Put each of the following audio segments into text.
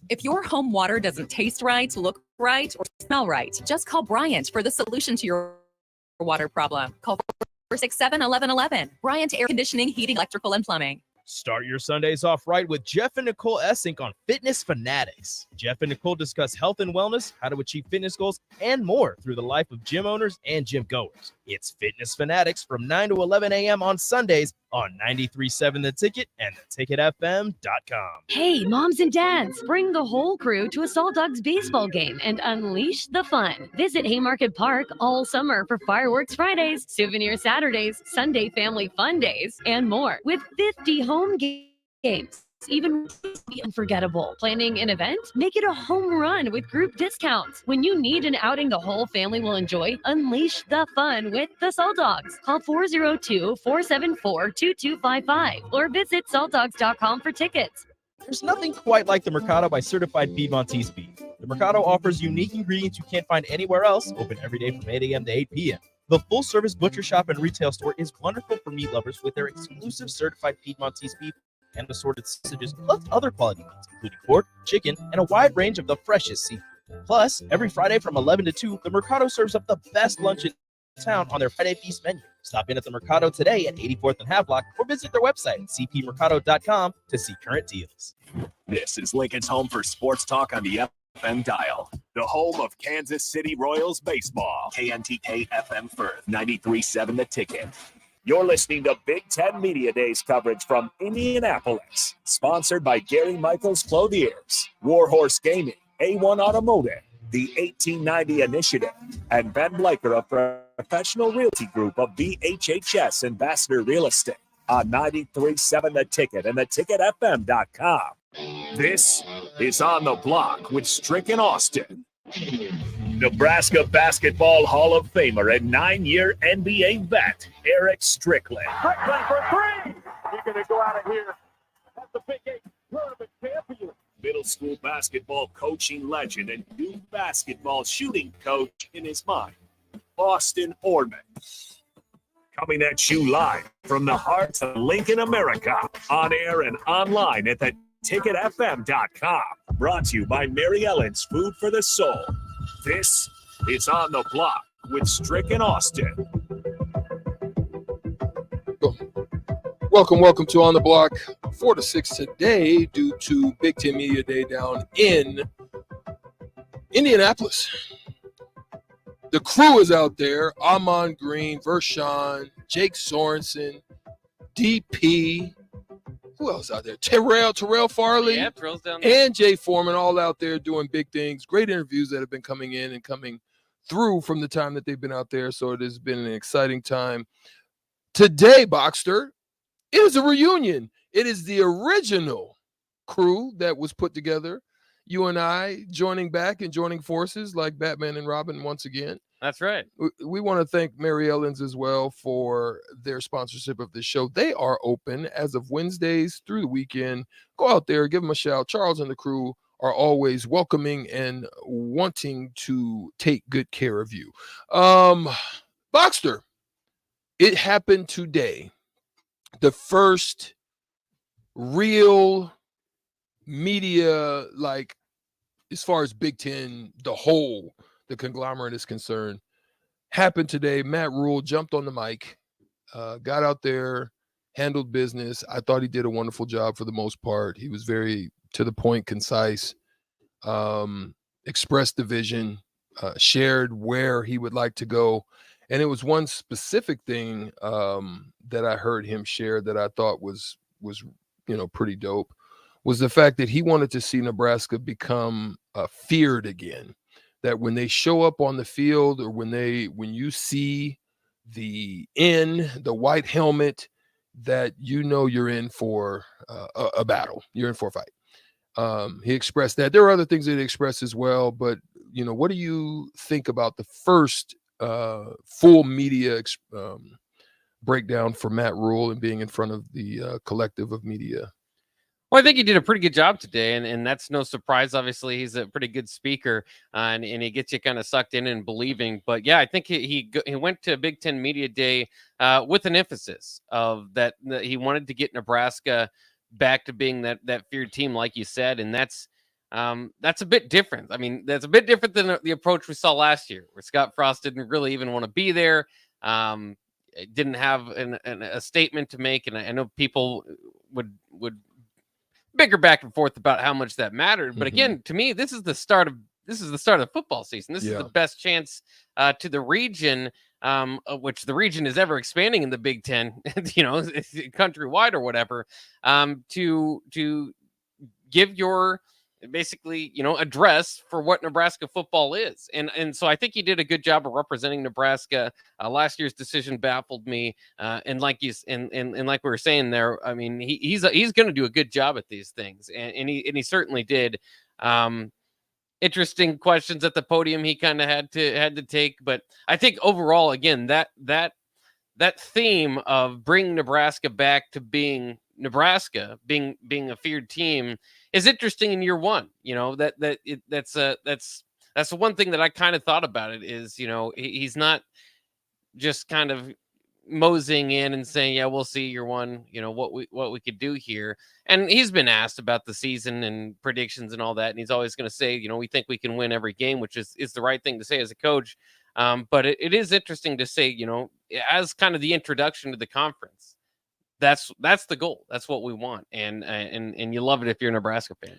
If your home water doesn't taste right, look right, or smell right, just call Bryant for the solution to your water problem. Call 467-1111. Bryant Air Conditioning, Heating, Electrical, and Plumbing. Start your Sundays off right with Jeff and Nicole Essink on Fitness Fanatics. Jeff and Nicole discuss health and wellness, how to achieve fitness goals, and more through the life of gym owners and gym goers. It's Fitness Fanatics from 9 to 11 a.m. on Sundays on 93.7 The Ticket and theticketfm.com. Hey, moms and dads, bring the whole crew to a Salt Dogs baseball game and unleash the fun. Visit Haymarket Park all summer for fireworks Fridays, souvenir Saturdays, Sunday family fun days, and more. With 50 home games, even be unforgettable. Planning an event? Make it a home run with group discounts. When you need an outing the whole family will enjoy, unleash the fun with the Salt Dogs. Call 402-474-2255 or visit saltdogs.com for tickets. There's nothing quite like the Mercado by Certified Piedmontese Beef. The Mercado offers unique ingredients you can't find anywhere else, open every day from 8 a.m. to 8 p.m. The full-service butcher shop and retail store is wonderful for meat lovers with their exclusive Certified Piedmontese Beef and assorted sausages, plus other quality meats, including pork, chicken, and a wide range of the freshest seafood. Plus, every Friday from 11 to 2, the Mercado serves up the best lunch in town on their Friday Feast menu. Stop in at the Mercado today at 84th and Havelock or visit their website at cpmercado.com to see current deals. This is Lincoln's home for sports talk on the FM dial. The home of Kansas City Royals baseball. KNTK FM Firth, 93.7 The Ticket. You're listening to Big Ten Media Days coverage from Indianapolis. Sponsored by Gary Michaels Clothiers, Warhorse Gaming, A1 Automotive, the 1890 Initiative, and Ben Blaker of Professional Realty Group of VHHS Ambassador Real Estate on 93.7 The Ticket and theticketfm.com. This is On the Block with Stricken Austin. Nebraska Basketball Hall of Famer and 9-year NBA vet, Eric Strickland. Strickland for three. He's going to go out of here. That's the Big 8 tournament champion. Middle school basketball coaching legend and youth basketball shooting coach in his mind, Austin Orman. Coming at you live from the heart of Lincoln, America, on air and online at theticketfm.com. Brought to you by Mary Ellen's Food for the Soul. This is On the Block with Stricken Austin. Welcome to On the Block. 4 to 6 today due to Big Ten Media Day down in Indianapolis. The crew is out there. Amon Green, Vershawn, Jake Sorensen, DP. Who else out there? Terrell Farley, Terrell's down there. And Jay Foreman, all out there doing big things. Great interviews that have been coming in and coming through from the time that they've been out there. So it has been an exciting time. Today, Boxster, it is a reunion. It is the original crew that was put together. You and I joining back and joining forces like Batman and Robin once again. That's right. We want to thank Mary Ellen's as well for their sponsorship of this show. They are open as of Wednesdays through the weekend. Go out there, give them a shout. Charles and the crew are always welcoming and wanting to take good care of you. Boxster, it happened today. The first real media, like as far as Big Ten, the conglomerate is concerned, happened today. Matt Rhule jumped on the mic, got out there, handled business. I thought he did a wonderful job for the most part. He was very to the point, concise, expressed the vision, shared where he would like to go. And it was one specific thing that I heard him share that I thought was pretty dope, was the fact that he wanted to see Nebraska become feared again. That when they show up on the field or when you see the white helmet, that you're in for a battle. You're in for a fight. He expressed that. There are other things that he expressed as well, but what do you think about the first full media breakdown for Matt Rhule and being in front of the collective of media? Well, I think he did a pretty good job today, and that's no surprise. Obviously, he's a pretty good speaker, and he gets you kind of sucked in and believing. But yeah, I think he went to Big Ten Media Day with an emphasis of that he wanted to get Nebraska back to being that feared team, like you said, and that's That's a bit different. I mean, that's a bit different than the approach we saw last year, where Scott Frost didn't really even want to be there. Didn't have a statement to make, and I know people would bigger back and forth about how much that mattered. But again, to me, this is the start of the football season. This is the best chance to the region, which the region is ever expanding in the Big Ten, countrywide or whatever, to give your basically, address for what Nebraska football is. And so I think he did a good job of representing Nebraska. Last year's decision baffled me. And like like we were saying there, I mean, he's going to do a good job at these things. And he certainly did. Interesting questions at the podium he kind of had to take, but I think overall, again, that theme of bringing Nebraska back to being Nebraska, being a feared team, is interesting in year one. That's the one thing that I kind of thought about it is, he's not just kind of moseying in and saying, yeah, we'll see year one, what we could do here. And he's been asked about the season and predictions and all that, and he's always going to say, we think we can win every game, which is the right thing to say as a coach. But it is interesting to say, as kind of the introduction to the conference, that's the goal. That's what we want. And you love it if you're a Nebraska fan.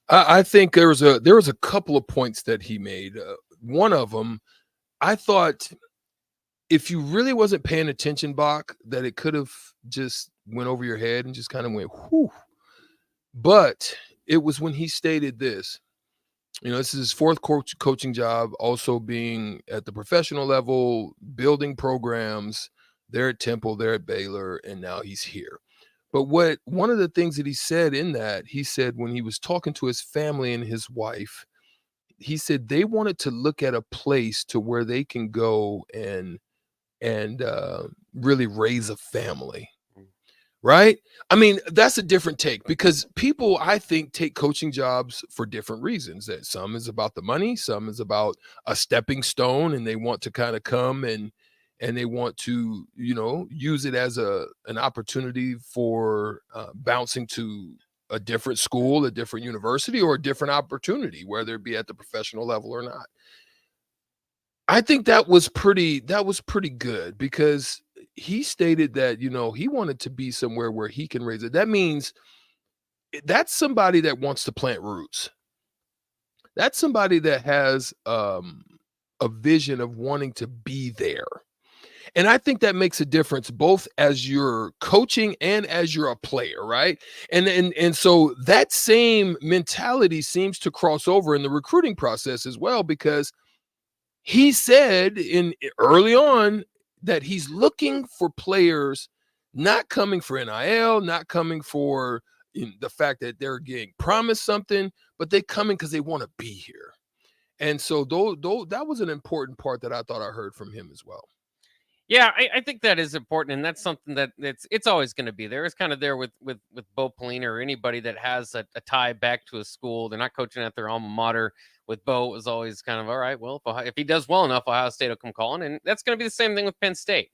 I think there was a couple of points that he made. One of them, I thought, if you really wasn't paying attention, Bach, that it could have just went over your head and just kind of went, whew. But it was when he stated this. This is his fourth coaching job, also being at the professional level, building programs. They're at Temple, they're at Baylor, and now he's here. But one of the things that he said in that, he said when he was talking to his family and his wife, he said they wanted to look at a place to where they can go and really raise a family, right? I mean, that's a different take, because people, I think, take coaching jobs for different reasons. That some is about the money, some is about a stepping stone, and they want to kind of come and they want to, use it as an opportunity for bouncing to a different school, a different university, or a different opportunity, whether it be at the professional level or not. I think that was pretty good, because he stated that, he wanted to be somewhere where he can raise it. That means that's somebody that wants to plant roots. That's somebody that has a vision of wanting to be there. And I think that makes a difference both as you're coaching and as you're a player, right? And so that same mentality seems to cross over in the recruiting process as well, because he said early on that he's looking for players not coming for NIL, not coming for the fact that they're getting promised something, but they coming because they want to be here. And so that was an important part that I thought I heard from him as well. Yeah, I think that is important, and that's something that it's always going to be there. It's kind of there with Bo Pelini or anybody that has a tie back to a school. They're not coaching at their alma mater. With Bo, it was always kind of, all right, well, if he does well enough, Ohio State will come calling, and that's going to be the same thing with Penn State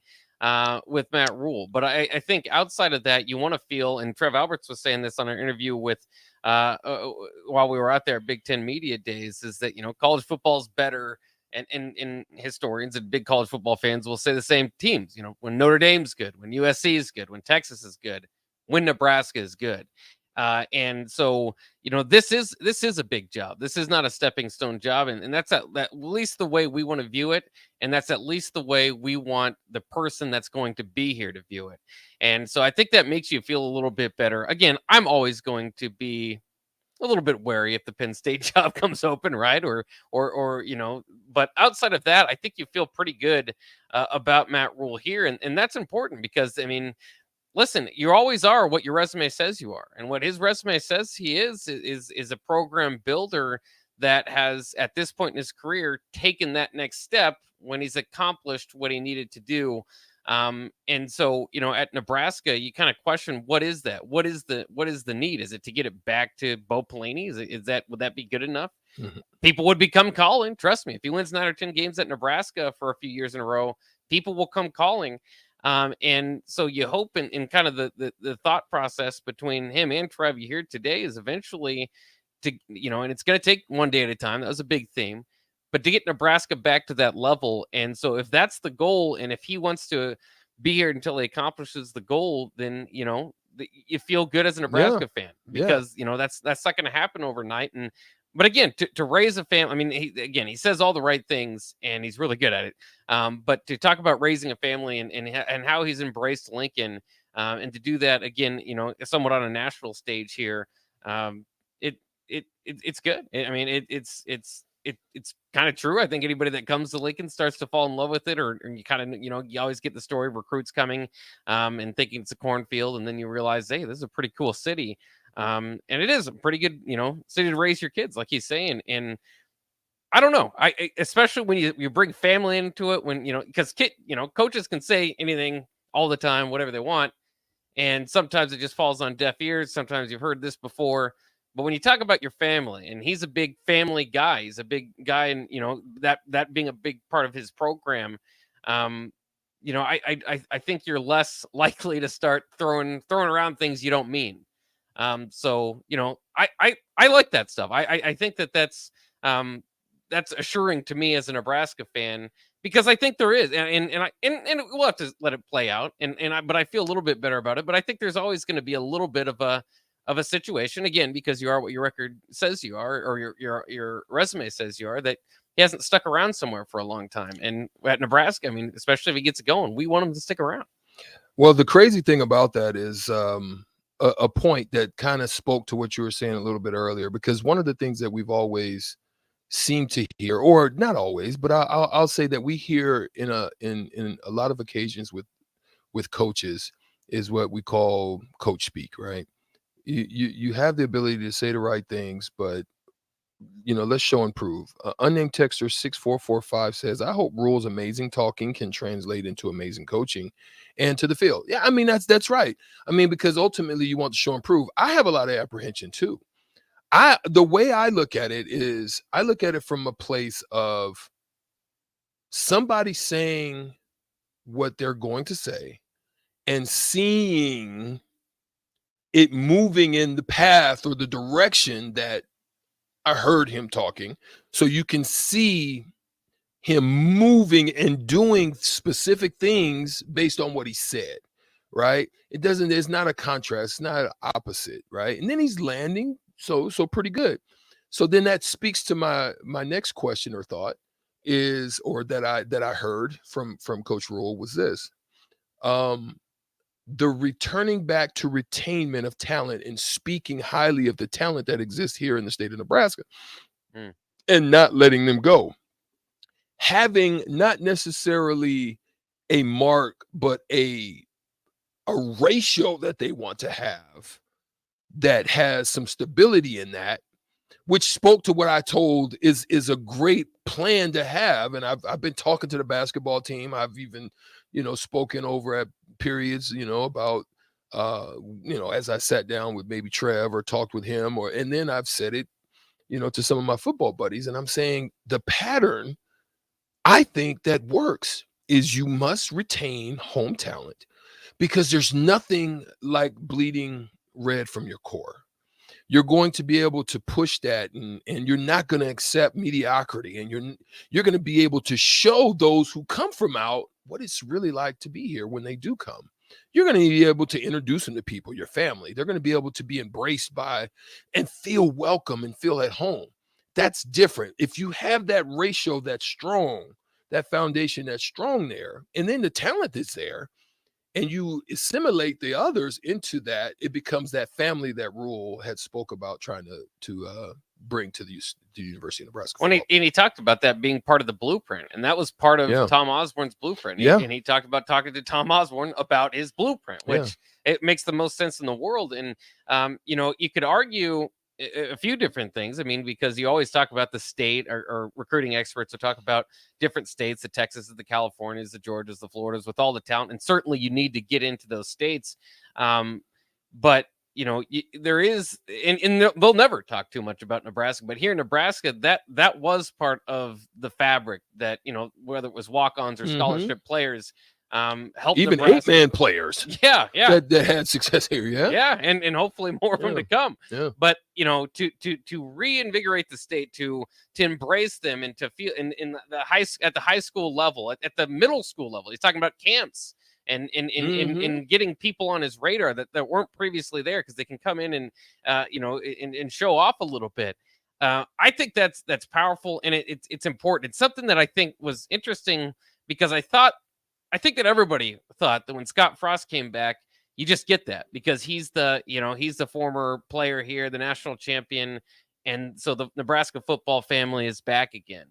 with Matt Rhule. But I think outside of that, you want to feel, and Trev Alberts was saying this on our interview with while we were out there at Big Ten Media Days, is that college football is better. And historians and big college football fans will say the same teams, when Notre Dame's good, when USC is good, when Texas is good, when Nebraska is good. And so, this is a big job. This is not a stepping stone job. And that's at least the way we want to view it. And that's at least the way we want the person that's going to be here to view it. And so I think that makes you feel a little bit better. Again, I'm always going to be a little bit wary if the Penn State job comes open, right? Or but outside of that, I think you feel pretty good about Matt Rhule here. And that's important because, I mean, listen, you always are what your resume says you are. And what his resume says he is a program builder that has, at this point in his career, taken that next step when he's accomplished what he needed to do. And so, at Nebraska, you kind of question, what is that? What is the need? Is it to get it back to Bo Pelini? Would that be good enough? Mm-hmm. People would become calling. Trust me, if he wins 9 or 10 games at Nebraska for a few years in a row, people will come calling. And so you hope in kind of the thought process between him and Trev you hear today is eventually to, and it's going to take one day at a time. That was a big theme, but to get Nebraska back to that level. And so if that's the goal, and if he wants to be here until he accomplishes the goal, then, you feel good as a Nebraska fan, because, that's not going to happen overnight. But again, to raise a family, I mean, he says all the right things and he's really good at it. But to talk about raising a family and how he's embraced Lincoln, and to do that again, somewhat on a national stage here, it's good. I mean, it's kind of true. I think anybody that comes to Lincoln starts to fall in love with it, or you kind of, you always get the story of recruits coming and thinking it's a cornfield, and then you realize, hey, this is a pretty cool city. And it is a pretty good, city to raise your kids, like he's saying. And I don't know, especially when you bring family into it, when, because coaches can say anything all the time, whatever they want. And sometimes it just falls on deaf ears. Sometimes you've heard this before. But when you talk about your family, and he's a big family guy, he's a big guy, and that being a big part of his program, I think you're less likely to start throwing around things you don't mean. So I like that stuff. I think that's assuring to me as a Nebraska fan, because I think there is, and we'll have to let it play out, but I feel a little bit better about it. But I think there's always going to be a little bit of a situation, again, because you are what your record says you are, or your resume says you are, that he hasn't stuck around somewhere for a long time. And at Nebraska, I mean, especially if he gets it going, we want him to stick around. Well, the crazy thing about that is a point that kind of spoke to what you were saying a little bit earlier, because one of the things that we've always seemed to hear, or not always, but I'll say that we hear in a lot of occasions with coaches, is what we call coach speak, right? You have the ability to say the right things, but let's show and prove. Unnamed texter 6445 says, I hope Rule's amazing talking can translate into amazing coaching and to the field. Yeah, I mean, that's right. I mean, because ultimately you want to show and prove. I have a lot of apprehension too. The way I look at it is, I look at it from a place of somebody saying what they're going to say and seeing it moving in the path or the direction that I heard him talking. So you can see him moving and doing specific things based on what he said, right? It's not a contrast, it's not an opposite, right? And then he's landing so pretty good. So then that speaks to my next question or thought is, or that I heard from Coach Rule, was this. The returning back to retainment of talent and speaking highly of the talent that exists here in the state of Nebraska and not letting them go. Having not necessarily a mark, but a ratio that they want to have that has some stability in that, which spoke to what I told is a great plan to have. And I've been talking to the basketball team. I've even, spoken over at periods, about, as I sat down with maybe Trev or talked with him, and then I've said it, to some of my football buddies. And I'm saying the pattern I think that works is you must retain home talent, because there's nothing like bleeding red from your core. You're going to be able to push that, and you're not going to accept mediocrity, and you're going to be able to show those who come from out what it's really like to be here when they do come. You're going to be able to introduce them to people, your family. They're going to be able to be embraced by and feel welcome and feel at home. That's different. If you have that ratio that's strong, that foundation that's strong there, and then the talent is there, and you assimilate the others into that, it becomes that family that Rule had spoke about trying to bring to the University of Nebraska. When he talked about that being part of the blueprint, and that was part of Tom Osborne's blueprint. And he talked about talking to Tom Osborne about his blueprint, which it makes the most sense in the world. And you could argue a few different things. I mean, because you always talk about the state, or recruiting experts will talk about different states, the Texas, the Californias, the Georgias, the Floridas, with all the talent. And certainly you need to get into those states. But there is, and they'll never talk too much about Nebraska, but here in Nebraska, that was part of the fabric that, whether it was walk-ons or scholarship players, help Even Nebraska. 8-man players Yeah, that had success here. Yeah. and hopefully more of them to come. Yeah. But to reinvigorate the state, to embrace them, and to feel in the high school level, at the middle school level. He's talking about camps and in getting people on his radar that weren't previously there, because they can come in and and show off a little bit. I think that's powerful, and it's important. It's something that I think was interesting, because I think that everybody thought that when Scott Frost came back, you just get that because he's the former player here, the national champion, and so the Nebraska football family is back again.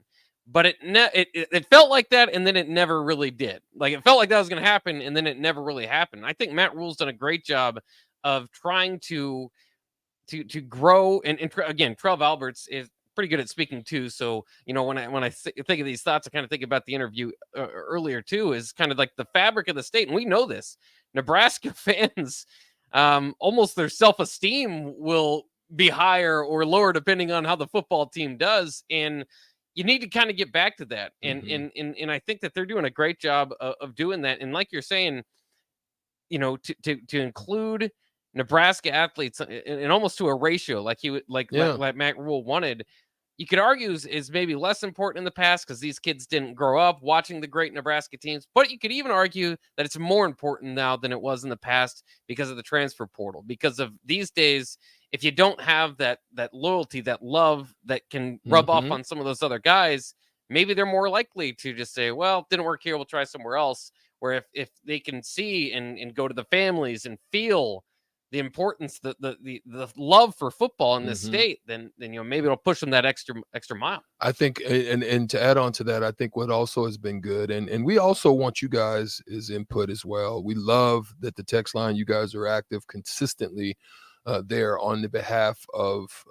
But it felt like that, and then it never really did. Like, it felt like that was going to happen, and then it never really happened. I think Matt Rule's done a great job of trying to grow, and again, Trev Alberts is pretty good at speaking too. So, when I think of these thoughts, I kind of think about the interview earlier too, is kind of like the fabric of the state. And we know this, Nebraska fans, almost their self-esteem will be higher or lower depending on how the football team does. And you need to kind of get back to that. And I think that they're doing a great job of doing that. And like you're saying, to include Nebraska athletes and almost to a ratio, like Matt Rule wanted, you could argue is maybe less important in the past because these kids didn't grow up watching the great Nebraska teams. But you could even argue that it's more important now than it was in the past because of the transfer portal. Because of these days, if you don't have that loyalty, that love that can rub off on some of those other guys, maybe they're more likely to just say, well, didn't work here, we'll try somewhere else. Where if they can see and go to the families and feel the importance, the love for football in this state, then maybe it'll push them that extra mile. I think, and to add on to that, I think what also has been good, and we also want you guys' input as well. We love that the text line, you guys are active consistently there on the behalf of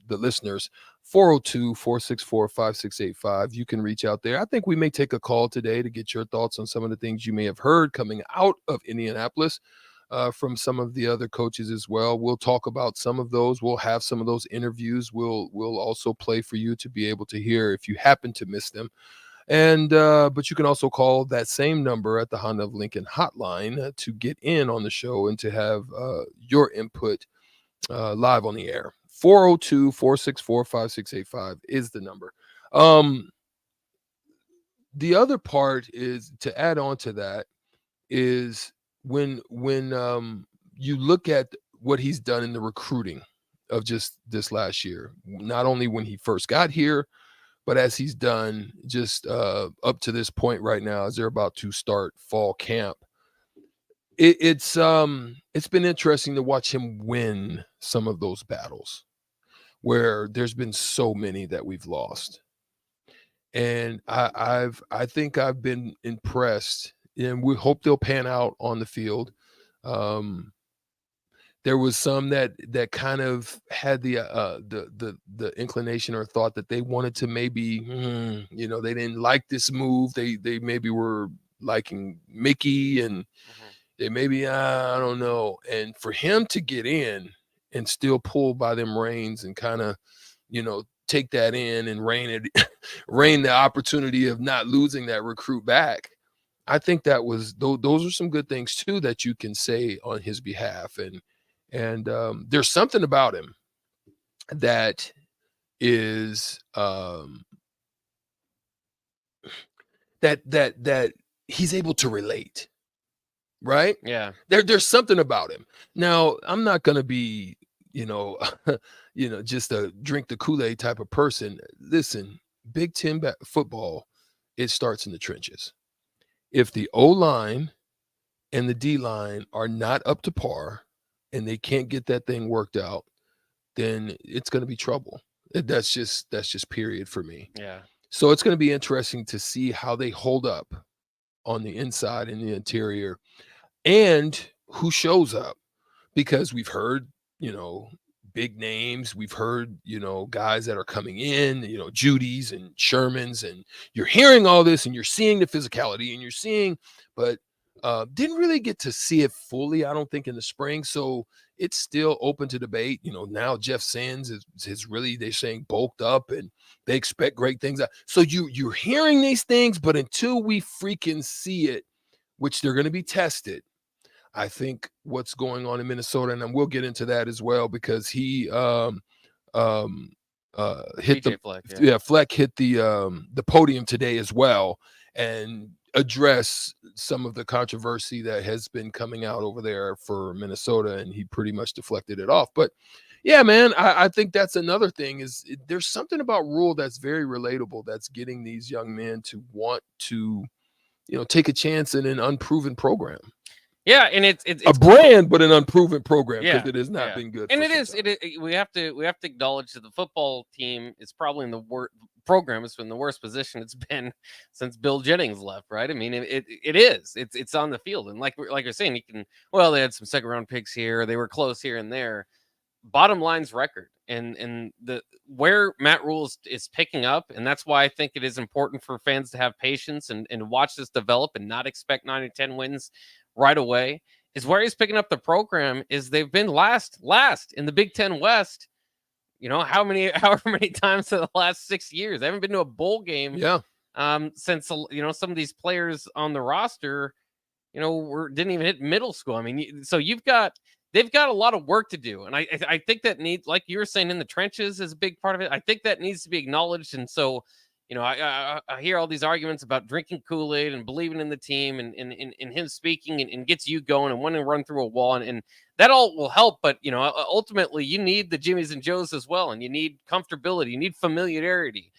the listeners. 402-464-5685. You can reach out there. I think we may take a call today to get your thoughts on some of the things you may have heard coming out of Indianapolis. From some of the other coaches as well. We'll talk about some of those. We'll have some of those interviews. We'll also play for you to be able to hear if you happen to miss them. And but you can also call that same number at the Honda of Lincoln hotline to get in on the show and to have your input live on the air. 402-464-5685 is the number. The other part is, to add on to that, is when you look at what he's done in the recruiting of just this last year, not only when he first got here, but as he's done just up to this point right now, as they're about to start fall camp, it's been interesting to watch him win some of those battles where there's been so many that we've lost. And I think I've been impressed, and we hope they'll pan out on the field. There was some that kind of had the inclination or thought that they wanted to maybe, they didn't like this move. They maybe were liking Mickey, and they maybe, I don't know. And for him to get in and still pull by them reins and kind of, take that in and rein the opportunity of not losing that recruit back. I think that was those are some good things too that you can say on his behalf, and there's something about him that is that he's able to relate, right? Yeah, there's something about him. Now, I'm not gonna be just a drink the Kool-Aid type of person. Listen, Big Ten football, it starts in the trenches. If the O-line and the D-line are not up to par and they can't get that thing worked out, then it's going to be trouble. That's just period for me. Yeah. So it's going to be interesting to see how they hold up on the inside and the interior and who shows up, because we've heard, big names. We've heard, guys that are coming in, Judy's and Sherman's, and you're hearing all this and you're seeing the physicality and you're seeing, but didn't really get to see it fully, I don't think, in the spring. So it's still open to debate. Now Jeff Sands is really, they're saying, bulked up and they expect great things. So you're hearing these things, but until we freaking see it, which they're going to be tested. I think what's going on in Minnesota, and then we'll get into that as well, because he hit PJ Fleck, Fleck hit the podium today as well, and address some of the controversy that has been coming out over there for Minnesota, and he pretty much deflected it off. But yeah, man, I think that's another thing, is there's something about Rule that's very relatable, that's getting these young men to want to, take a chance in an unproven program. Yeah, and it's a brand, but an unproven program, because Yeah, it has not yeah. been good. And for it is. some time. We have to acknowledge that the football team is probably in the worst program. It's been the worst position it's been since Bill Jennings left. Right. I mean, it is. It's on the field, and like you're saying, they had some second round picks here. They were close here and there. Bottom line's record, and the where Matt Rule is picking up, and that's why I think it is important for fans to have patience and watch this develop and not expect 9 or 10 wins right away. Is where he's picking up the program is they've been last in the Big Ten West. However many times in the last 6 years. They haven't been to a bowl game. Yeah. Since some of these players on the roster, didn't even hit middle school. I mean, so they've got a lot of work to do, and I think that needs, like you were saying, in the trenches is a big part of it. I think that needs to be acknowledged, and so. I hear all these arguments about drinking Kool-Aid and believing in the team and him speaking and gets you going and wanting to run through a wall. And that all will help. But, ultimately you need the Jimmies and Joes as well. And you need comfortability. You need familiarity.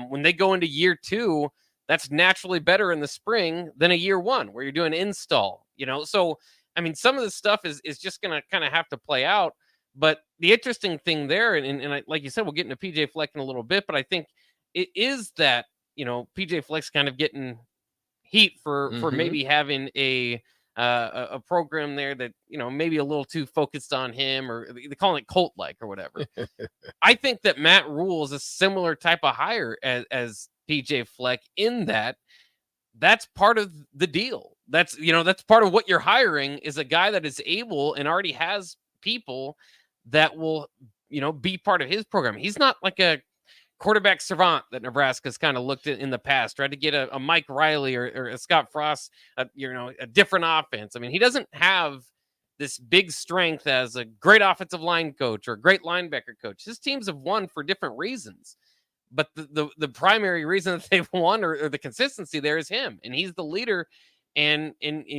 When they go into year 2, that's naturally better in the spring than a year 1 where you're doing install, So, I mean, some of this stuff is just going to kind of have to play out. But the interesting thing there, and like you said, we'll get into PJ Fleck in a little bit, but I think it is that, PJ Fleck's kind of getting heat for maybe having a program there that, maybe a little too focused on him, or they call it cult-like or whatever. I think that Matt Rule is a similar type of hire as PJ Fleck, in that that's part of the deal. That's part of what you're hiring, is a guy that is able and already has people that will, be part of his program. He's not like a quarterback savant that Nebraska's kind of looked at in the past, tried to get a Mike Riley or a Scott Frost, a different offense. I mean, he doesn't have this big strength as a great offensive line coach or a great linebacker coach. His teams have won for different reasons, but the primary reason that they've won or the consistency there is him, and he's the leader. And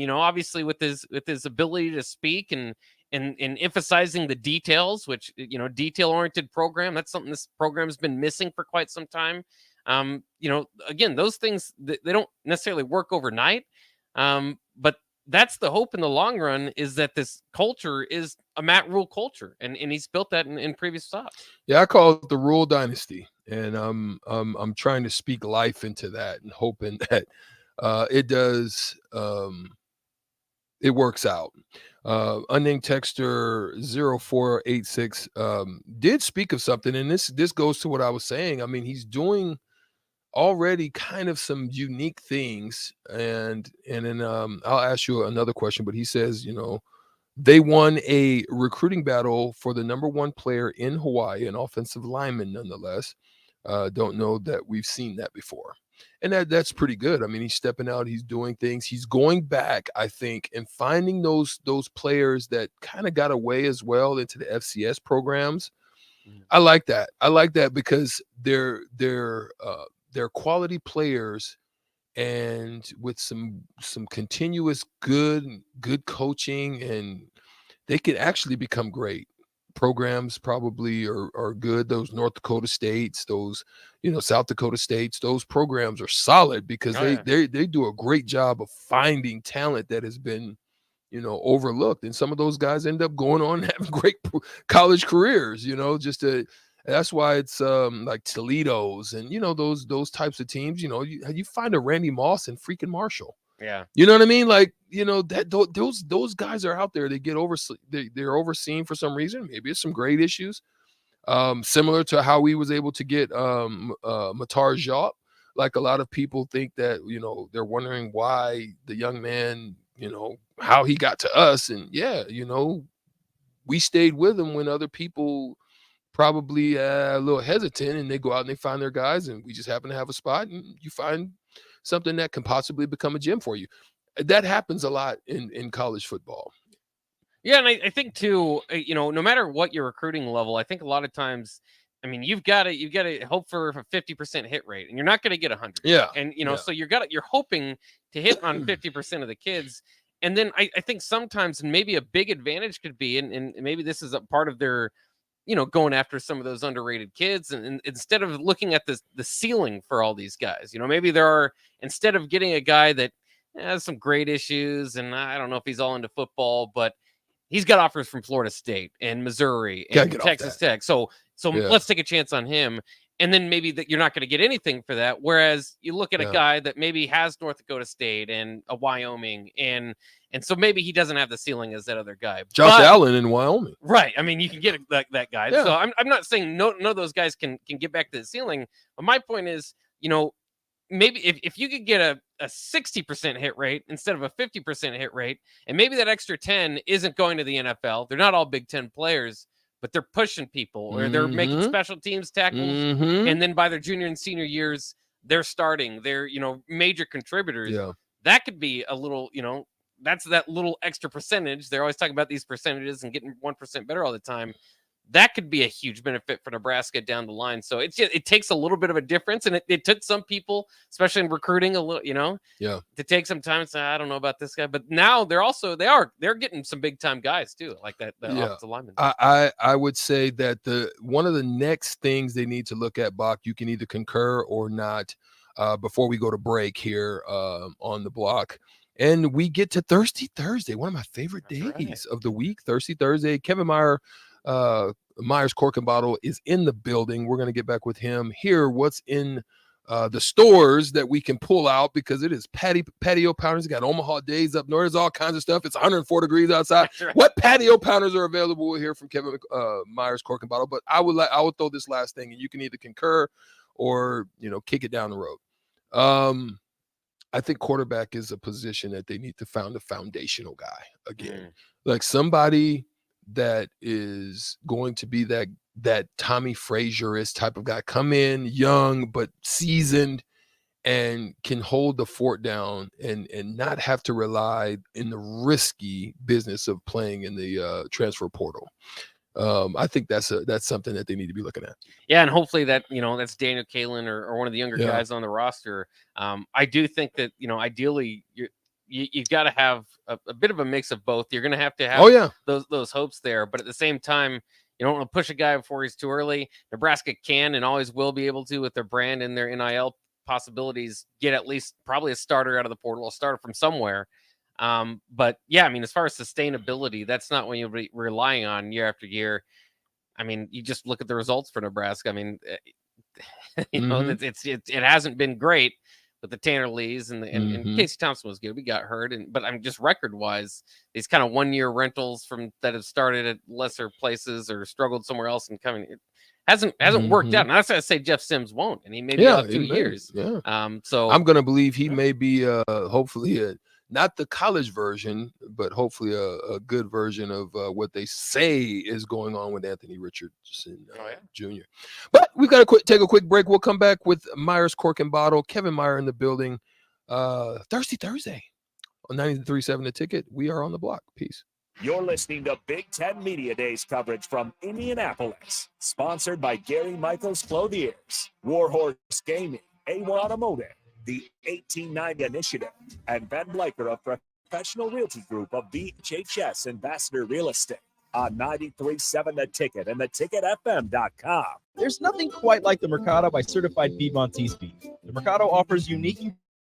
obviously with his ability to speak and emphasizing the details, which, detail-oriented program, that's something this program's been missing for quite some time. Again, those things, they don't necessarily work overnight. But that's the hope in the long run, is that this culture is a Matt Rule culture, and he's built that in previous stops. Yeah, I call it the Rule Dynasty, and I'm trying to speak life into that and hoping that it does, it works out. Unnamed texter 0486 did speak of something, and this goes to what I was saying. I mean, he's doing already kind of some unique things, and then I'll ask you another question, but he says, they won a recruiting battle for the number 1 player in Hawaii, an offensive lineman nonetheless. Don't know that we've seen that before. And that's pretty good. I mean, he's stepping out, he's doing things, he's going back, I think, and finding those players that kind of got away as well into the FCS programs. I like that. I like that because they're quality players, and with some continuous good coaching, and they can actually become great. Programs probably are good. Those North Dakota States, those South Dakota States, those programs are solid because they do a great job of finding talent that has been overlooked, and some of those guys end up going on and having great college careers. That's why it's like Toledo's and those types of teams. You find a Randy Moss and freaking Marshall. Yeah. You know what I mean? Like, that those guys are out there. They get they're overseen for some reason. Maybe it's some great issues. Similar to how we was able to get Matar Jacques. Like, a lot of people think that, they're wondering why the young man, how he got to us. And yeah, we stayed with him when other people probably a little hesitant, and they go out and they find their guys, and we just happen to have a spot, and you find something that can possibly become a gem for you. that happens a lot in college football. Yeah, and I think too, no matter what your recruiting level, I think a lot of times, I mean, you've got to hope for a 50% hit rate, and you're not going to get 100. Yeah, and yeah. so you're hoping to hit on 50% of the kids, and then I think sometimes maybe a big advantage could be, and maybe this is a part of their, going after some of those underrated kids, and instead of looking at the ceiling for all these guys, maybe instead of getting a guy that has some great issues, and I don't know if he's all into football, but he's got offers from Florida State and Missouri and Texas Tech. So let's take a chance on him. And then maybe that you're not going to get anything for that. Whereas you look at a guy that maybe has North Dakota State and a Wyoming, and so maybe he doesn't have the ceiling as that other guy. Josh Allen in Wyoming. Right. I mean, you can get that guy. Yeah. So I'm not saying none of those guys can get back to the ceiling. But my point is, maybe if you could get a 60% hit rate instead of a 50% hit rate, and maybe that extra 10 isn't going to the NFL. They're not all Big Ten players, but they're pushing people, or they're making special teams tackles. And then by their junior and senior years, they're starting. They're, major contributors. Yeah. That could be a little, that's that little extra percentage. They're always talking about these percentages and getting 1% better all the time. That could be a huge benefit for Nebraska down the line. So it takes a little bit of a difference, and it took some people, especially in recruiting, a little, to take some time and say, I don't know about this guy. But now they're getting some big time guys too, like that offensive lineman. I would say that one of the next things they need to look at, Bach, you can either concur or not, before we go to break here on the block. And we get to Thirsty Thursday, one of my favorite days of the week. Thirsty Thursday. Kevin Myers Cork and Bottle is in the building. We're going to get back with him, hear what's in the stores that we can pull out, because it is patio pounders. Got Omaha Days up north. There's all kinds of stuff. It's 104 degrees outside. Right. What patio pounders are available? We'll hear from Kevin Myers Cork and Bottle. But I would throw this last thing, and you can either concur or kick it down the road. I think quarterback is a position that they need to find a foundational guy again, like somebody that is going to be that Tommy Frazier-ish type of guy, come in young but seasoned and can hold the fort down and not have to rely in the risky business of playing in the transfer portal. I think that's something that they need to be looking at. Yeah, and hopefully that that's Daniel Kalen or one of the younger guys on the roster. I do think that ideally you've got to have a bit of a mix of both. You're going to have those hopes there, but at the same time, you don't want to push a guy before he's too early. Nebraska can and always will be able to, with their brand and their NIL possibilities, get at least probably a starter out of the portal, a starter from somewhere. But yeah, I mean, as far as sustainability, that's not what you'll be relying on year after year. I mean, you just look at the results for Nebraska. I mean, it hasn't been great with the Tanner Lees and Casey Thompson was good. We got hurt, but I'm just record wise, these kind of 1 year rentals that have started at lesser places or struggled somewhere else and coming. It hasn't worked out. And that's why I say Jeff Sims won't, and he may be out 2 years. Yeah. So I'm going to believe he may be hopefully not the college version, but hopefully a good version of what they say is going on with Anthony Richardson Jr. But we've got to take a quick break. We'll come back with Myers Cork and Bottle, Kevin Meyer in the building. Thirsty Thursday on 93.7 The Ticket. We are on the block. Peace. You're listening to Big Ten Media Days coverage from Indianapolis, sponsored by Gary Michaels Clothiers, Warhorse Gaming, A1 Automotive, the 1890 Initiative, and Ben Blaker of Professional Realty Group of BHS Ambassador Real Estate on 93.7 The Ticket and theticketfm.com. There's nothing quite like the Mercado by Certified Piedmontese Beef. The Mercado offers unique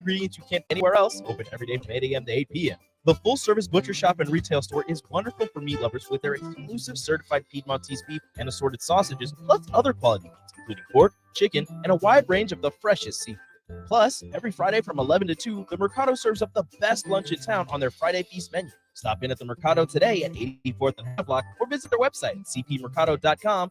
ingredients you can't anywhere else, open every day from 8 a.m. to 8 p.m. The full-service butcher shop and retail store is wonderful for meat lovers with their exclusive certified Piedmontese beef and assorted sausages, plus other quality meats, including pork, chicken, and a wide range of the freshest seafood. Plus, every Friday from 11 to 2, the Mercado serves up the best lunch in town on their Friday Feast menu. Stop in at the Mercado today at 84th and Havelock or visit their website at cpmercado.com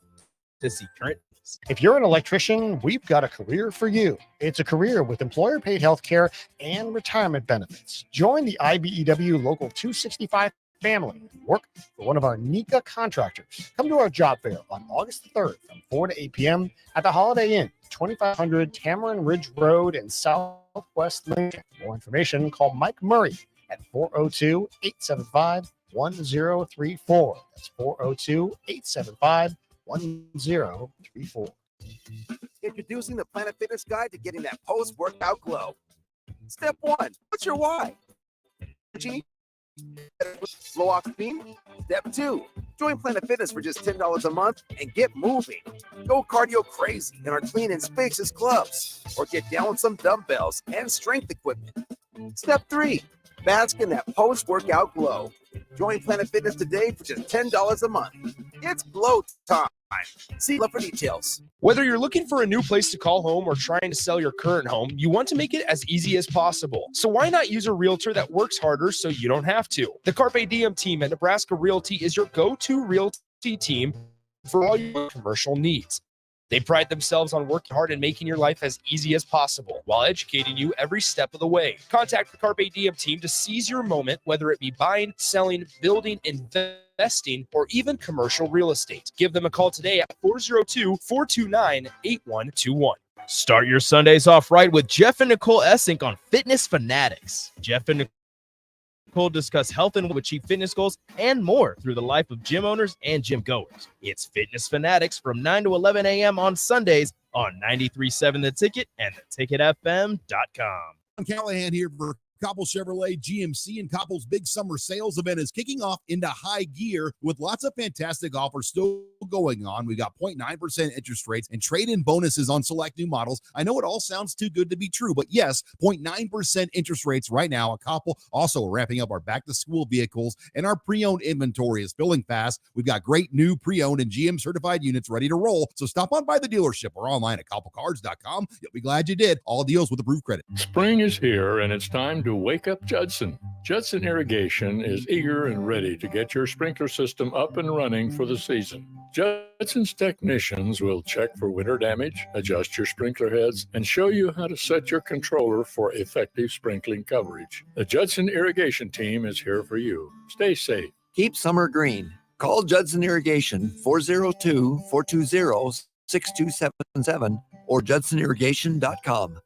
to see current news. If you're an electrician, we've got a career for you. It's a career with employer-paid health care and retirement benefits. Join the IBEW Local 265 family and work for one of our NECA contractors. Come to our job fair on August 3rd from 4 to 8 p.m. at the Holiday Inn, 2500 Tamarind Ridge Road in Southwest Lincoln. For more information, call Mike Murray at 402-875-1034. That's 402-875-1034. Introducing the Planet Fitness Guide to getting that post-workout glow. Step 1, what's your why? Energy, low oxygen. Step 2, join Planet Fitness for just $10 a month and get moving. Go cardio crazy in our clean and spacious clubs, or get down with some dumbbells and strength equipment. Step 3, bask in that post-workout glow. Join Planet Fitness today for just $10 a month. It's glow time. See below for details. Whether you're looking for a new place to call home or trying to sell your current home, you want to make it as easy as possible. So why not use a realtor that works harder so you don't have to? The Carpe Diem team at Nebraska Realty is your go-to realty team for all your commercial needs. They pride themselves on working hard and making your life as easy as possible while educating you every step of the way. Contact the Carpe Diem team to seize your moment, whether it be buying, selling, building, investing, or even commercial real estate. Give them a call today at 402-429-8121. Start your Sundays off right with Jeff and Nicole Essink on Fitness Fanatics. Jeff and Nicole discuss health and achieve fitness goals and more through the life of gym owners and gym goers. It's Fitness Fanatics from 9 to 11 a.m. on Sundays on 93.7 The Ticket and theticketfm.com. I'm Callahan here for Koppel Chevrolet GMC, and Koppel's big summer sales event is kicking off into high gear with lots of fantastic offers still going on. We got 0.9% interest rates and trade-in bonuses on select new models. I know it all sounds too good to be true, but yes, 0.9% interest rates right now at Koppel. Also ramping up our back-to-school vehicles, and our pre-owned inventory is filling fast. We've got great new pre-owned and GM certified units ready to roll. So stop on by the dealership or online at koppelcars.com. You'll be glad you did. All deals with approved credit. Spring is here, and it's time to wake up Judson. Judson Irrigation is eager and ready to get your sprinkler system up and running for the season. Judson's technicians will check for winter damage, adjust your sprinkler heads, and show you how to set your controller for effective sprinkling coverage. The Judson Irrigation team is here for you. Stay safe. Keep summer green. Call Judson Irrigation 402-420-6277 or judsonirrigation.com.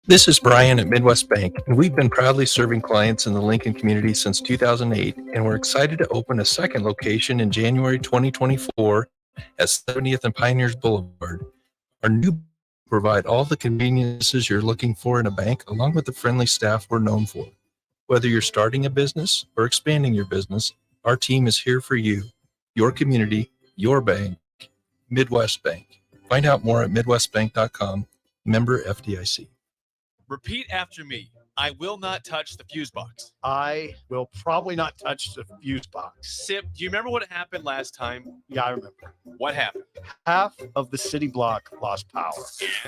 This is Brian at Midwest Bank, and we've been proudly serving clients in the Lincoln community since 2008, and we're excited to open a second location in January 2024 at 70th and Pioneers Boulevard. Our new provide all the conveniences you're looking for in a bank, along with the friendly staff we're known for. Whether you're starting a business or expanding your business, our team is here for you, your community, your bank, Midwest Bank. Find out more at midwestbank.com, member FDIC. Repeat after me. I will not touch the fuse box. I will probably not touch the fuse box. Sip, do you remember what happened last time? Yeah, I remember. What happened? Half of the city block lost power.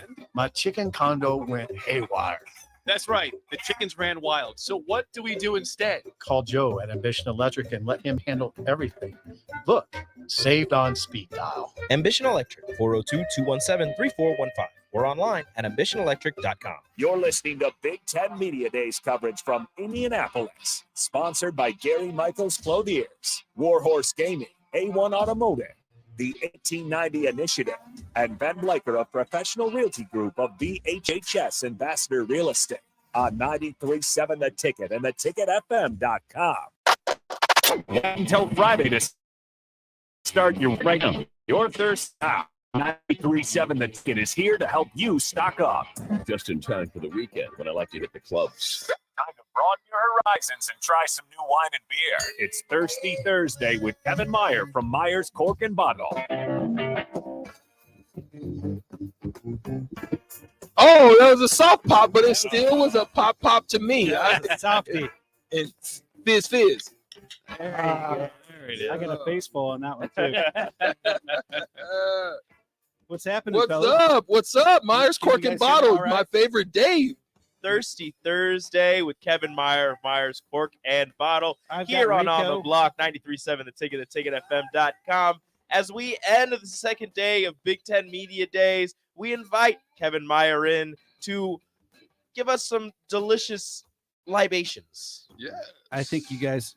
And? My chicken condo went haywire. That's right. The chickens ran wild. So what do we do instead? Call Joe at Ambition Electric and let him handle everything. Look, saved on speed dial. Ambition Electric, 402-217-3415. or online at ambitionelectric.com. You're listening to Big Ten Media Days coverage from Indianapolis, sponsored by Gary Michaels Clothiers, Warhorse Gaming, A1 Automotive, the 1890 Initiative, and Ben Blaker of Professional Realty Group of BHHS Ambassador Real Estate on 93.7 The Ticket and theticketfm.com. Until Friday to start your right up. Your thirst out. 93.7 The Ticket is here to help you stock up. Just in time for the weekend when I like to hit the clubs. Time to broaden your horizons and try some new wine and beer. It's Thirsty Thursday with Kevin Meyer from Meyer's Cork and Bottle. Oh, that was a soft pop, but it still was a pop to me. Softy. It's fizz. I got a baseball on that one too. What's happening, fellas? What's up? Myers Cork and Bottle, my favorite day. Thirsty Thursday with Kevin Meyer of Myers Cork and Bottle here on the block, 93.7 The Ticket, theticketfm.com. As we end the second day of Big Ten Media Days, we invite Kevin Meyer in to give us some delicious libations. Yeah. I think you guys,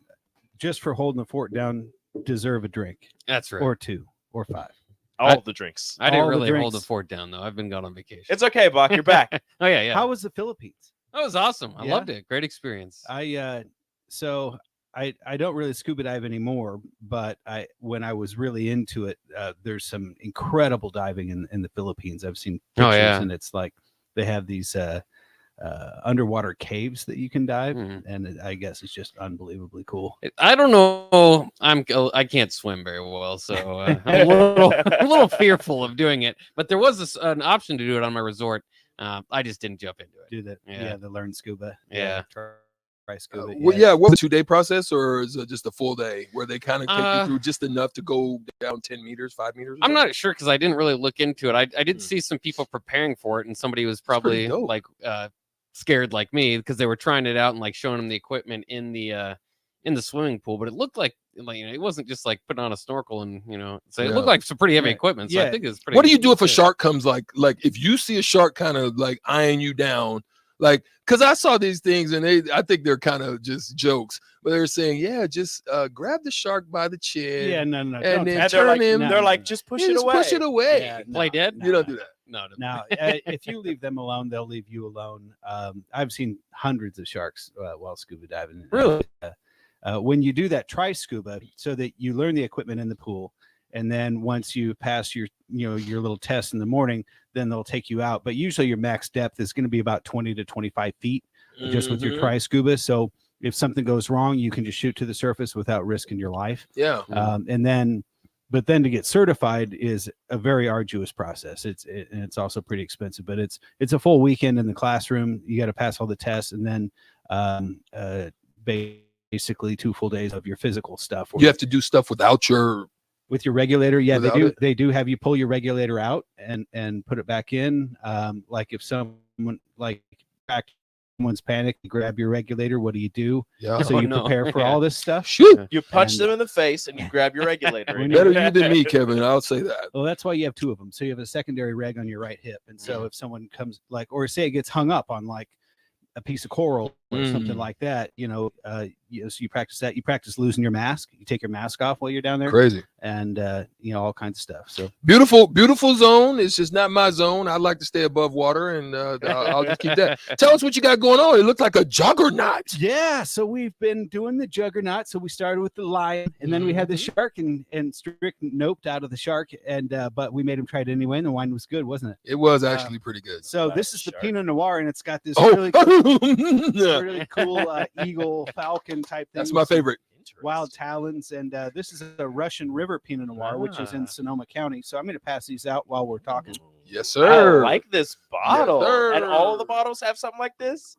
just for holding the fort down, deserve a drink. That's right. Or two, or five. All the drinks. I didn't really hold the fort down, though. I've been gone on vacation. It's okay, Buck. You're back. Oh, yeah. How was the Philippines? That was awesome. I loved it. Great experience. I So I don't really scuba dive anymore, but when I was really into it, there's some incredible diving in the Philippines. I've seen pictures, and it's like they have these underwater caves that you can dive, and I guess it's just unbelievably cool. I don't know. I can't swim very well, so I'm a little fearful of doing it. But there was an option to do it on my resort. I just didn't jump into it. Do that? Yeah, the learn scuba. Yeah. Try scuba. What's a 2-day process, or is it just a full day where they kind of take you through just enough to go down 10 meters, 5 meters? I'm not sure because I didn't really look into it. I did see some people preparing for it, and somebody was probably like scared like me because they were trying it out and like showing them the equipment in the swimming pool. But it looked like it wasn't just like putting on a snorkel and so it looked like some pretty heavy equipment. So I think it's pretty. What do you do if a shark comes like if you see a shark kind of like eyeing you down? Like, because I saw these things and I think they're kind of just jokes, but they're saying, just grab the shark by the chin. Yeah, no. And then turn him. They're like, just push it away. Push it away. Yeah, Play dead? You don't do that. No. If you leave them alone, they'll leave you alone. I've seen hundreds of sharks while scuba diving. Really? When you do that, try scuba so that you learn the equipment in the pool. And then once you pass your little test in the morning, then they'll take you out. But usually your max depth is going to be about 20 to 25 feet just with your try scuba. So if something goes wrong, you can just shoot to the surface without risking your life. Yeah. But then to get certified is a very arduous process. It's also pretty expensive, but it's a full weekend in the classroom. You got to pass all the tests, and then basically 2 full days of your physical stuff. You have to do stuff with your regulator. Yeah, without it? They do have you pull your regulator out and put it back in. Like if someone someone's panicked, you grab your regulator. What do you do? Yeah. So you prepare for all this stuff. Shoot. You punch them in the face and you grab your regulator. Better you than me, Kevin. I'll say that. Well, that's why you have 2 of them. So you have a secondary reg on your right hip. And so if someone comes or say it gets hung up on like a piece of coral or something like that, so you practice that. You practice losing your mask. You take your mask off while you're down there. Crazy. And all kinds of stuff. So beautiful zone. It's just not my zone. I like to stay above water, and I'll just keep that. Tell us what you got going on. It looks like a juggernaut. Yeah. So we've been doing the juggernaut. So we started with the lion, and then we had the shark, and Strick noped out of the shark, and but we made him try it anyway, and the wine was good, wasn't it? It was actually pretty good. So this is the Pinot Noir, and it's got this really cool eagle falcon type thing. That's my favorite. Wild talons, and this is a Russian River Pinot Noir, which is in Sonoma County. So I'm going to pass these out while we're talking. Yes, sir. I like this bottle. Yes, and all of the bottles have something like this?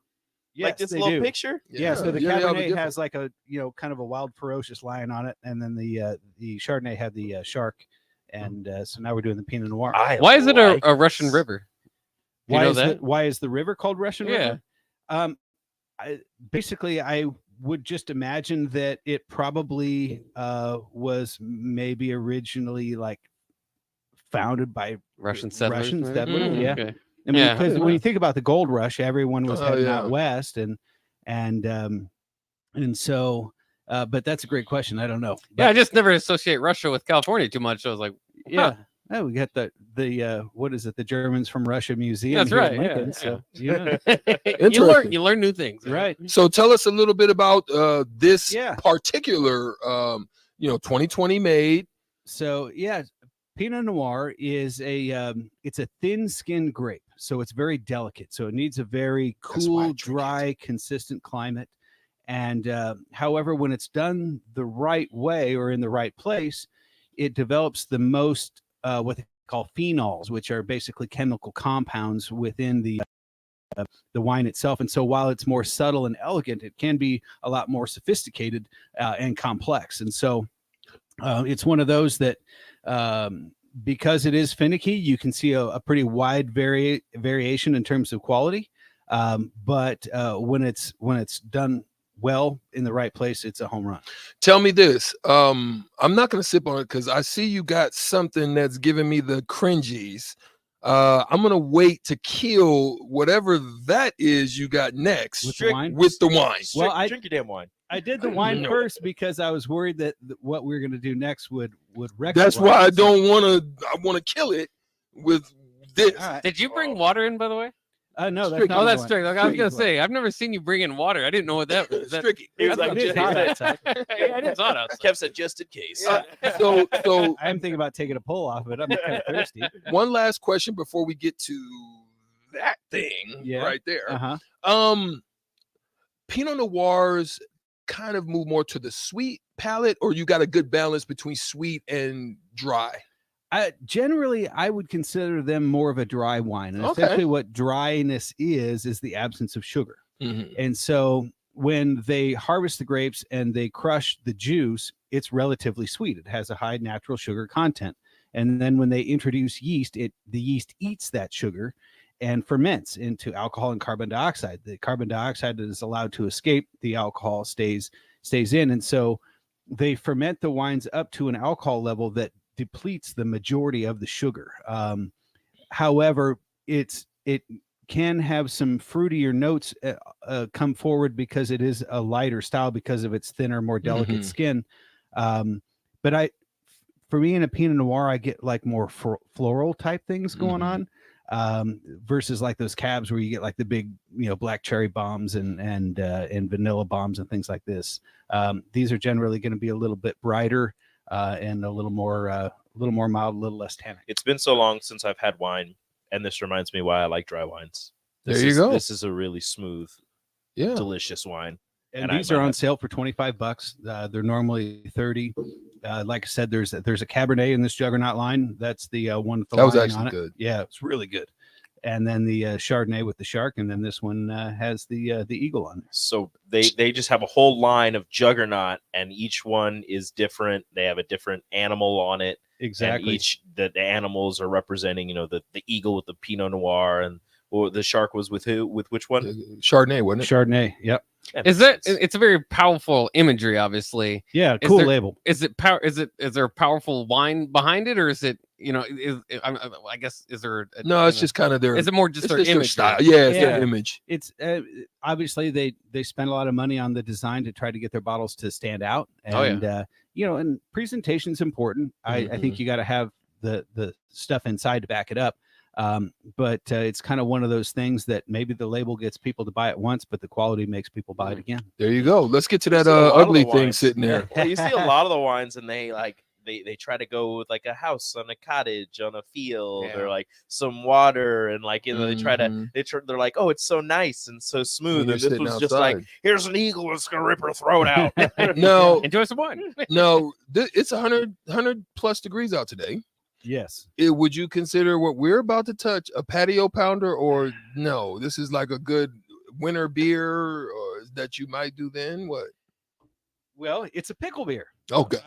Yes, like this they little do. picture? Yeah, so the Yeah, Cabernet has like a kind of a wild ferocious lion on it, and then the Chardonnay had the shark, and so now we're doing the Pinot Noir. Why is it a Russian river? Do you know that? Why is the river called Russian River? Basically, I would just imagine that it probably was maybe originally like founded by Russian settlers. Yeah. Okay. I mean, because when you think about the gold rush, everyone was heading out yeah. west, and so. But that's a great question. I don't know. But, Yeah, I just never associate Russia with California too much. So I was like, yeah. Oh, we got the what is it? The Germans from Russia Museum. That's here right. in Lincoln, Yeah. so you learn new things. right. So tell us a little bit about this Yeah. particular 2020 made. So yeah, Pinot Noir is it's a thin-skinned grape, so it's very delicate. So it needs a very cool, dry, consistent climate. And however, when it's done the right way or in the right place, it develops the most what they call phenols, which are basically chemical compounds within the wine itself. And so while it's more subtle and elegant, it can be a lot more sophisticated and complex. And so it's one of those that because it is finicky, you can see a pretty wide variation in terms of quality. But when it's done well in the right place, it's a home run. Tell me this. I'm not going to sip on it because I see you got something that's giving me the cringies. I'm going to wait to kill whatever that is you got next With the wine? with the wine. Well, Drink your damn wine. I did the wine first because I was worried that what we were going to do next would wreck. That's the why I wine. don't want to. I want to kill it with this. All right. Did you bring water in, by the way? No, that's Stricky. not Oh, my that's wine. strict. Like, I was gonna Stricky's wine. say, I've never seen you bring in water. I didn't know what that was. That, Stricky. He was that's like, what It is hot outside. Yeah, I just thought outside. Kev said just in case. So I am thinking about taking a pull off of it. I'm kind of thirsty. one last question before we get to that thing Yeah. right there. Uh-huh. Pinot Noirs kind of move more to the sweet palate, or you got a good balance between sweet and dry? Generally, I would consider them more of a dry wine, and Okay. essentially what dryness is the absence of sugar. Mhm. And so when they harvest the grapes and they crush the juice, it's relatively sweet. It has a high natural sugar content. And then when they introduce yeast, the yeast eats that sugar and ferments into alcohol and carbon dioxide. The carbon dioxide is allowed to escape, the alcohol stays in. And so they ferment the wines up to an alcohol level that depletes the majority of the sugar. However, it can have some fruitier notes come forward because it is a lighter style because of its thinner, more delicate skin. But for me in a Pinot Noir, I get like more floral type things going on versus like those cabs where you get like the big, black cherry bombs and vanilla bombs and things like this. These are generally going to be a little bit brighter and a little more mild, a little less tannic. It's been so long since I've had wine, and this reminds me why I like dry wines. There you go. This is a really smooth, delicious wine. And these are on sale for $25. They're normally $30. Like I said, there's a Cabernet in this Juggernaut line. That's the one with the That was lining actually on it. good. Yeah, it's really good. And then the Chardonnay with the shark, and then this one has the eagle on it. So they just have a whole line of Juggernaut, and each one is different. They have a different animal on it. Exactly. And the animals are representing, the eagle with the Pinot Noir, and the shark was with who? With which one? Chardonnay, wasn't it? Chardonnay. Yep. Is that? It's a very powerful imagery, obviously. Yeah, cool label. Is it power? Is there a powerful wine behind it, or is it? I guess is there? No, it's just kind of their. Is it more just it's their just their image? style? Yeah, it's their image. It's obviously they spend a lot of money on the design to try to get their bottles to stand out. And, and presentation's important. I think you got to have the stuff inside to back it up. But it's kind of one of those things that maybe the label gets people to buy it once, but the quality makes people buy it again. There you go. Let's get to that see a lot of ugly the thing wines. sitting there. Well, you see a lot of the wines, and they try to go with like a house on a cottage on a field, or like some water, and they try to they're like, oh, it's so nice and so smooth, When and you're this sitting was just like, outside. here's an eagle that's gonna rip her throat out. No, enjoy some wine. No, it's 100 plus degrees out today. Yes. Would you consider what we're about to touch a patio pounder, or no? This is like a good winter beer, or that you might do then. What? Well, it's a pickle beer. Okay.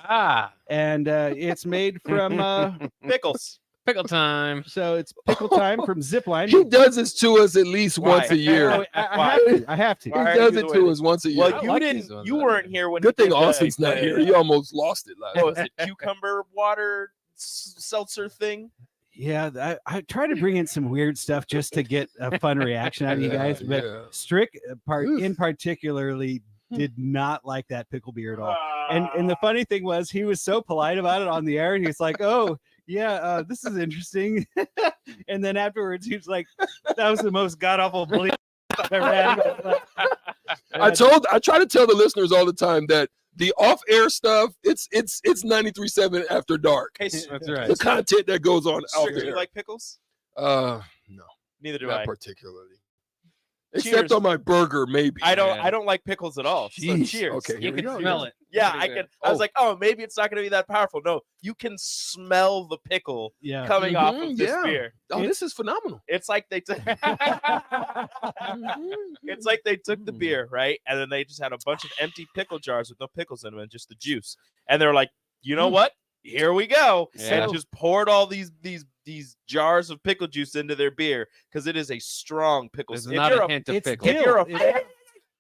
And it's made from pickles. Pickle time. So it's pickle time from Zipline. He does this to us at least once a year. Oh, I have to. He does it to us once a year. Well, you weren't here when. Good he thing did Austin's not here. He almost lost it last. What was it? Cucumber water seltzer thing. Yeah, I try to bring in some weird stuff just to get a fun reaction out of you guys. But Strick in particularly did not like that pickle beer at all. And the funny thing was, he was so polite about it on the air, and he's like, "Oh, yeah, this is interesting." And then afterwards, he was like, "That was the most god awful bully I've ever had." I try to tell the listeners all the time that the off-air stuff, it's 93.7 after dark. Hey, that's right. The content that goes on out Do you there. like pickles? No, Neither do not I. particularly. Cheers. Except on my burger, maybe. I don't like pickles at all. So Jeez. cheers. Okay, You here we can go. smell it. Yeah, Pretty I good. can. I was like, oh, maybe it's not going to be that powerful. No, you can smell the pickle Yeah. coming off of this beer. Oh, this is phenomenal. It's like they took. It's like they took the beer, right, and then they just had a bunch of empty pickle jars with no pickles in them and just the juice, and they're like, you know what? Here we go, Yeah. and just poured all these jars of pickle juice into their beer because it is a strong pickle. There's If not you're a hint of It's pickle. If you're a dill. fan,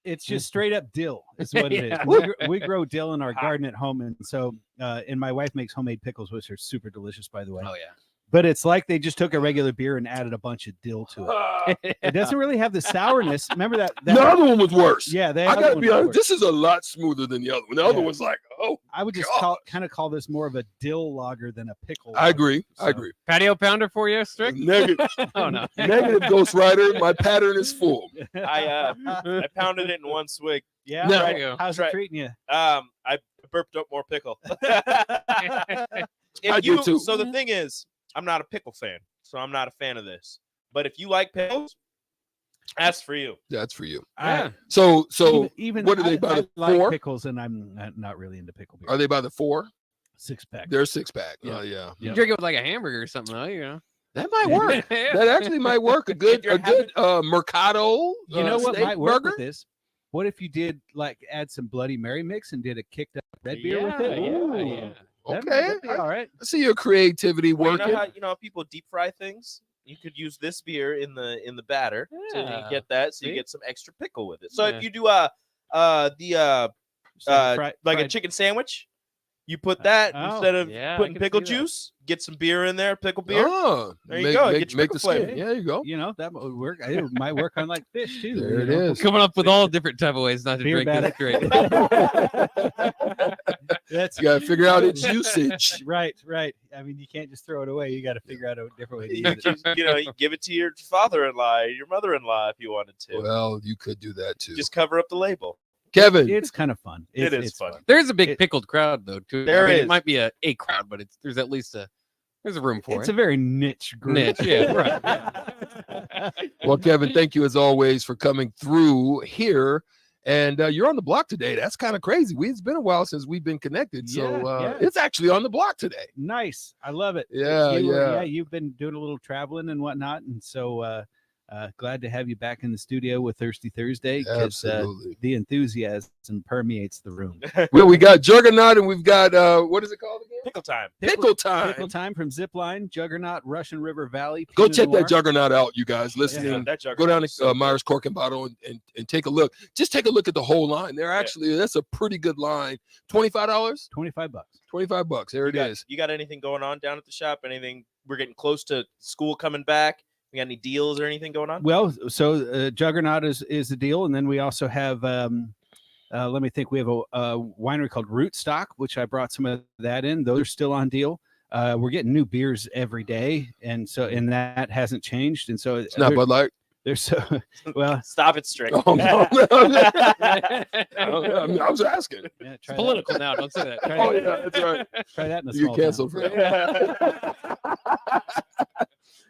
It's just straight up dill is what it is. Yeah. We grow dill in our garden at home, and so and my wife makes homemade pickles, which are super delicious, by the way. Oh yeah. but it's like they just took a regular beer and added a bunch of dill to it. It doesn't really have the sourness. Remember that? The other one was worse. Yeah, I gotta be honest. This is a lot smoother than the other one. The other Yeah. one's like, oh, I would just kind of call this more of a dill lager than a pickle. I agree. So- I agree. Patio pounder for you, Strick? Negative. Oh no. Negative, Ghost Rider. My pattern is full. I pounded it in one swig. Yeah. No. There you go. How's it treating you? I burped up more pickle. I If do too. So the thing is, I'm not a pickle fan, so I'm not a fan of this. But if you like pickles, that's for you. That's for you. Yeah. So even what are they I by the like 4? pickles, and I'm not really into pickle beer. Are they by the 4? 6-pack. They're 6-pack. Yeah. Oh yeah. You drink it with like a hamburger or something, though, you know. That might work. Yeah. That actually might work. A good Mercado. You know what steak might work burger? with this? What if you did like add some Bloody Mary mix and did a kicked up red beer with it? Yeah, Ooh. yeah. That'd Okay. be all right. I see your creativity Well, working. you know how people deep fry things? You could use this beer in the batter to Yeah. get that, so you See? get some extra pickle with it. So Yeah. if you do like a fried- chicken sandwich, you put that Oh, instead of yeah, I putting can pickle see that. juice. Get some beer in there, pickle beer. Oh, There you go, get your Make pickle the skin. flavor. Yeah, there you go. You know that would work. It might work on like fish too. There you it know? is. Coming up with all different type of ways not to Beer drink this drink. That's You gotta figure out its usage. right. I mean, you can't just throw it away. You got to figure out a different way to You use it. you give it to your father-in-law, your mother-in-law, if you wanted to. Well, you could do that too. Just cover up the label. Kevin. It's kind of fun. It is it's fun. There's a big It- pickled crowd though, too. There It is. might be a crowd, but there's at least there's a room for It's it. a very niche group. Niche, yeah, right. Well, Kevin, thank you as always for coming through here. And you're on the block today. That's kind of crazy. It's been a while since we've been connected. So Yeah. it's actually on the block today. Nice. I love it. Yeah, yeah. You've been doing a little traveling and whatnot, and so glad to have you back in the studio with Thirsty Thursday because Absolutely. the enthusiasm permeates the room. Well, we got Juggernaut and we've got what is it called again? Pickle time. Pickle time. Pickle time from Zipline, Juggernaut, Russian River Valley. Go Pinot check Noir. that Juggernaut out, you guys listening. that Go down to Juggernaut's so Myers Cork and Bottle and take a look. Just take a look at the whole line. They're actually that's a pretty good line. $25? $25. $25. There it is. You got anything going on down at the shop? Anything? We're getting close to school coming back. You got any deals or anything going on? Well, so Juggernaut is the deal, and then we also have. Let me think. We have a winery called Rootstock, which I brought some of that in. Those are still on deal. We're getting new beers every day, and that hasn't changed. And so It's not Bud Light. They're so well. Stop it, Strick. Oh, no. I was asking. Yeah, It's political now. Don't say that. Oh, yeah, that's right. Try that in a You small get canceled for that.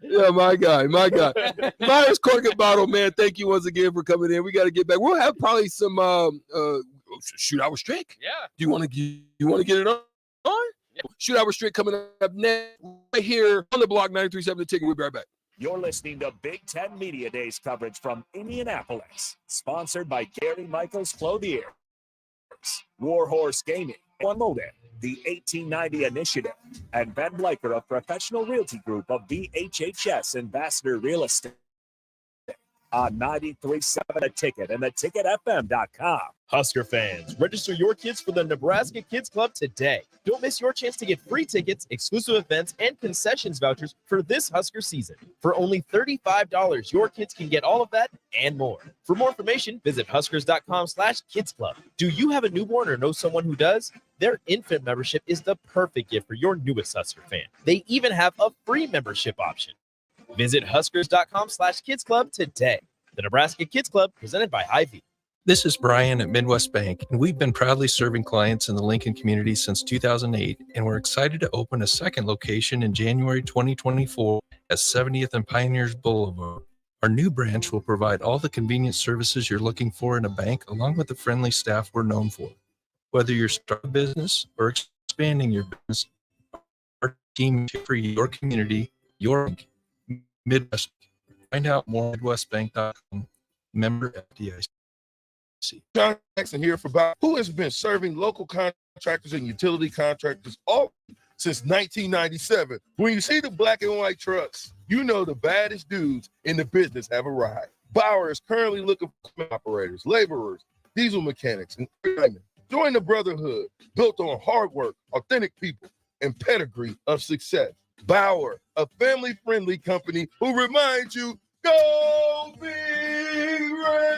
Yeah, my guy. Myers Cork and Bottle, man. Thank you once again for coming in. We got to get back. We'll have probably some shoot hour streak. Yeah. Do you want to get it on? Yeah. Shoot hour streak coming up next right here on the block 93.7 The Ticket. We'll be right back. You're listening to Big Ten Media Days coverage from Indianapolis, sponsored by Gary Michaels Clothiers, Warhorse Gaming, One Molded, the 1890 Initiative, and Ben Bleicher of Professional Realty Group of VHHS Ambassador Real Estate on 93.7 The Ticket and theticketfm.com. Husker fans, register your kids for the Nebraska Kids Club today. Don't miss your chance to get free tickets, exclusive events, and concessions vouchers for this Husker season. For only $35, your kids can get all of that and more. For more information, visit huskers.com/kidsclub. Do you have a newborn or know someone who does? Their infant membership is the perfect gift for your newest Husker fan. They even have a free membership option. Visit huskers.com/kidsclub today. The Nebraska Kids Club, presented by Hy-Vee. This is Brian at Midwest Bank, and we've been proudly serving clients in the Lincoln community since 2008, and we're excited to open a second location in January 2024 at 70th and Pioneers Boulevard. Our new branch will provide all the convenient services you're looking for in a bank, along with the friendly staff we're known for. Whether you're starting a business or expanding your business, our team is for your community, your bank, Midwest. Find out more at midwestbank.com. Member FDIC. John Jackson here for Bob, who has been serving local contractors and utility contractors all since 1997. When you see the black and white trucks, you know the baddest dudes in the business have arrived. Bauer is currently looking for operators, laborers, diesel mechanics, and firemen. Join the brotherhood built on hard work, authentic people, and pedigree of success. Bauer, a family-friendly company who reminds you, go Big Red.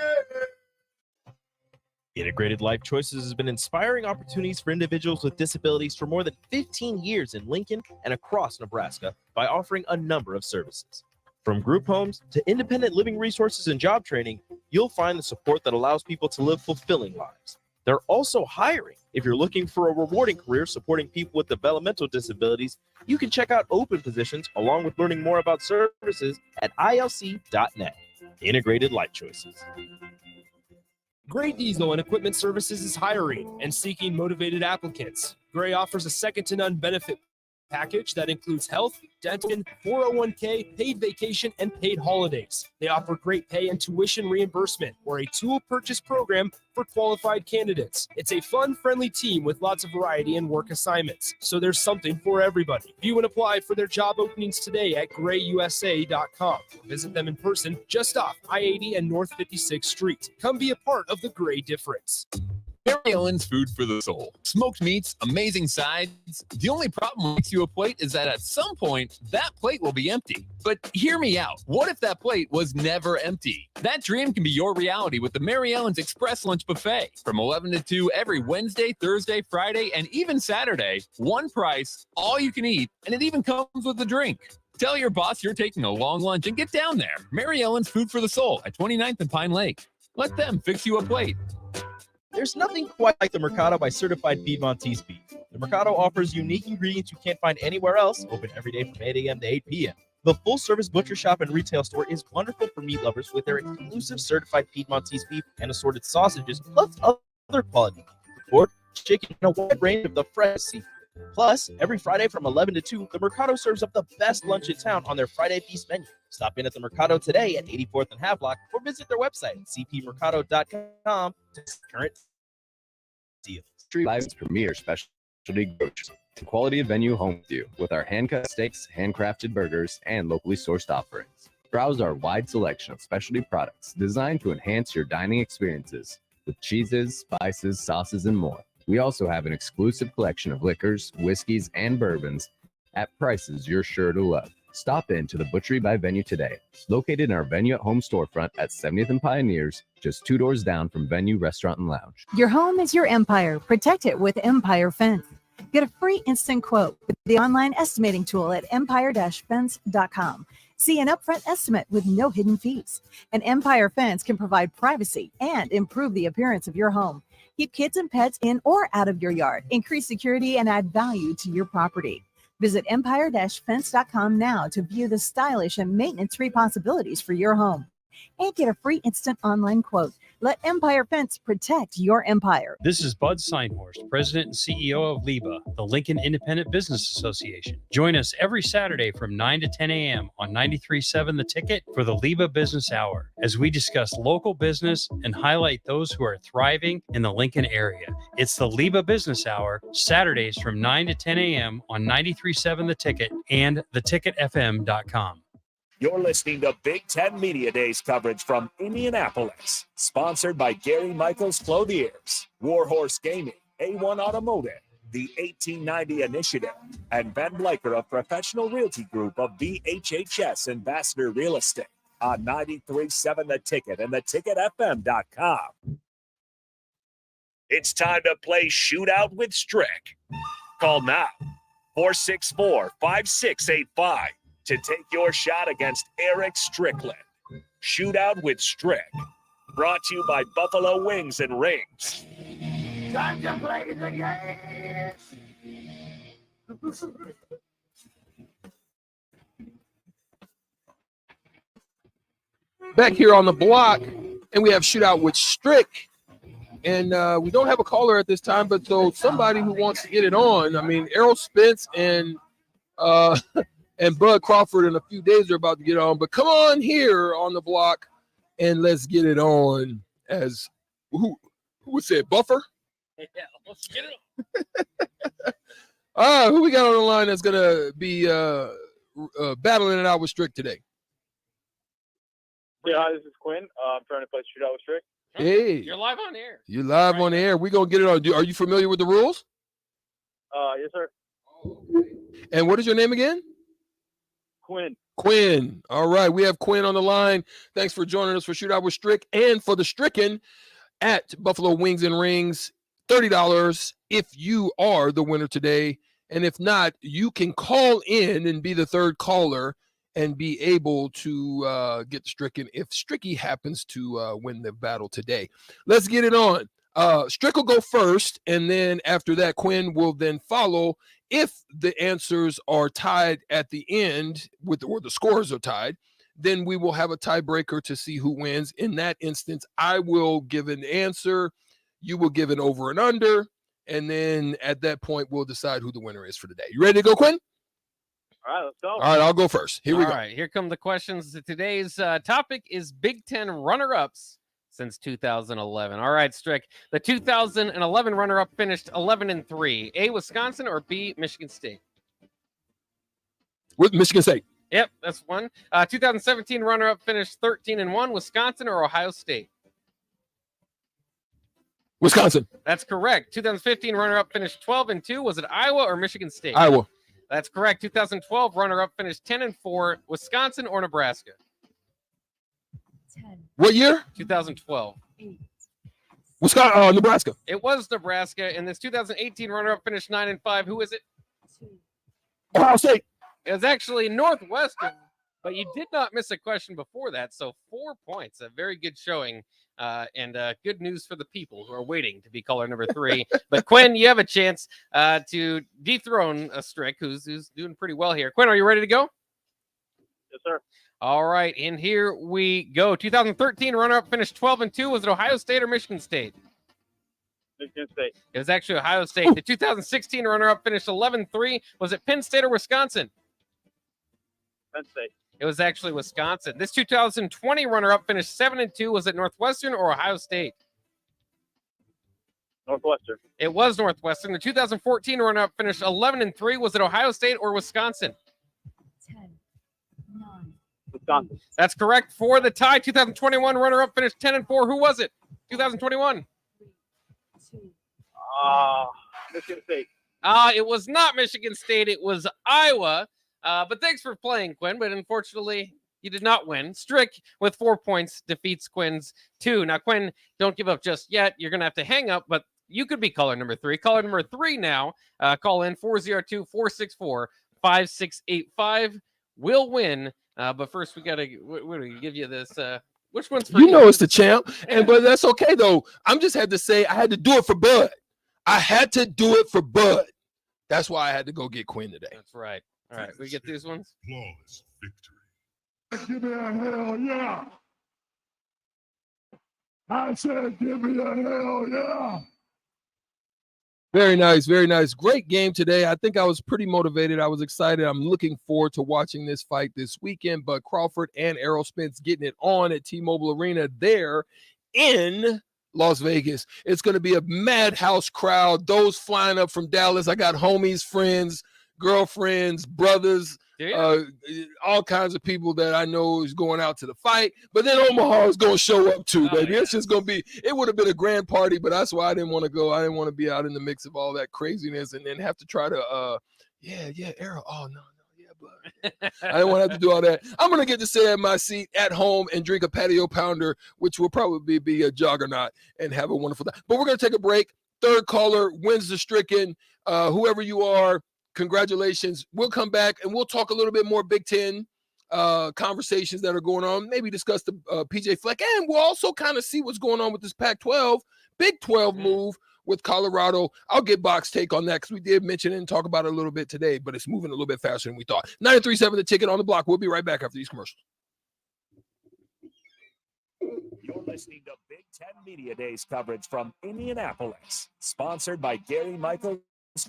Integrated Life Choices has been inspiring opportunities for individuals with disabilities for more than 15 years in Lincoln and across Nebraska by offering a number of services. From group homes to independent living resources and job training, you'll find the support that allows people to live fulfilling lives. They're also hiring. If you're looking for a rewarding career supporting people with developmental disabilities, you can check out open positions along with learning more about services at ilc.net. Integrated Life Choices. Gray Diesel and Equipment Services is hiring and seeking motivated applicants. Gray offers a second-to-none benefit package that includes health, dental, 401k, paid vacation, and paid holidays. They offer great pay and tuition reimbursement or a tool purchase program for qualified candidates. It's a fun, friendly team with lots of variety and work assignments, so there's something for everybody. View and apply for their job openings today at grayusa.com. Visit them in person just off I-80 and North 56th Street. Come be a part of the Gray difference. Mary Ellen's Food for the Soul. Smoked meats, amazing sides. The only problem makes you a plate is that at some point, that plate will be empty. But hear me out. What if that plate was never empty? That dream can be your reality with the Mary Ellen's Express Lunch Buffet. From 11 to 2 every Wednesday, Thursday, Friday, and even Saturday. One price, all you can eat, and it even comes with a drink. Tell your boss you're taking a long lunch and get down there. Mary Ellen's Food for the Soul at 29th and Pine Lake. Let them fix you a plate. There's nothing quite like the Mercado by Certified Piedmontese beef. The Mercado offers unique ingredients you can't find anywhere else, open every day from 8 a.m. to 8 p.m. The full-service butcher shop and retail store is wonderful for meat lovers with their exclusive certified Piedmontese beef and assorted sausages, plus other quality meat, pork, chicken, and a wide range of the fresh seafood. Plus, every Friday from 11 to 2, the Mercado serves up the best lunch in town on their Friday Feast menu. Stop in at the Mercado today at 84th and Havelock or visit their website at cpmercado.com to see current deals. Street Live's premier specialty grocery. Quality of venue home with you with our hand-cut steaks, handcrafted burgers, and locally sourced offerings. Browse our wide selection of specialty products designed to enhance your dining experiences with cheeses, spices, sauces, and more. We also have an exclusive collection of liquors, whiskeys, and bourbons at prices you're sure to love. Stop in to the Butchery by Venue today, located in our Venue at Home storefront at 70th and Pioneers, just 2 doors down from Venue Restaurant and Lounge. Your home is your empire. Protect it with Empire Fence. Get a free instant quote with the online estimating tool at empire-fence.com. See an upfront estimate with no hidden fees. An Empire Fence can provide privacy and improve the appearance of your home. Keep kids and pets in or out of your yard. Increase security and add value to your property. Visit empire-fence.com now to view the stylish and maintenance-free possibilities for your home. And get a free instant online quote. Let Empire Fence protect your empire. This is Bud Seinhorst, President and CEO of LIBA, the Lincoln Independent Business Association. Join us every Saturday from 9 to 10 a.m. on 93.7 The Ticket for the LIBA Business Hour, as we discuss local business and highlight those who are thriving in the Lincoln area. It's the LIBA Business Hour, Saturdays from 9 to 10 a.m. on 93.7 The Ticket and theticketfm.com. You're listening to Big Ten Media Days coverage from Indianapolis, sponsored by Gary Michaels Clothiers, Warhorse Gaming, A1 Automotive, the 1890 Initiative, and Ben Bleicher of Professional Realty Group of BHHS Ambassador Real Estate on 93.7 The Ticket and theticketfm.com. It's time to play Shootout with Strick. Call now, 464-5685. To take your shot against Eric Strickland. Shootout with Strick. Brought to you by Buffalo Wings and Rings. Time to play the game. Back here on the block, and we have Shootout with Strick. And we don't have a caller at this time, but so somebody who wants to get it on. I mean, Errol Spence and Bud Crawford in a few days are about to get on, but come on here on the block and let's get it on. As who would say Buffer? Yeah, let's get it on. Who we got on the line that's gonna be battling it out with Strick today? Yeah, hi, this is Quinn. I'm trying to play Shootout with Strick. Hey, you're live on air. You're live on the air. We're gonna get it on. Are you familiar with the rules? Yes, sir. And what is your name again? Quinn. Quinn. All right. We have Quinn on the line. Thanks for joining us for Shootout with Strick and for the Stricken at Buffalo Wings and Rings. $30 if you are the winner today. And if not, you can call in and be the third caller and be able to get Stricken if Stricky happens to win the battle today. Let's get it on. Strick will go first, and then after that, Quinn will then follow. If the answers are tied at the end, or the scores are tied, then we will have a tiebreaker to see who wins. In that instance, I will give an answer, you will give an over and under, and then at that point, we'll decide who the winner is for the day. You ready to go, Quinn? All right, let's go. All right, I'll go first. Here we go. All right, here come the questions. Today's topic is Big Ten runner-ups since 2011. All right, Strick. The 2011 runner-up finished 11-3. A, Wisconsin, or B, Michigan State? With Michigan State. Yep, that's one. 2017 runner-up finished 13-1. Wisconsin or Ohio State? Wisconsin. That's correct. 2015 runner-up finished 12-2. Was it Iowa or Michigan State? Iowa. That's correct. 2012 runner-up finished 10-4. Wisconsin or Nebraska? What year? 2012. Wisconsin, Nebraska. It was Nebraska. And this 2018 runner-up finished 9-5. Who is it? Ohio State. It was actually Northwestern, but you did not miss a question before that. So 4 points, a very good showing. And good news for the people who are waiting to be caller number 3. But Quinn, you have a chance to dethrone a Strick, who's doing pretty well here. Quinn, are you ready to go? Yes, sir. All right, and here we go. 2013 runner-up finished 12-2. Was it Ohio State or Michigan State? Michigan State. It was actually Ohio State. The 2016 runner-up finished 11-3. Was it Penn State or Wisconsin? Penn State. It was actually Wisconsin. This 2020 runner-up finished 7-2. Was it Northwestern or Ohio State? Northwestern. It was Northwestern. The 2014 runner-up finished 11-3. Was it Ohio State or Wisconsin? 10, 9. Wisconsin. That's correct. For the tie, 2021 runner-up finished 10-4. Who was it? 2021. Michigan State. It was not Michigan State. It was Iowa. But thanks for playing, Quinn. But unfortunately, you did not win. Strick, with 4 points, defeats Quinn's 2. Now, Quinn, don't give up just yet. You're going to have to hang up, but you could be caller number 3. Caller number 3 now. Call in 402-464-5685. Will win. But first, we got to give you this. Which one's for you? You know it's the champ. But that's okay, though. I'm just had to say I had to do it for Bud. I had to do it for Bud. That's why I had to go get Quinn today. That's right. All right, we get these ones. Flawless victory. Give me a hell yeah. I said, give me a hell yeah. Very nice, very nice. Great game today. I think I was pretty motivated. I was excited. I'm looking forward to watching this fight this weekend. But Crawford and Errol Spence getting it on at T-Mobile Arena there in Las Vegas. It's going to be a madhouse crowd. Those flying up from Dallas. I got homies, friends, girlfriends, brothers, all kinds of people that I know is going out to the fight. But then Omaha is going to show up too, baby. It's just going to be, it would have been a grand party, but that's why I didn't want to go. I didn't want to be out in the mix of all that craziness and then have to try to, Errol. Oh, no. I didn't want to have to do all that. I'm going to get to sit at my seat at home and drink a patio pounder, which will probably be a juggernaut, and have a wonderful time. But we're going to take a break. Third caller wins the Stricken. Whoever you are, congratulations. We'll come back and we'll talk a little bit more Big Ten conversations that are going on, maybe discuss the PJ Fleck, and we'll also kind of see what's going on with this Pac-12, Big 12 move with Colorado. I'll get Box take on that because we did mention it and talk about it a little bit today, but it's moving a little bit faster than we thought. 937 The Ticket on the block. We'll be right back after these commercials. You're listening to Big Ten Media Days coverage from Indianapolis, sponsored by Gary Michaels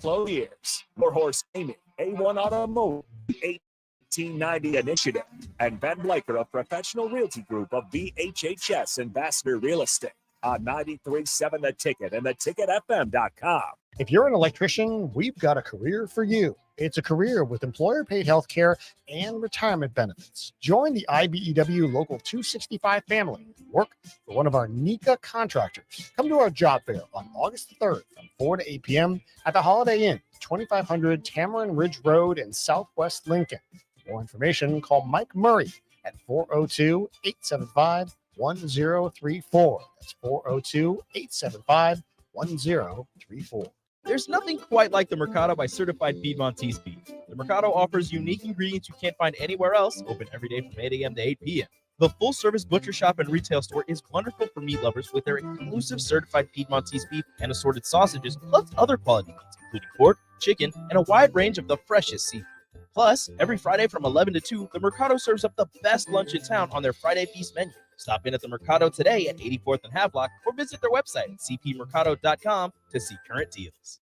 Clothiers, Your Horse Gaming, A1 Automotive, 1890 Initiative, and Ben Blaker of Professional Realty Group of VHHS Ambassador Real Estate on 93.7 The Ticket and theticketfm.com. If you're an electrician, we've got a career for you. It's a career with employer-paid health care and retirement benefits. Join the IBEW Local 265 family. Work for one of our NECA contractors. Come to our job fair on August 3rd from 4 to 8 p.m. at the Holiday Inn, 2500 Tamarind Ridge Road in Southwest Lincoln. more information, call Mike Murray at 402-875-1034. That's 402-875-1034. There's nothing quite like the Mercado by Certified Piedmontese Beef. The Mercado offers unique ingredients you can't find anywhere else, open every day from 8 a.m. to 8 p.m. The full-service butcher shop and retail store is wonderful for meat lovers with their exclusive certified Piedmontese beef and assorted sausages, plus other quality meats, including pork, chicken, and a wide range of the freshest seafood. Plus, every Friday from 11 to 2, the Mercado serves up the best lunch in town on their Friday Feast menu. Stop in at the Mercado today at 84th and Havelock or visit their website at cpmercado.com to see current deals.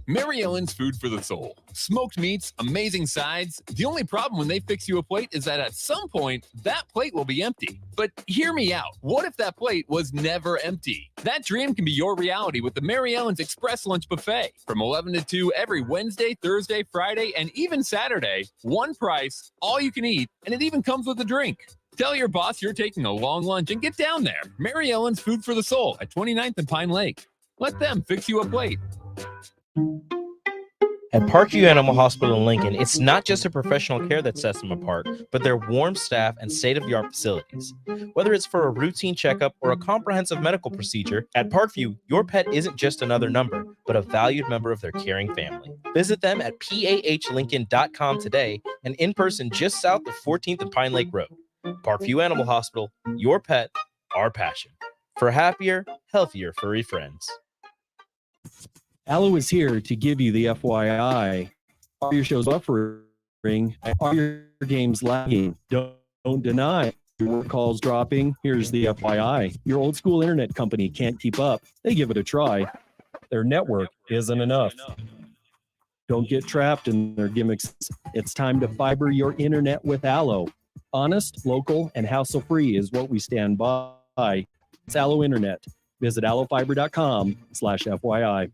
Mary Ellen's Food for the Soul. Smoked meats, amazing sides. The only problem when they fix you a plate is that at some point, that plate will be empty. But hear me out. What if that plate was never empty? That dream can be your reality with the Mary Ellen's Express Lunch Buffet. From 11 to 2 every Wednesday, Thursday, Friday, and even Saturday. One price, all you can eat, and it even comes with a drink. Tell your boss you're taking a long lunch and get down there. Mary Ellen's Food for the Soul at 29th and Pine Lake. Let them fix you a plate. At Parkview Animal Hospital in Lincoln, it's not just a professional care that sets them apart, but their warm staff and state-of-the-art facilities. Whether it's for a routine checkup or a comprehensive medical procedure, at Parkview, your pet isn't just another number, but a valued member of their caring family. Visit them at pahlincoln.com today and in person just south of 14th and Pine Lake Road. Parkview Animal Hospital, your pet, our passion. For happier, healthier furry friends. Allo is here to give you the FYI. Are your shows buffering? Are your games lagging? Don't deny. Your work calls dropping? Here's the FYI. Your old school internet company can't keep up. They give it a try. Their network isn't enough. Don't get trapped in their gimmicks. It's time to fiber your internet with Allo. Honest, local, and hassle-free is what we stand by. It's Allo Internet. Visit allofibers.com/FYI.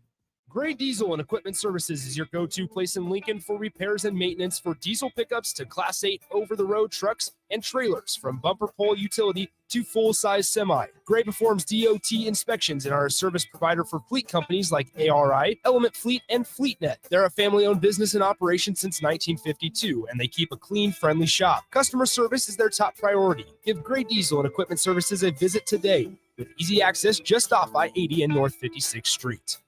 Gray Diesel and Equipment Services is your go-to place in Lincoln for repairs and maintenance for diesel pickups to Class 8 over-the-road trucks and trailers, from bumper pole utility to full-size semi. Gray performs DOT inspections and are a service provider for fleet companies like ARI, Element Fleet, and FleetNet. They're a family-owned business in operation since 1952, and they keep a clean, friendly shop. Customer service is their top priority. Give Gray Diesel and Equipment Services a visit today with easy access just off I-80 and North 56th Street.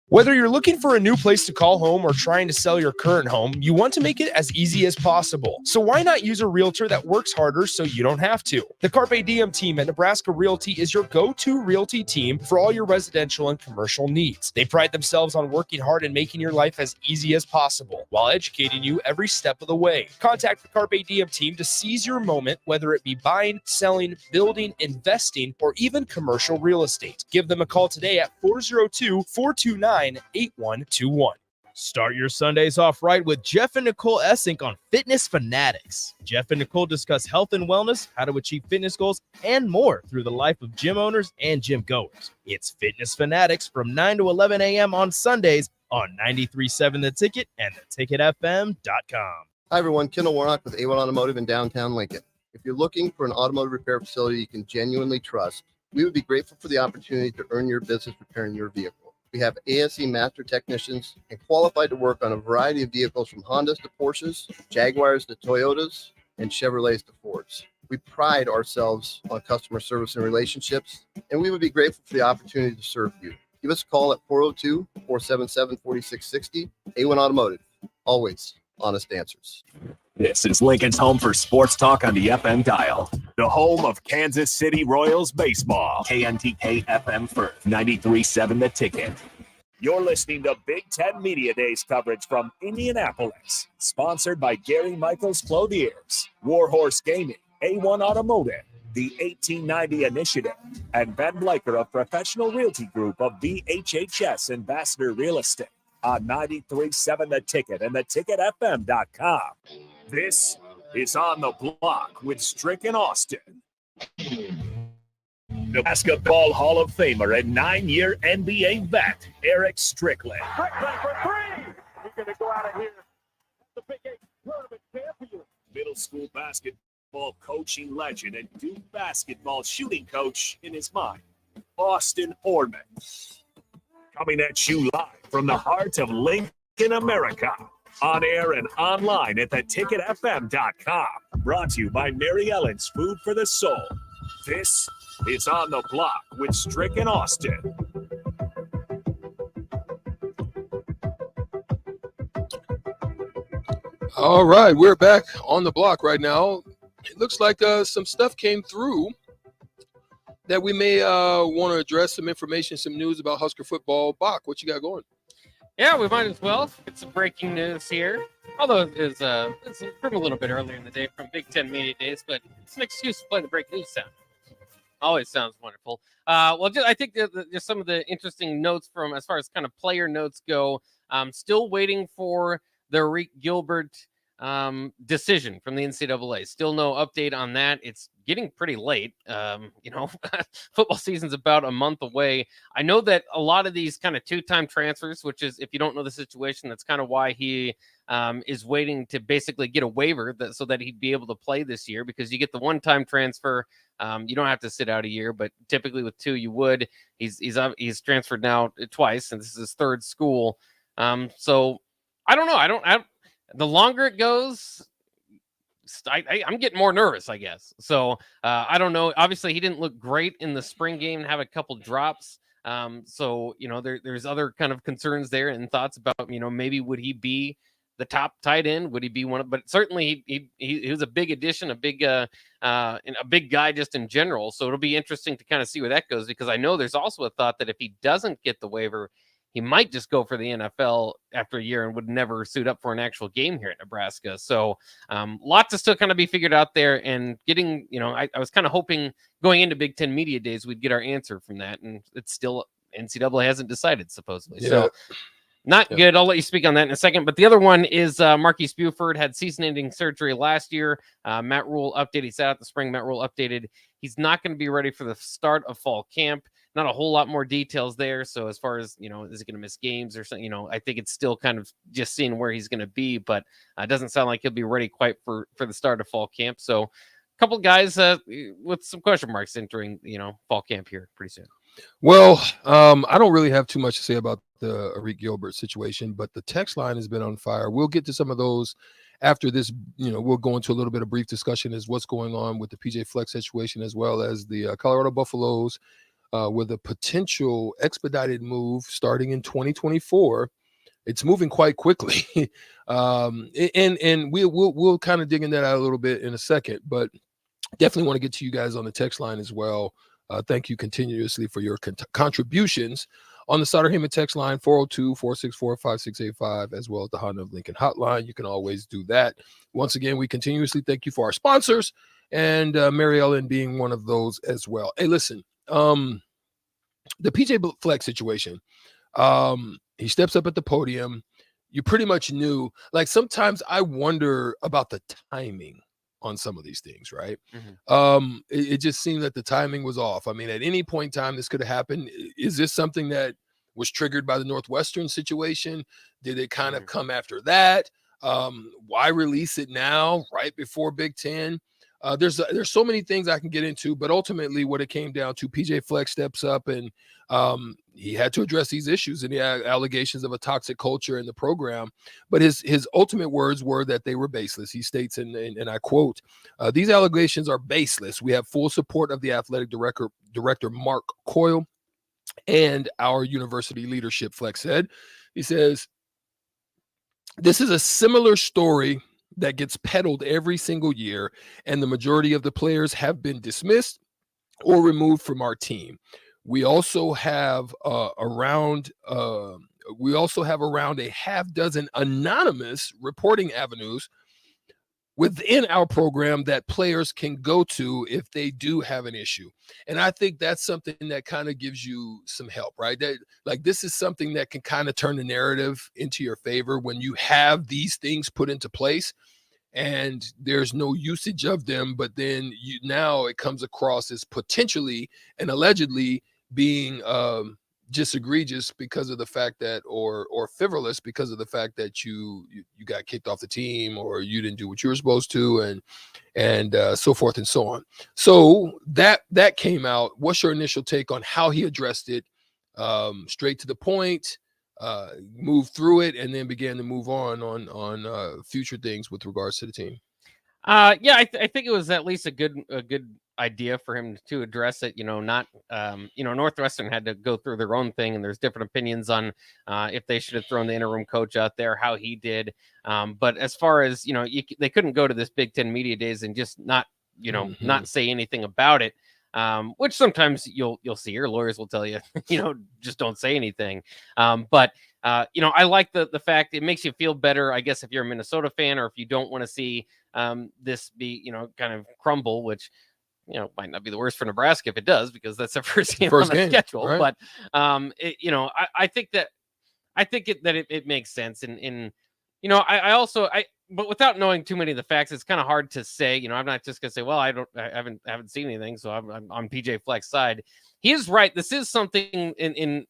Whether you're looking for a new place to call home or trying to sell your current home, you want to make it as easy as possible. So why not use a realtor that works harder so you don't have to? The Carpe Diem team at Nebraska Realty is your go-to realty team for all your residential and commercial needs. They pride themselves on working hard and making your life as easy as possible while educating you every step of the way. Contact the Carpe Diem team to seize your moment, whether it be buying, selling, building, investing, or even commercial real estate. Give them a call today at 402-429-8121. Start your Sundays off right with Jeff and Nicole Essink on Fitness Fanatics. Jeff and Nicole discuss health and wellness, how to achieve fitness goals, and more through the life of gym owners and gym goers. It's Fitness Fanatics from 9 to 11 a.m. on Sundays on 93.7 The Ticket and theticketfm.com. Hi, everyone. Kendall Warnock with A1 Automotive in downtown Lincoln. If you're looking for an automotive repair facility you can genuinely trust, we would be grateful for the opportunity to earn your business repairing your vehicle. We have ASE master technicians and qualified to work on a variety of vehicles from Hondas to Porsches, Jaguars to Toyotas, and Chevrolets to Fords. We pride ourselves on customer service and relationships, and we would be grateful for the opportunity to serve you. Give us a call at 402-477-4660. A1 Automotive, always honest answers. This is Lincoln's home for sports talk on the FM dial. The home of Kansas City Royals baseball. KNTK FM Firth, 93.7 The Ticket. You're listening to Big Ten Media Days coverage from Indianapolis. Sponsored by Gary Michaels Clothiers, Warhorse Gaming, A1 Automotive, the 1890 Initiative, and Ben Blaker of Professional Realty Group of VHHS Ambassador Real Estate on 93.7 The Ticket and theticketfm.com. This is On the Block with Strick and Austin. The Basketball Hall of Famer and 9-year NBA vet, Eric Strickland. Strickland for three. He's going to go out of here. The Big 8 tournament champion. Middle school basketball coaching legend and Duke basketball shooting coach in his mind, Austin Orman. Coming at you live from the heart of Lincoln, America. On air and online at theticketfm.com. Brought to you by Mary Ellen's Food for the Soul. This is On the Block with Strick and Austin. All right, we're back on the block right now. It looks like some stuff came through that we may want to address, some information, some news about Husker football. Bach, what you got going? Yeah, we might as well get some breaking news here. Although it's from a little bit earlier in the day from Big Ten Media Days, but it's an excuse to play the breaking news sound. Always sounds wonderful. I think there's some of the interesting notes from as far as kind of player notes go. Still waiting for the Arik Gilbert decision from the NCAA. Still no update on that. It's getting pretty late. Football season's about a month away. I know that a lot of these kind of two-time transfers, which is, if you don't know the situation, that's kind of why he is waiting to basically get a waiver so that he'd be able to play this year, because you get the one-time transfer. You don't have to sit out a year, but typically with two, you would. He's transferred now twice, and this is his third school. So I don't know. The longer it goes, I'm getting more nervous, I guess. So I don't know. Obviously, he didn't look great in the spring game and have a couple drops. So there's other kind of concerns there and thoughts about maybe would he be the top tight end? Would he be one of? But certainly he was a big addition, a big guy just in general. So it'll be interesting to kind of see where that goes, because I know there's also a thought that if he doesn't get the waiver, he might just go for the NFL after a year and would never suit up for an actual game here at Nebraska. So lots to still kind of be figured out there, and getting, I was kind of hoping going into Big Ten Media Days, we'd get our answer from that. And it's still, NCAA hasn't decided, supposedly. Yeah. So not good. I'll let you speak on that in a second. But the other one is Marquise Buford had season-ending surgery last year. Matt Rule updated. He sat out the spring. Matt Rule updated. He's not going to be ready for the start of fall camp. Not a whole lot more details there. So as far as, is he going to miss games or something? I think it's still kind of just seeing where he's going to be, but it doesn't sound like he'll be ready quite for the start of fall camp. So a couple guys with some question marks entering, fall camp here pretty soon. Well, I don't really have too much to say about the Arik Gilbert situation, but the text line has been on fire. We'll get to some of those after this. We'll go into a little bit of brief discussion as what's going on with the PJ Fleck situation, as well as the Colorado Buffaloes with a potential expedited move starting in 2024. It's moving quite quickly. And we'll kind of dig in that out a little bit in a second, but definitely want to get to you guys on the text line as well. Thank you continuously for your contributions on the Sutter Heyman text line, 402-464-5685, as well as the Honda of Lincoln hotline. You can always do that. Once again, we continuously thank you for our sponsors, and Mary Ellen being one of those as well. Hey, listen, the PJ Fleck situation, he steps up at the podium. You pretty much knew, like, sometimes I wonder about the timing on some of these things, right? Mm-hmm. It just seemed that the timing was off. I mean, at any point in time, this could have happened. Is this something that was triggered by the Northwestern situation? Did it kind of come after that? Why release it now, right before Big Ten? There's so many things I can get into, but ultimately what it came down to, PJ Fleck steps up and he had to address these issues and the allegations of a toxic culture in the program. But his ultimate words were that they were baseless. He states, and I quote, "These allegations are baseless. We have full support of the athletic director Mark Coyle and our university leadership," Fleck said. He says, "This is a similar story that gets peddled every single year, and the majority of the players have been dismissed or removed from our team. We also have around a half dozen anonymous reporting avenues within our program that players can go to if they do have an issue." And I think that's something that kind of gives you some help, right? That, like, this is something that can kind of turn the narrative into your favor when you have these things put into place and there's no usage of them, but then now it comes across as potentially and allegedly being just egregious because of the fact that, or frivolous because of the fact that you got kicked off the team, or you didn't do what you were supposed to, and so forth and so on. So that came out. What's your initial take on how he addressed it? Straight to the point, moved through it and then began to move on future things with regards to the team. Yeah, I think it was at least a good idea for him to address it. Not Northwestern had to go through their own thing, and there's different opinions on if they should have thrown the interim coach out there, how he did. But as far as they couldn't go to this Big Ten media days and just not not say anything about it. Which sometimes you'll see your lawyers will tell you, just don't say anything. But I like the fact it makes you feel better, I guess, if you're a Minnesota fan or if you don't want to see this be, kind of crumble, which, might not be the worst for Nebraska if it does, because that's the first game on the schedule. Right. But, I think that it makes sense. And but without knowing too many of the facts, it's kind of hard to say. I'm not just gonna say, well, I haven't seen anything, so I'm on PJ Fleck's side. He is right. This is something in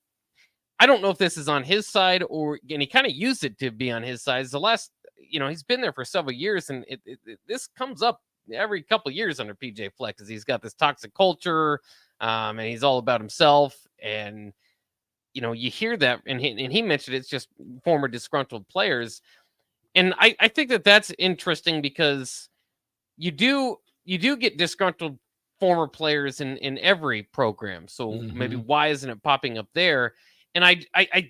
I don't know if this is on his side and he kind of used it to be on his side. It's the last, he's been there for several years, and this comes up every couple of years under PJ Fleck, because he's got this toxic culture, and he's all about himself, and you hear that, and he mentioned it's just former disgruntled players. And I think that's interesting, because you do get disgruntled former players in every program. So maybe why isn't it popping up there? And I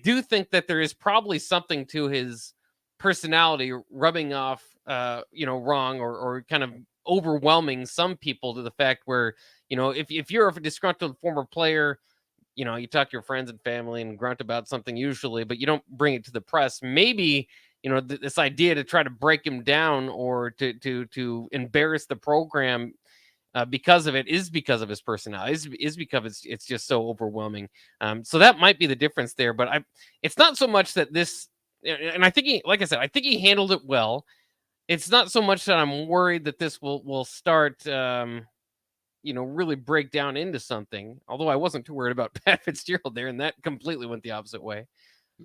do think that there is probably something to his personality rubbing off, wrong or kind of overwhelming some people, to the fact where, if you're a disgruntled former player, you talk to your friends and family and grunt about something usually, but you don't bring it to the press. Maybe this idea to try to break him down or to embarrass the program because of it is because of his personality, is because it's just so overwhelming. So that might be the difference there. But it's not so much that this, and I think like I said, I think he handled it well. It's not so much that I'm worried that this will start, really break down into something. Although I wasn't too worried about Pat Fitzgerald there, and that completely went the opposite way.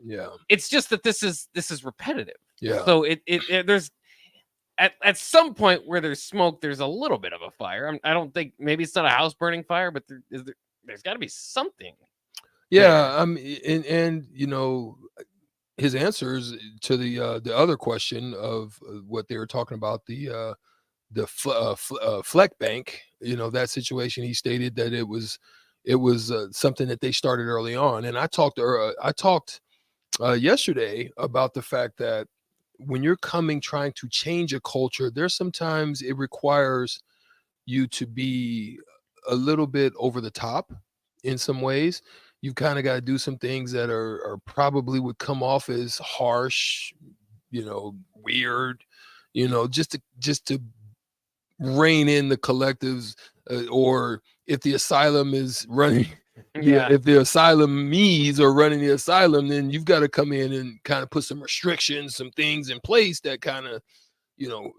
Yeah, it's just that this is repetitive. Yeah. So it there's at some point where there's smoke, there's a little bit of a fire. I don't think, maybe it's not a house burning fire, but there's got to be something. Yeah, and his answers to the other question of what they were talking about, the Fleck Bank, that situation. He stated that it was something that they started early on, and I talked yesterday about the fact that when you're trying to change a culture, there's sometimes it requires you to be a little bit over the top in some ways. You've kind of got to do some things that are probably would come off as harsh, weird, just to rein in the collectives, or if the asylum is running. Yeah, if the asylumees are running the asylum, then you've got to come in and kind of put some restrictions, some things in place that kind of,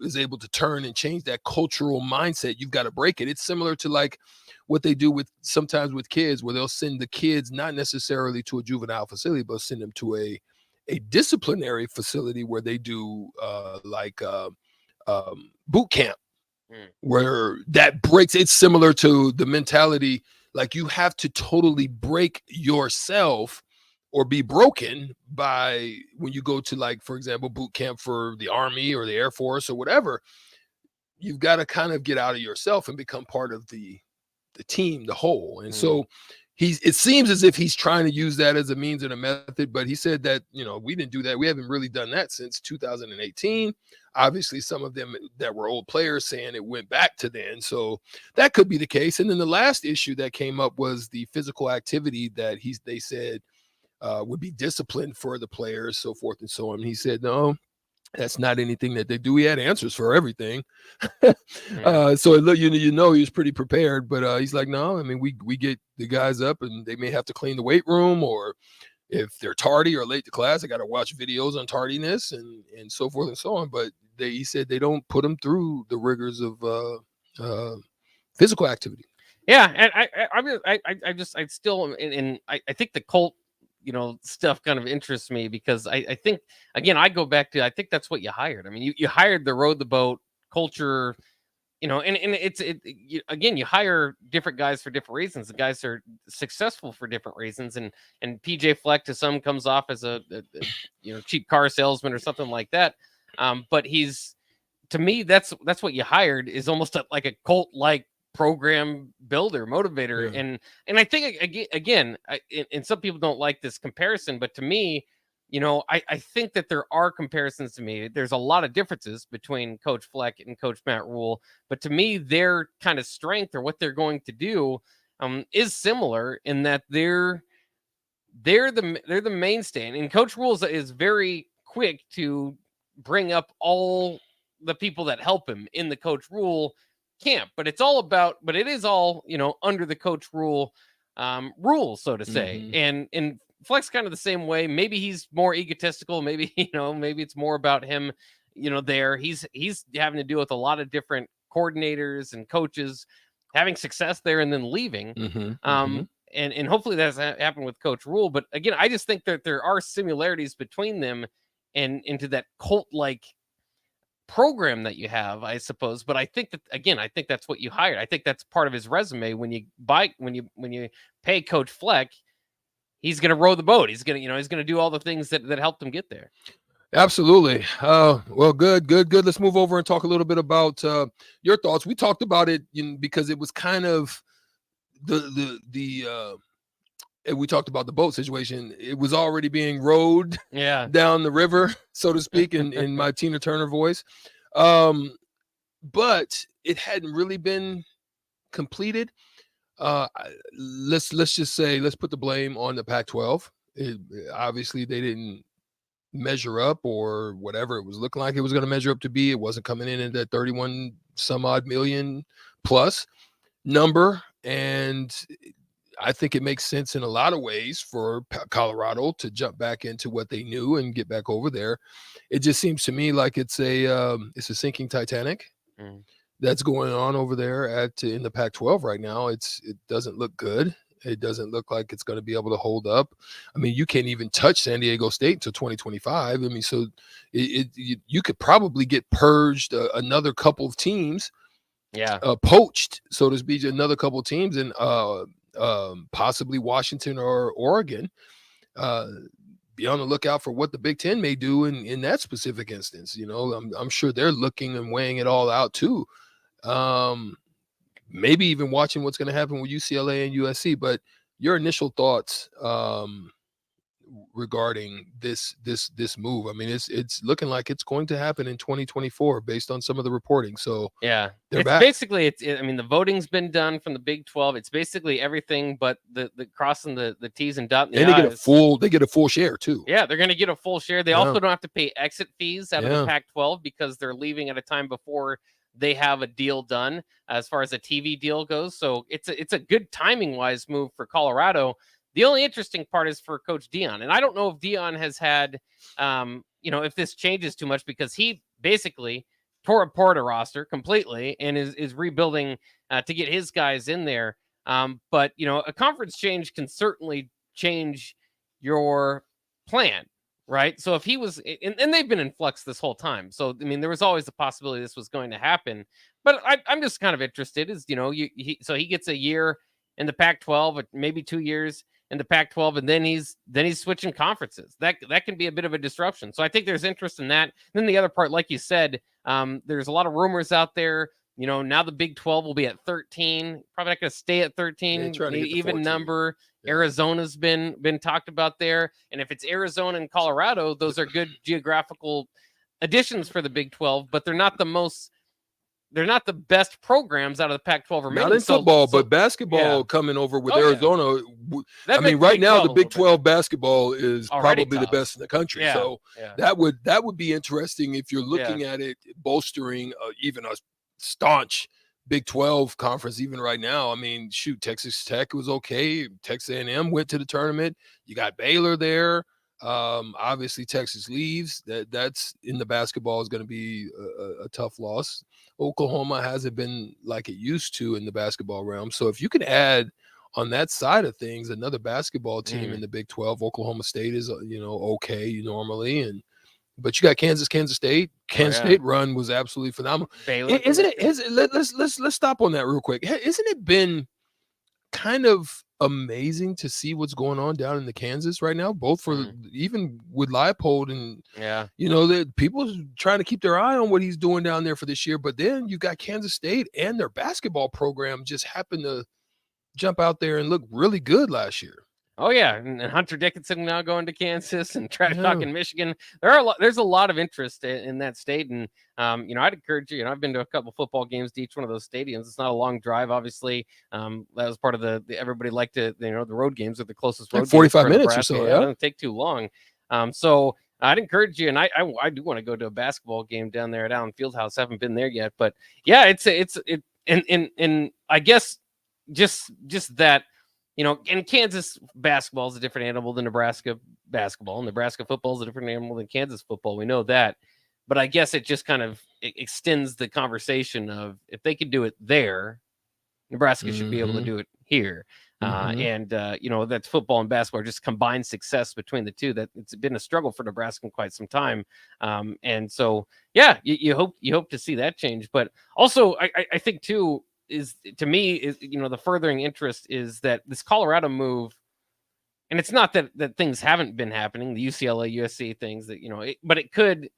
is able to turn and change that cultural mindset. You've got to break it. It's similar to like what they do sometimes with kids, where they'll send the kids not necessarily to a juvenile facility, but send them to a disciplinary facility where they do boot camp, where that breaks. It's similar to the mentality. Like, you have to totally break yourself or be broken by when you go to, like, for example, boot camp for the Army or the Air Force or whatever. You've got to kind of get out of yourself and become part of the team, the whole. And so it seems as if he's trying to use that as a means and a method, but he said that, we didn't do that. We haven't really done that since 2018. Obviously, some of them that were old players saying it went back to then. So that could be the case. And then the last issue that came up was the physical activity that they said would be disciplined for the players, so forth and so on. And he said, no, that's not anything that they do. He had answers for everything. So he was pretty prepared, but he's like, no, I mean, we get the guys up and they may have to clean the weight room, or if they're tardy or late to class, I got to watch videos on tardiness and so forth and so on. But he said they don't put them through the rigors of physical activity. Yeah. And I still, and I think the Colt, stuff kind of interests me, because I think, again, I go back to, I think that's what you hired. I mean, you hired the row the boat culture you know, and again, you hire different guys for different reasons. The guys are successful for different reasons, and PJ Fleck to some comes off as a cheap car salesman or something like that. But he's, to me, that's what you hired, is almost like a cult like program builder, motivator. Yeah. And I think again, and some people don't like this comparison, but to me, you know, I think that there are comparisons to me. There's a lot of differences between Coach Fleck and Coach Matt Rule, but to me, their kind of strength or what they're going to do is similar in that they're the mainstay. And Coach Rule is very quick to bring up all the people that help him in the Coach Rule camp, but it is all, you know, under the Coach Rule rules, so to say. And Fleck's kind of the same way. Maybe he's more egotistical. Maybe, you know, maybe it's more about him, you know, there. He's having to deal with a lot of different coordinators and coaches, having success there and then leaving. And hopefully that's happened with Coach Rule. But again, I just think that there are similarities between them and into that cult-like program that you have, I suppose. But I think that, again, I think that's what you hired. I think that's part of his resume. When you pay Coach Fleck, he's going to row the boat. He's going to do all the things that helped him get there. Absolutely. Well, good. Let's move over and talk a little bit about your thoughts. We talked about it because it was kind of we talked about the boat situation. It was already being rowed down the river, so to speak, in my Tina Turner voice. But it hadn't really been completed. Let's just say, let's put the blame on the Pac-12. Obviously, they didn't measure up, or whatever it was looking like it was going to measure up to be. It wasn't coming in at that 31 some odd million plus number. And I think it makes sense in a lot of ways for Colorado to jump back into what they knew and get back over there. It just seems to me like it's a sinking Titanic that's going on over there in the Pac-12 right now. It doesn't look good. It doesn't look like it's going to be able to hold up. I mean, you can't even touch San Diego State until 2025. I mean, so you could probably get purged another couple of teams. Poached, so to speak, another couple of teams, and possibly Washington or Oregon. Be on the lookout for what the Big Ten may do in that specific instance. You know, I'm sure they're looking and weighing it all out too. Maybe even watching what's going to happen with UCLA and USC. But your initial thoughts regarding this move? I mean, it's looking like it's going to happen in 2024 based on some of the reporting. So they're back. Basically, I mean, the voting's been done from the Big 12. It's basically everything but the crossing the T's and dotting the and I's. they get a full share too. Yeah, they're going to get a full share. They also don't have to pay exit fees out of the Pac-12 because they're leaving at a time before they have a deal done as far as a TV deal goes. So it's a good timing wise move for Colorado. The only interesting part is for Coach Dion. And I don't know if Dion has had, if this changes too much, because he basically tore apart a roster completely and is rebuilding to get his guys in there. But, a conference change can certainly change your plan, right? So if he was, and they've been in flux this whole time. So, I mean, there was always the possibility this was going to happen. But I'm just kind of interested so he gets a year in the Pac-12, maybe 2 years in the Pac-12, and then he's switching conferences. That can be a bit of a disruption. So I think there's interest in that. And then the other part, like you said, there's a lot of rumors out there. Now the Big 12 will be at 13. Probably not going to stay at 13. Even number. Yeah. Arizona's been talked about there. And if it's Arizona and Colorado, those are good geographical additions for the Big 12, but they're not the best programs out of the Pac-12 or not in football, but basketball coming over with Arizona. I mean, right now the Big 12 basketball is probably the best in the country. So that would be interesting if you're looking at it bolstering even a staunch Big 12 conference. Even right now, I mean, shoot, Texas Tech was okay. Texas A&M went to the tournament. You got Baylor there. Obviously Texas leaves. That's in the basketball is going to be a tough loss. Oklahoma hasn't been like it used to in the basketball realm. So if you can add on that side of things another basketball team in the Big 12, Oklahoma State is okay normally, and But you got Kansas State. Kansas yeah. State run was absolutely phenomenal. Baylor. Isn't it? Let's stop on that real quick. Isn't it been kind of amazing to see what's going on down in the Kansas right now, both for even with Leipold and Yeah. the people trying to keep their eye on what he's doing down there for this year. But then you got Kansas State and their basketball program just happened to jump out there and look really good last year. Oh yeah, and Hunter Dickinson now going to Kansas and Trash Talk in Michigan. There's a lot of interest in that state, and I'd encourage you. I've been to a couple football games to each one of those stadiums. It's not a long drive, obviously. That was part of the everybody liked to the road games are the closest road. Like 45 games minutes Nebraska. or so. It Yeah, doesn't take too long. So I'd encourage you, and I do want to go to a basketball game down there at Allen Fieldhouse. Haven't been there yet, but yeah, and I guess just that. And Kansas basketball is a different animal than Nebraska basketball. Nebraska football is a different animal than Kansas football. We know that. But I guess it just kind of extends the conversation of if they could do it there, Nebraska should be able to do it here. That's football and basketball are just combined success between the two. That it's been a struggle for Nebraska in quite some time. And so, yeah, you hope to see that change. But also, I think, too, is to me is the furthering interest is that this Colorado move, and it's not that things haven't been happening, the UCLA USC things that but it could,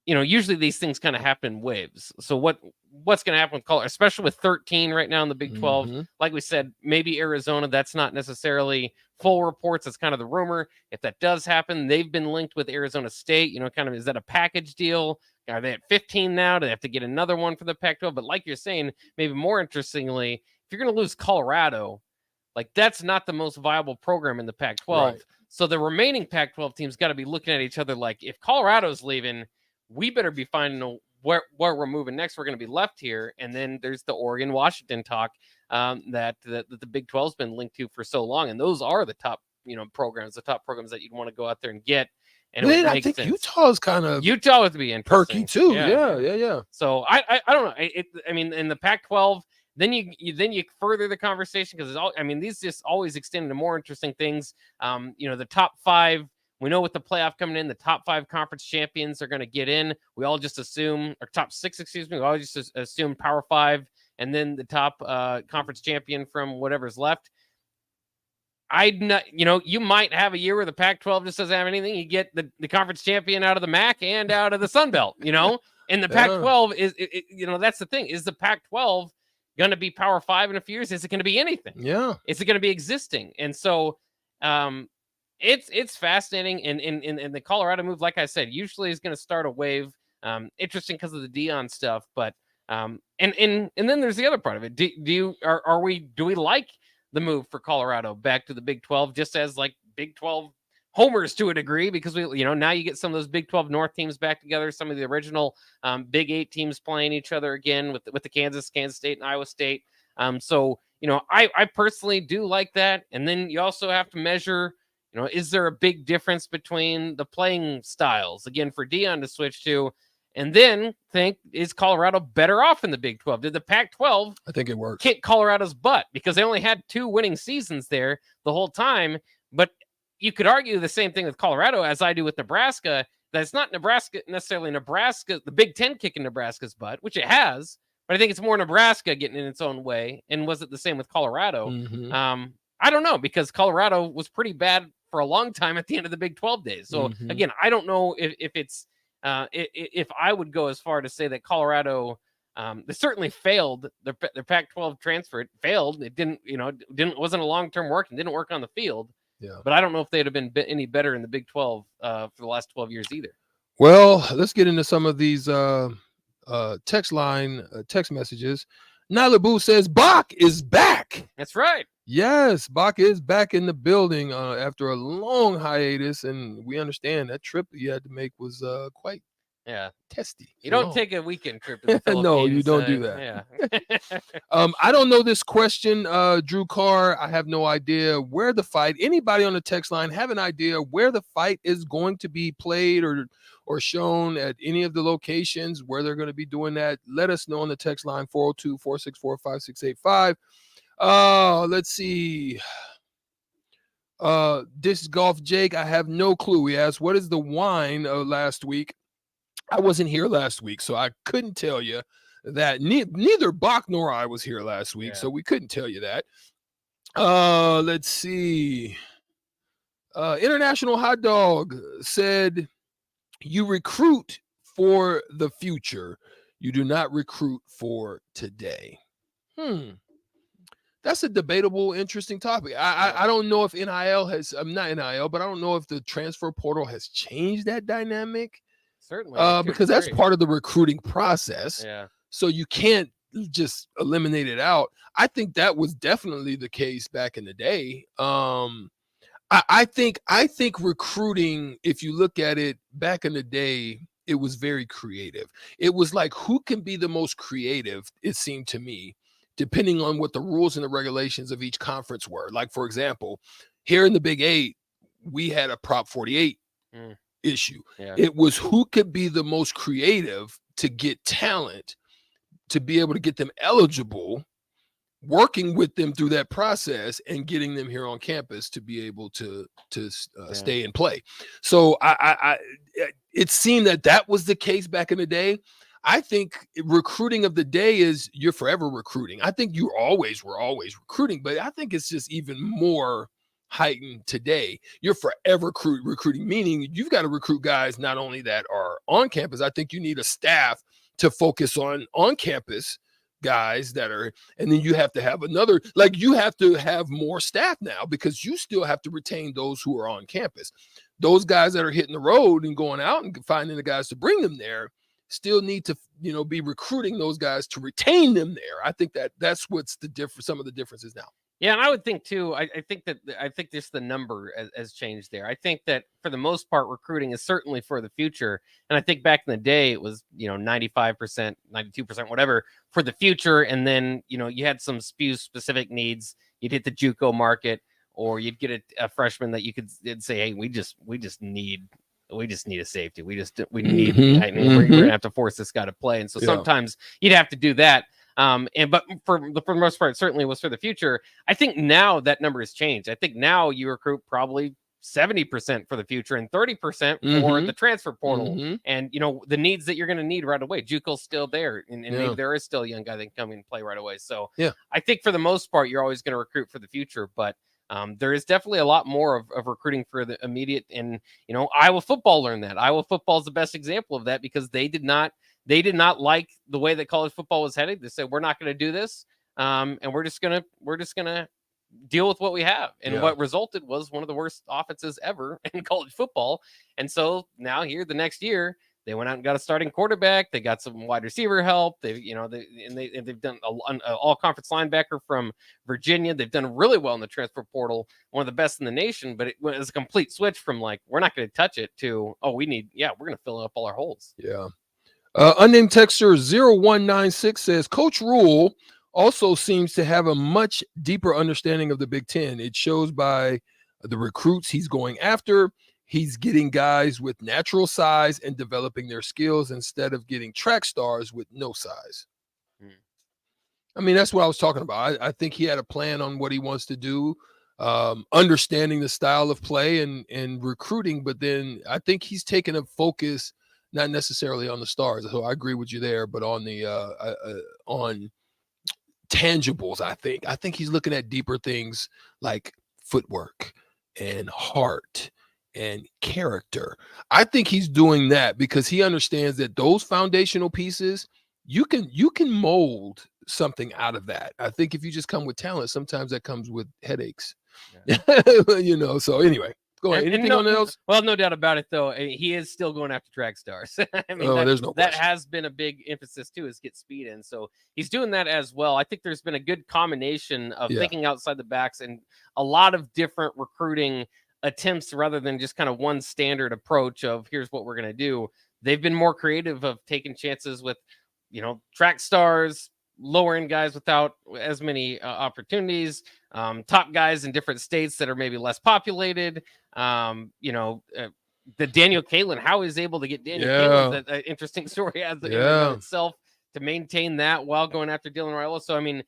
usually these things kind of happen in waves. So what's going to happen with Colorado, especially with 13 right now in the Big 12? Like we said, maybe Arizona. That's not necessarily full reports. That's kind of the rumor. If that does happen, they've been linked with Arizona State. Kind of, is that a package deal? Are they at 15 now? Do they have to get another one for the Pac-12? But like you're saying, maybe more interestingly, if you're going to lose Colorado, like that's not the most viable program in the Pac-12. Right. So the remaining Pac-12 teams got to be looking at each other like, if Colorado's leaving, we better be finding where we're moving next. We're going to be left here. And then there's the Oregon-Washington talk that the Big 12's been linked to for so long. And those are the top programs, the top programs that you'd want to go out there and get. And I think sense. Utah's kind of Utah would be interesting. Perky too. Yeah. So I don't know. In the Pac-12, then you further the conversation because these just always extend into more interesting things. The top 5. We know with the playoff coming in, the top 5 conference champions are going to get in. We all just assume, or top 6, excuse me. We all just assume Power 5, and then the top conference champion from whatever's left. You might have a year where the Pac-12 just doesn't have anything. You get the conference champion out of the MAC and out of the Sun Belt, and the Pac-12 is, that's the thing. Is the Pac-12 going to be Power 5 in a few years? Is it going to be anything? Yeah. Is it going to be existing? And so, it's fascinating. And the Colorado move, like I said, usually is going to start a wave. Interesting because of the Deion stuff, but and then there's the other part of it. Do we like the move for Colorado back to the Big 12, just as like Big 12 homers to a degree, because now you get some of those Big 12 North teams back together, some of the original Big 8 teams playing each other again with the Kansas State, and Iowa State. So I personally do like that. And then you also have to measure, is there a big difference between the playing styles again for Deion to switch to? And then think, is Colorado better off in the Big 12? Did the Pac-12 I think it worked. Kick Colorado's butt because they only had 2 winning seasons there the whole time? But you could argue the same thing with Colorado as I do with Nebraska, that it's not necessarily Nebraska, the Big 10 kicking Nebraska's butt, which it has, but I think it's more Nebraska getting in its own way. And was it the same with Colorado? I don't know, because Colorado was pretty bad for a long time at the end of the Big 12 days. So again, I don't know if it's if I would go as far to say that Colorado, they certainly failed their Pac-12 transfer. It failed. It wasn't a long-term work and didn't work on the field. Yeah. But I don't know if they'd have been any better in the Big 12 for the last 12 years either. Well, let's get into some of these text messages. Nyla Boo says Bach is back. That's right. Yes, Bach is back in the building after a long hiatus, and we understand that trip he had to make was quite testy. You don't take a weekend trip to the Philippines. No, you don't do that. Yeah. I don't know this question, Drew Carr. I have no idea where the fight. Anybody on the text line have an idea where the fight is going to be played or shown at any of the locations where they're going to be doing that? Let us know on the text line 402-464-5685. Let's see. Disc Golf Jake, I have no clue. He asked, what is the wine of last week? I wasn't here last week, so I couldn't tell you that. Neither Bach nor I was here last week, so we couldn't tell you that. Let's see. International Hot Dog said, you recruit for the future. You do not recruit for today. That's a debatable, interesting topic. I don't know if NIL has, I'm not NIL, but I don't know if the transfer portal has changed that dynamic. Certainly. Because that's part of the recruiting process. Yeah. So you can't just eliminate it out. I think that was definitely the case back in the day. I think recruiting, if you look at it back in the day, it was very creative. It was like, who can be the most creative, it seemed to me, depending on what the rules and the regulations of each conference were. Like, for example, here in the Big 8, we had a Prop 48 issue. Yeah. It was who could be the most creative to get talent, to be able to get them eligible, working with them through that process and getting them here on campus to be able to stay and play. So it seemed that was the case back in the day. I think recruiting of the day is you're forever recruiting. I think we're always recruiting, but I think it's just even more heightened today. You're forever recruiting, meaning you've got to recruit guys not only that are on campus. I think you need a staff to focus on campus guys that are, and then you have to have another, like you have to have more staff now because you still have to retain those who are on campus. Those guys that are hitting the road and going out and finding the guys to bring them there still need to, be recruiting those guys to retain them there. I think that's what's the difference, some of the differences now. Yeah, and I would think too. I think just the number has changed there. I think that for the most part, recruiting is certainly for the future. And I think back in the day, it was 95%, 92%, whatever for the future. And then you had some specific needs. You'd hit the JUCO market, or you'd get a freshman that you could say, hey, we just need a safety. We need. We're gonna have to force this guy to play. And so sometimes you'd have to do that. But for the most part, certainly was for the future. I think now that number has changed. I think now you recruit probably 70% for the future and 30% for the transfer portal. And the needs that you're going to need right away. JUCO's still there, and maybe there is still a young guy that can come in and play right away. So I think for the most part, you're always going to recruit for the future, but there is definitely a lot more of recruiting for the immediate. And Iowa football learned that. Iowa football is the best example of that because they did not like the way that college football was headed. They said, we're not going to do this. And we're just going to deal with what we have. And what resulted was one of the worst offenses ever in college football. And so now here the next year, they went out and got a starting quarterback. They got some wide receiver help. They've done an all conference linebacker from Virginia. They've done really well in the transfer portal, one of the best in the nation, but it was a complete switch from like, we're not going to touch it to, we're going to fill up all our holes. Yeah. Unnamed texter 0196 says Coach Rule also seems to have a much deeper understanding of the Big Ten. It shows by the recruits he's going after. He's getting guys with natural size and developing their skills instead of getting track stars with no size. I mean, that's what I was talking about. I think he had a plan on what he wants to do, understanding the style of play and recruiting. But then I think he's taken a focus not necessarily on the stars. So I agree with you there, but on the on tangibles, I think he's looking at deeper things like footwork and heart and character. I think he's doing that because he understands that those foundational pieces, you can mold something out of that. I think if you just come with talent, sometimes that comes with headaches. So anyway. Go ahead. Anything else? Well, no doubt about it, though. He is still going after track stars. I mean, there's no that question. has been a big emphasis, too, is get speed in. So he's doing that as well. I think there's been a good combination of thinking outside the backs and a lot of different recruiting attempts rather than just kind of one standard approach of here's what we're going to do. They've been more creative of taking chances with, track stars, lower end guys without as many opportunities, top guys in different states that are maybe less populated. The Daniel Kaelin, how he's able to get Daniel Kaelin, an interesting story as in itself to maintain that while going after Dylan Raiola. So, I mean,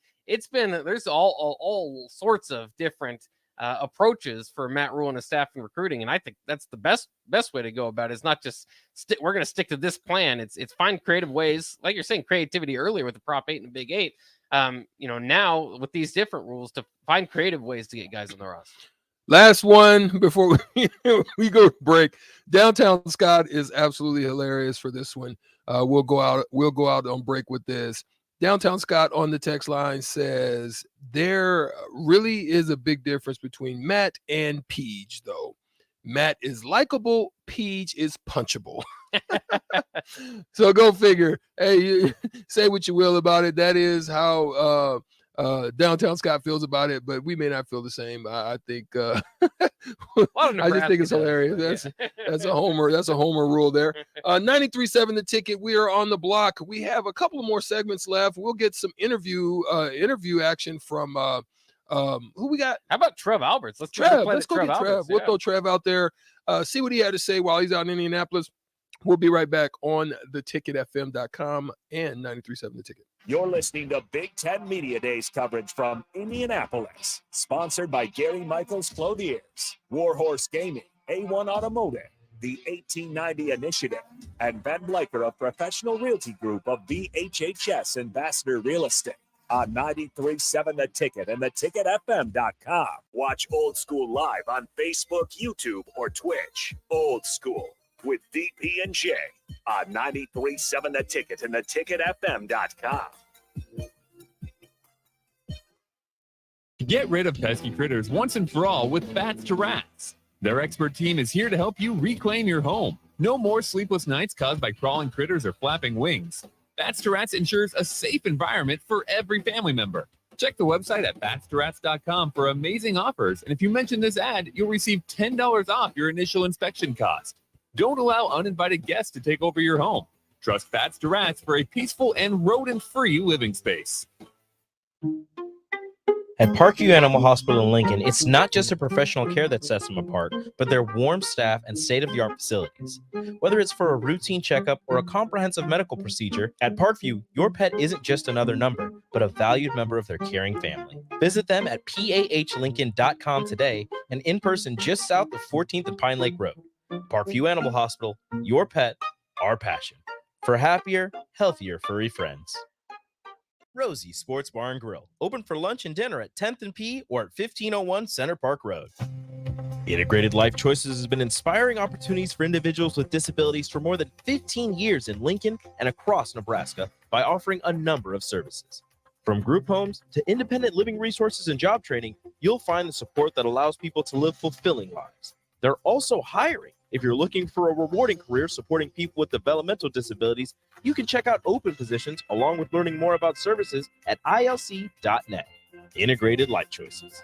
there's all sorts of different approaches for Matt Rule and his staff in recruiting, and I think that's the best way to go about it. It's not just we're going to stick to this plan. It's find creative ways, like you're saying, creativity earlier with the Prop 8 and the Big 8. Now with these different rules, to find creative ways to get guys on the roster. Last one before we go to break. Downtown Scott is absolutely hilarious for this one. We'll go out on break with this. Downtown Scott on the text line says there really is a big difference between Matt and Peach, though. Matt is likable, Peach is punchable. So go figure. Hey, you say what you will about it. That is how Downtown Scott feels about it, but we may not feel the same. I think I just think it's hilarious. That's a homer. That's a homer rule there. 93.7 The Ticket. We are on the block. We have a couple of more segments left. We'll get some interview action from who we got. How about Trev Alberts? Let's go get Trev. Alberts. We'll throw Trev out there. See what he had to say while he's out in Indianapolis. We'll be right back on theticketfm.com and 93.7 The Ticket. You're listening to Big Ten Media Days coverage from Indianapolis, sponsored by Gary Michaels Clothiers, Warhorse Gaming, A1 Automotive, the 1890 Initiative, and Ben Bleicher of Professional Realty Group of VHHS Ambassador Real Estate. On 93.7 The Ticket and theticketfm.com. Watch Old School live on Facebook, YouTube, or Twitch. Old School with DP and J on 93.7 The Ticket and theticketfm.com. Get rid of pesky critters once and for all with Bats to Rats. Their expert team is here to help you reclaim your home. No more sleepless nights caused by crawling critters or flapping wings. Bats to Rats ensures a safe environment for every family member. Check the website at batstoRats.com for amazing offers. And if you mention this ad, you'll receive $10 off your initial inspection cost. Don't allow uninvited guests to take over your home. Trust Bats to Rats for a peaceful and rodent-free living space. At Parkview Animal Hospital in Lincoln, it's not just a professional care that sets them apart, but their warm staff and state-of-the-art facilities. Whether it's for a routine checkup or a comprehensive medical procedure, at Parkview, your pet isn't just another number, but a valued member of their caring family. Visit them at pahlincoln.com today and in person just south of 14th and Pine Lake Road. Parkview Animal Hospital, your pet, our passion. For happier, healthier furry friends. Rosie Sports Bar and Grill, open for lunch and dinner at 10th and P or at 1501 Center Park Road. Integrated Life Choices has been inspiring opportunities for individuals with disabilities for more than 15 years in Lincoln and across Nebraska by offering a number of services. From group homes to independent living resources and job training, you'll find the support that allows people to live fulfilling lives. They're also hiring. If you're looking for a rewarding career supporting people with developmental disabilities, you can check out open positions along with learning more about services at ilc.net. Integrated Life Choices.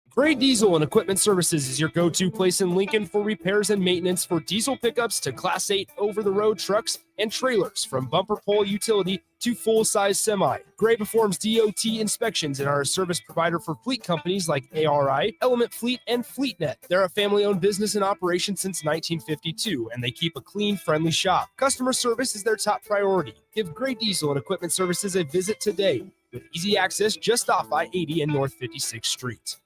Gray Diesel and Equipment Services is your go-to place in Lincoln for repairs and maintenance for diesel pickups to Class 8 over-the-road trucks and trailers, from bumper pole utility to full-size semi. Gray performs DOT inspections and are a service provider for fleet companies like ARI, Element Fleet, and FleetNet. They're a family-owned business in operation since 1952, and they keep a clean, friendly shop. Customer service is their top priority. Give Gray Diesel and Equipment Services a visit today with easy access just off I-80 and North 56th Street.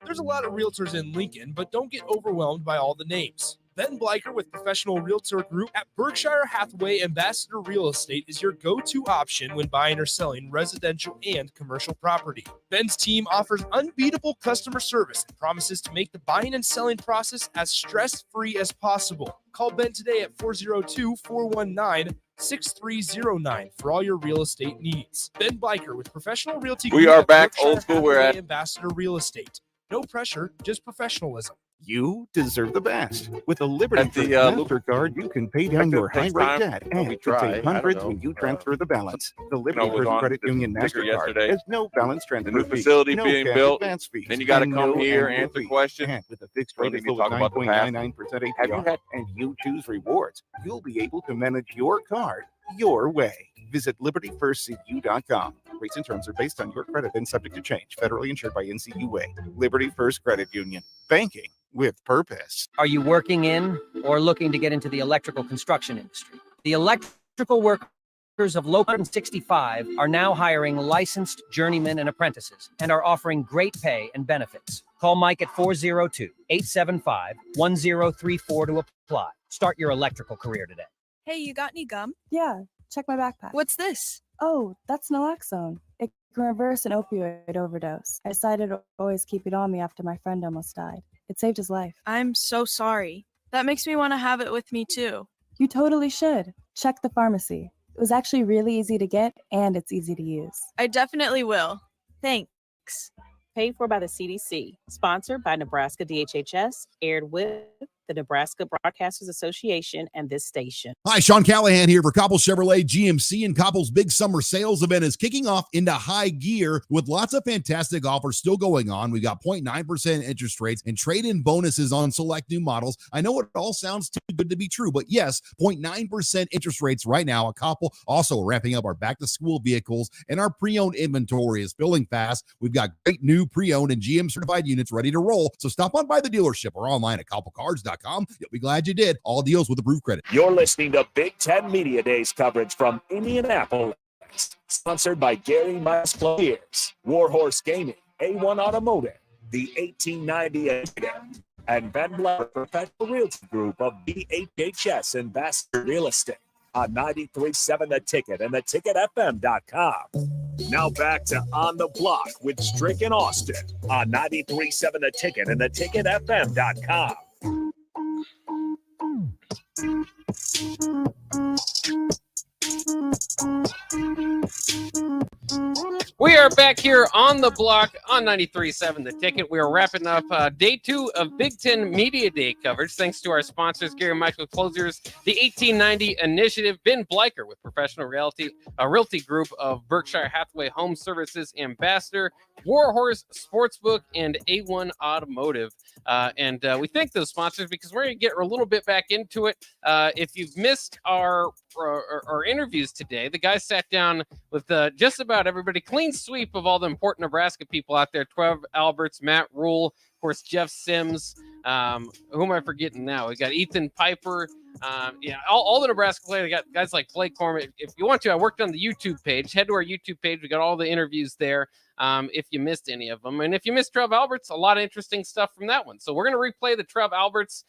There's a lot of realtors in Lincoln, but don't get overwhelmed by all the names. Ben Bleicher with Professional Realtor Group at Berkshire Hathaway Ambassador Real Estate is your go-to option when buying or selling residential and commercial property. Ben's team offers unbeatable customer service and promises to make the buying and selling process as stress-free as possible. Call Ben today at 402-419-6309 for all your real estate needs. Ben Bleicher with Professional Realty Group. We are at back. Berkshire Old school. We're Hathaway at Ambassador Real Estate. No pressure, just professionalism. You deserve the best. With a Liberty At the, MasterCard, you can pay down your next high-rate time, debt we and try. save hundreds I don't when know. you transfer the balance. The Liberty was First on Credit the Union speaker MasterCard yesterday. has no balance transfer The new fees, facility no being cash built, advance fees, then you gotta and come no here, annual answer fees. questions, And with a fixed so rate then of you talk about the past. 9.99% Have you APR, had- and you choose rewards, you'll be able to manage your card your way. Visit LibertyFirstCU.com. Rates and terms are based on your credit and subject to change. Federally insured by NCUA. Liberty First Credit Union. Banking with purpose. Are you working in or looking to get into the electrical construction industry? The Electrical Workers of Loper 65 are now hiring licensed journeymen and apprentices and are offering great pay and benefits. Call Mike at 402-875-1034 to apply. Start your electrical career today. Hey, you got any gum? Yeah, check my backpack. What's this? Oh, that's naloxone. It can reverse an opioid overdose. I decided to always keep it on me after my friend almost died. It saved his life. I'm so sorry. That makes me want to have it with me too. You totally should. Check the pharmacy. It was actually really easy to get, and it's easy to use. I definitely will. Thanks. Paid for by the CDC. Sponsored by Nebraska DHHS. Aired with the Nebraska Broadcasters Association and this station. Hi, Sean Callahan here for Koppel Chevrolet GMC, and Koppel's big summer sales event is kicking off into high gear with lots of fantastic offers still going on. We've got 0.9% interest rates and trade-in bonuses on select new models. I know it all sounds too good to be true, but yes, 0.9% interest rates right now at Koppel. Also ramping up our back-to-school vehicles, and our pre-owned inventory is filling fast. We've got great new pre-owned and GM-certified units ready to roll, so stop on by the dealership or online at koppelcars.com. You'll be glad you did. All deals with approved credit. You're listening to Big Ten Media Days coverage from Indianapolis, sponsored by Gary Miles Players, Warhorse Gaming, A1 Automotive, the 1890 Initiative, and Ben Blair Professional Realty Group of DHHS Ambassador Real Estate on 93.7 The Ticket and theticketfm.com. Now back to On the Block with Strick and Austin on 93.7 The Ticket and theticketfm.com. We are back here on the block on 93.7 The Ticket. We are wrapping up day 2 of Big Ten Media Day coverage. Thanks to our sponsors, Gary Michael Closers, the 1890 Initiative, Ben Bleicher with Professional Realty Group of Berkshire Hathaway Home Services Ambassador, Warhorse Sportsbook, and A1 Automotive. And we thank those sponsors because we're going to get a little bit back into it. If you've missed our interviews today, the guys sat down with just about everybody. Clean sweep of all the important Nebraska people out there. Trev Alberts, Matt Rule, of course, Jeff Sims. Who am I forgetting now? We got Ethan Piper. All the Nebraska players. We got guys like Blake Corman. If you want to, I worked on the YouTube page. Head to our YouTube page. We got all the interviews there. If you missed any of them. And if you missed Trev Alberts, a lot of interesting stuff from that one. So we're going to replay the Trev Alberts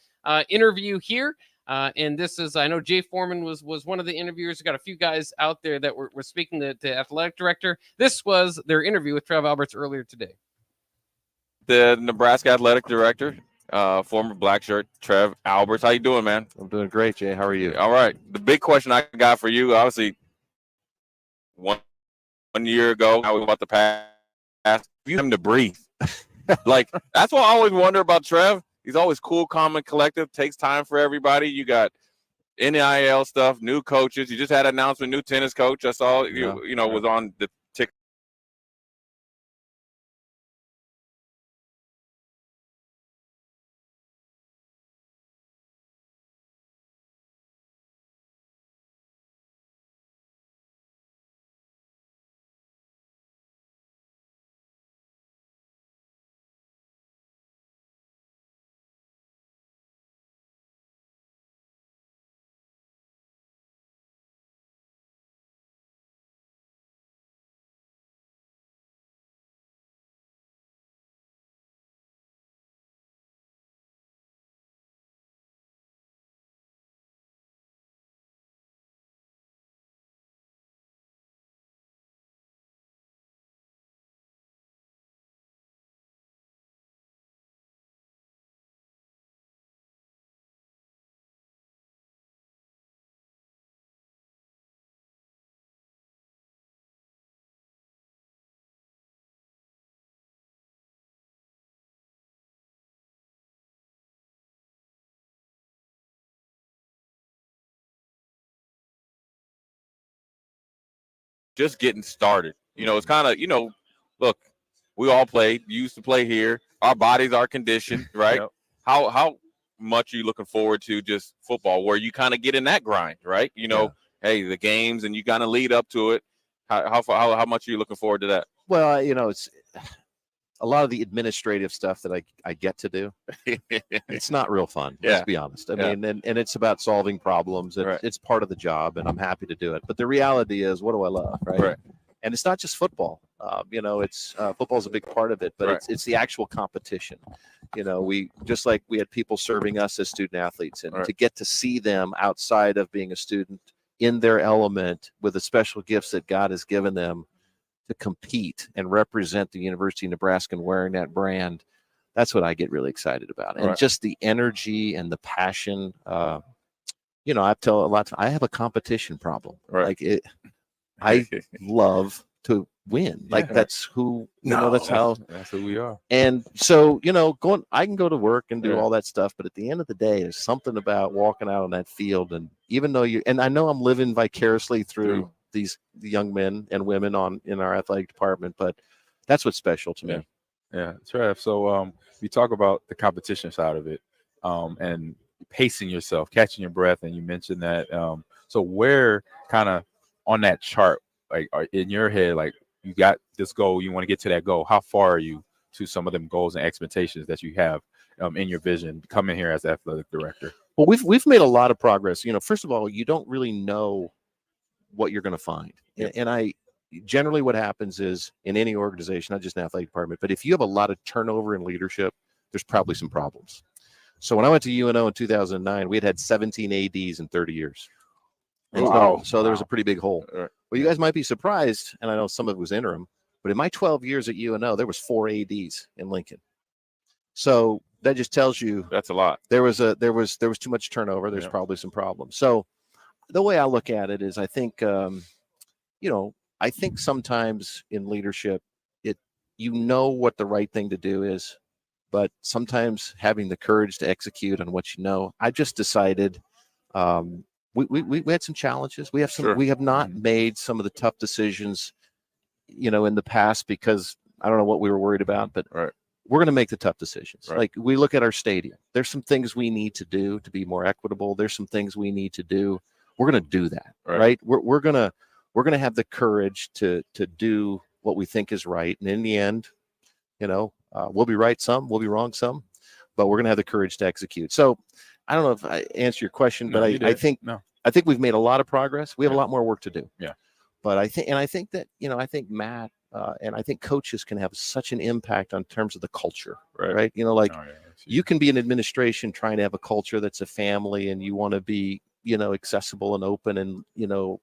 interview here. And this is, I know Jay Foreman was one of the interviewers. We got a few guys out there that were speaking to the athletic director. This was their interview with Trev Alberts earlier today. The Nebraska athletic director, former black shirt, Trev Alberts. How you doing, man? I'm doing great, Jay. How are you? All right. The big question I got for you, obviously, one year ago, now we're about to pass. You him to breathe. Like, that's what I always wonder about Trev. He's always cool, calm, and collective. Takes time for everybody. You got NIL stuff, new coaches. You just had an announcement, new tennis coach. I saw was on the ticket. Just getting started. It's kind of, look, we all played, used to play here. Our bodies are conditioned, right? Yep. How much are you looking forward to just football where you kind of get in that grind, right? Hey, the games and you kind of lead up to it. How much are you looking forward to that? Well, a lot of the administrative stuff that I get to do, it's not real fun. Yeah. Let's be honest. I Yeah. mean, and it's about solving problems. And Right. It's part of the job, and I'm happy to do it. But the reality is, what do I love, right? Right. And it's not just football. It's football is a big part of it, but Right. it's the actual competition. We just like we had people serving us as student athletes, and Right. to get to see them outside of being a student in their element with the special gifts that God has given them to compete and represent the University of Nebraska and wearing that brand. That's what I get really excited about. And Right. just the energy and the passion. I tell a lot, I have a competition problem. Right. I love to win. Like Yeah. that's who, that's how. That's who we are. And so, I can go to work and do all that stuff, but at the end of the day, there's something about walking out on that field. And even though and I know I'm living vicariously through the young men and women in our athletic department, but that's what's special to me. Yeah, Trev. So you talk about the competition side of it, and pacing yourself, catching your breath, and you mentioned that. So where kind of on that chart, like in your head, like you got this goal, you want to get to that goal. How far are you to some of them goals and expectations that you have in your vision coming here as athletic director? Well, we've made a lot of progress. First of all, you don't really know what you're going to find, and I generally what happens is in any organization, not just an athletic department, but if you have a lot of turnover in leadership, there's probably some problems. So when I went to UNO in 2009, we had 17 ADs in 30 years. And so there was a pretty big hole. Well, you guys might be surprised, and I know some of it was interim, but in my 12 years at UNO, there was 4 ADs in Lincoln. So that just tells you that's a lot. There was too much turnover. There's probably some problems. So the way I look at it is, I think, I think sometimes in leadership, what the right thing to do is, but sometimes having the courage to execute on what you know. I just decided. We had some challenges. We have some. We have not made some of the tough decisions, in the past because I don't know what we were worried about, but we're going to make the tough decisions. Right. Like we look at our stadium. There's some things we need to do to be more equitable. There's some things we need to do. We're going to do that, right? We're gonna have the courage to do what we think is right, and in the end, we'll be right some, we'll be wrong some, but we're going to have the courage to execute. So. I don't know if I answered your question, but I think we've made a lot of progress. We have a lot more work to do. Yeah. But I think that, I think Matt and I think coaches can have such an impact on terms of the culture, right? You can be an administration trying to have a culture that's a family and you want to be, accessible and open and,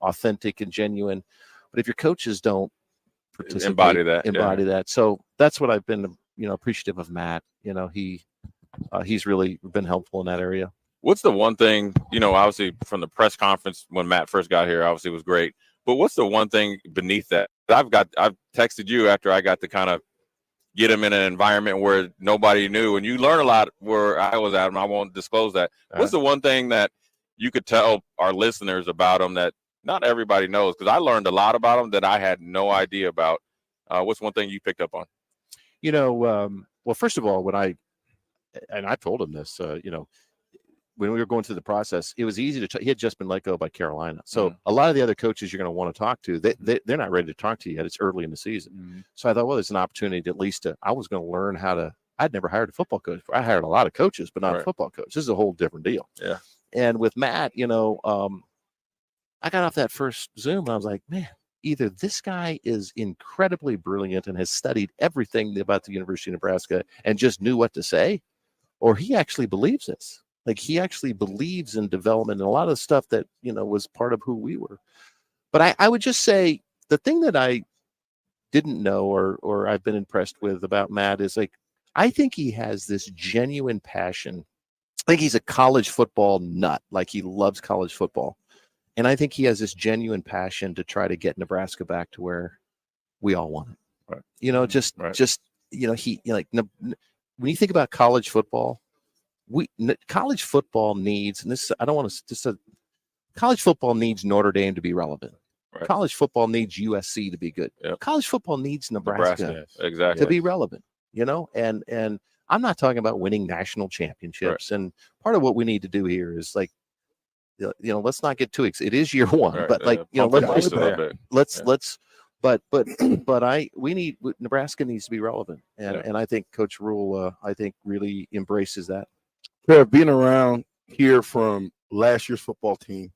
authentic and genuine. But if your coaches don't embody that. that. So that's what I've been, appreciative of Matt. He's really been helpful in that area. What's the one thing, obviously from the press conference when Matt first got here, obviously was great. But what's the one thing beneath that? I've texted you after I got to kind of get him in an environment where nobody knew, and you learn a lot where I was at, and I won't disclose that. What's the one thing that you could tell our listeners about him that not everybody knows? Because I learned a lot about him that I had no idea about. What's one thing you picked up on? Well, first of all, I told him this, when we were going through the process, it was easy he had just been let go by Carolina. So a lot of the other coaches you're going to want to talk to, they're not ready to talk to you yet. It's early in the season. So I thought, well, there's an opportunity to at least I was going to learn I'd never hired a football coach. I hired a lot of coaches, but not a football coach. This is a whole different deal. Yeah. And with Matt, I got off that first Zoom and I was like, man, either this guy is incredibly brilliant and has studied everything about the University of Nebraska and just knew what to say, or he actually believes this. Like he actually believes in development and a lot of the stuff that, was part of who we were. But I would just say the thing that I didn't know or I've been impressed with about Matt is I think he has this genuine passion. I think he's a college football nut. Like he loves college football. And I think he has this genuine passion to try to get Nebraska back to where we all want it. Right. When you think about college football, college football needs, and this, I don't want to, college football needs Notre Dame to be relevant. Right. College football needs USC to be good. Yep. College football needs Nebraska exactly to be relevant, and I'm not talking about winning national championships. Right. And part of what we need to do here is let's not get too excited. It is year one, but let's but Nebraska needs to be relevant, and I think Coach Rule I think really embraces that. Trev, being around here from last year's football team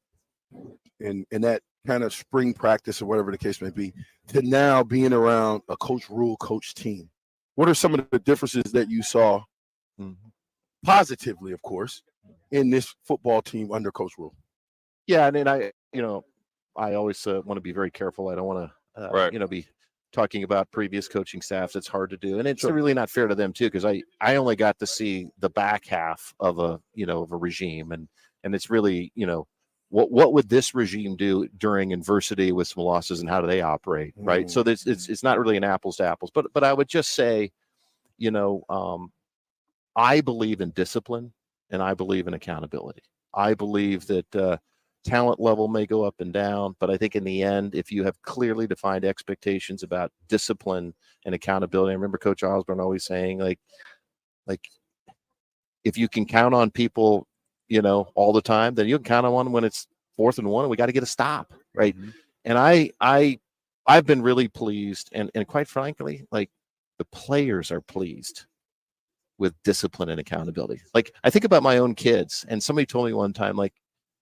and that kind of spring practice or whatever the case may be, to now being around a Coach Rule coach team, what are some of the differences that you saw positively, of course, in this football team under Coach Rule? Yeah, and then I always want to be very careful. I don't want to be talking about previous coaching staffs. It's hard to do, and it's really not fair to them too, because I only got to see the back half of a regime, and it's really what would this regime do during adversity with some losses, and how do they operate, right? So it's not really an apples to apples, but I would just say, I believe in discipline and I believe in accountability. I believe that talent level may go up and down, but I think in the end, if you have clearly defined expectations about discipline and accountability, I remember Coach Osborne always saying, like if you can count on people, all the time, then you can count on one when it's 4th and 1 and we got to get a stop, right? And I've been really pleased, and quite frankly, like the players are pleased with discipline and accountability. Like I think about my own kids, and somebody told me one time, like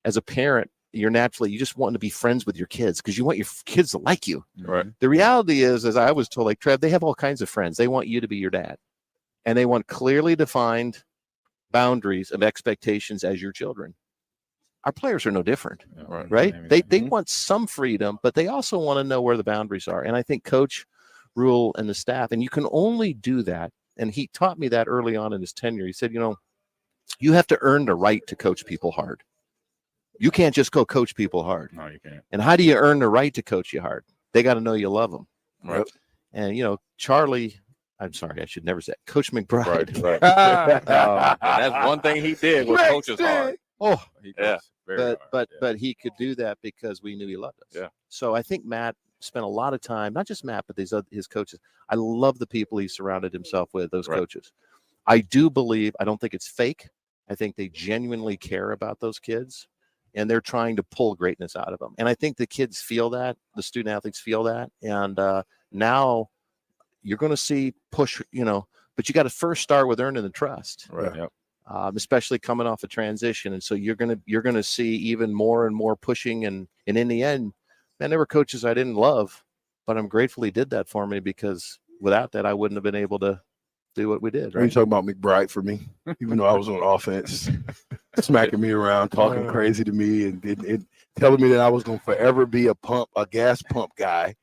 as a parent, you just want to be friends with your kids because you want your kids to like you. Right. The reality is, as I was told, like Trev, they have all kinds of friends. They want you to be your dad, and they want clearly defined boundaries of expectations as your children. Our players are no different, right? They want some freedom, but they also want to know where the boundaries are. And I think Coach Rule and the staff, and you can only do that. And he taught me that early on in his tenure. He said, you have to earn the right to coach people hard. You can't just go coach people hard. No, you can't. And how do you earn the right to coach you hard? They got to know you love them. Right. And, Charlie, I'm sorry, I should never say it. Coach McBride. Right. That's one thing he did was coach us hard. Oh, yeah. But he could do that because we knew he loved us. Yeah. So I think Matt spent a lot of time, not just Matt, but his coaches. I love the people he surrounded himself with, those coaches. I don't think it's fake. I think they genuinely care about those kids, and they're trying to pull greatness out of them. And I think the kids feel that, the student athletes feel that. And now you're going to see push, but you got to first start with earning the trust. Right. Yep. Especially coming off a transition. And so you're gonna see even more and more pushing. And in the end, man, there were coaches I didn't love, but I'm grateful he did that for me, because without that, I wouldn't have been able to do what we did. Right? You talking about McBride for me, even though I was on offense, smacking me around, talking crazy to me, and telling me that I was going to forever be a gas pump guy,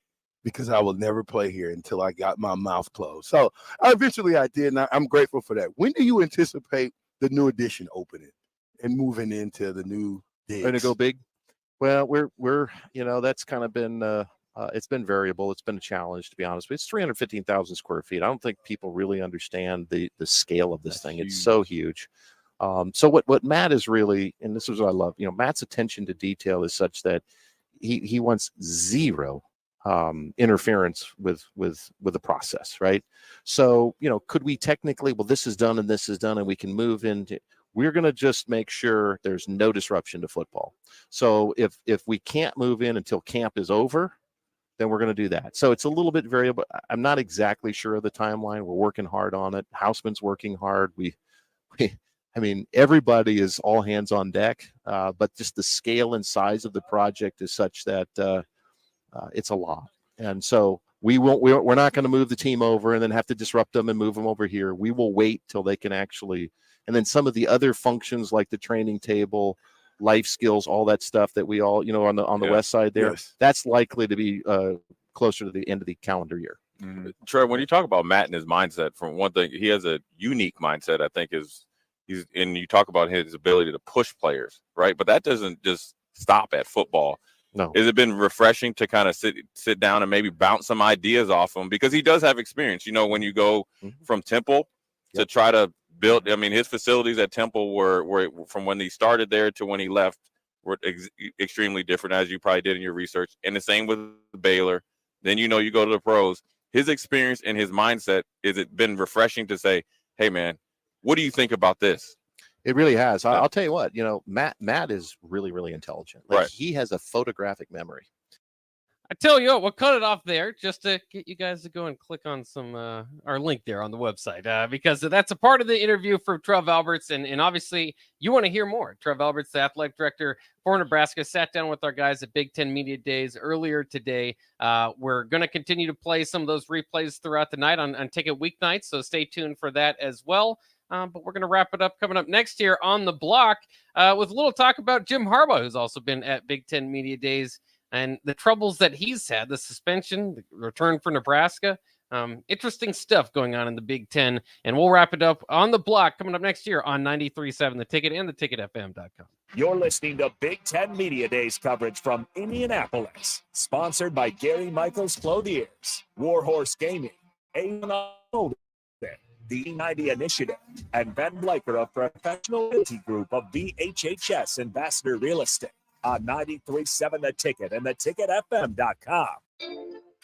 because I will never play here until I got my mouth closed. So eventually I did, and I'm grateful for that. When do you anticipate the new edition opening and moving into the new digs? Going to go big? Well, we're that's kind of been it's been variable. It's been a challenge, to be honest. But it's 315,000 square feet. I don't think people really understand the scale of this thing. Huge. It's so huge. So what Matt is really, and this is what I love, Matt's attention to detail is such that he wants zero interference with the process, right? So, could we technically, well, this is done and this is done, and we can move into, we're going to just make sure there's no disruption to football. So if we can't move in until camp is over, then we're going to do that. So it's a little bit variable. I'm not exactly sure of the timeline. We're working hard on it. Houseman's working hard. I mean, everybody is all hands on deck, but just the scale and size of the project is such that it's a lot. And so we're not going to move the team over and then have to disrupt them and move them over here. We will wait till they can actually, and then some of the other functions like the training table, life skills, all that stuff that we all, on the west side there, that's likely to be closer to the end of the calendar year. Mm-hmm. Trey, when you talk about Matt and his mindset, from one thing, he has a unique mindset, I think, and you talk about his ability to push players, right? But that doesn't just stop at football. No. Has it been refreshing to kind of sit down and maybe bounce some ideas off him? Because he does have experience. When you go from Temple to try to build, I mean, his facilities at Temple were from when he started there to when he left were extremely different, as you probably did in your research. And the same with Baylor. Then, you go to the pros. His experience and his mindset, is it been refreshing to say, hey, man, what do you think about this? It really has. I'll tell you what, Matt is really, really intelligent. Like, right. He has a photographic memory. I tell you what, we'll cut it off there just to get you guys to go and click on some our link there on the website because that's a part of the interview for Trev Alberts. And obviously, you want to hear more. Trev Alberts, the athletic director for Nebraska, sat down with our guys at Big Ten Media Days earlier today. We're going to continue to play some of those replays throughout the night on Ticket Weeknights, so stay tuned for that as well. But we're going to wrap it up coming up next year on the block with a little talk about Jim Harbaugh, who's also been at Big Ten Media Days, and the troubles that he's had, the suspension, the return for Nebraska. Interesting stuff going on in the Big Ten. And we'll wrap it up on the block coming up next year on 93.7 The Ticket and theticketfm.com. You're listening to Big Ten Media Days coverage from Indianapolis, sponsored by Gary Michaels Clothiers, Warhorse Gaming, A1 the E90 Initiative, and Ben Blaker of Professional Realty Group of VHHS Ambassador Real Estate on 93.7 The Ticket and theticketfm.com.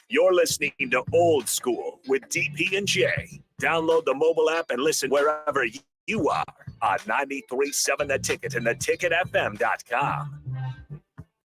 You're listening to Old School with DP and J. Download the mobile app and listen wherever you are on 93.7 The Ticket and theticketfm.com.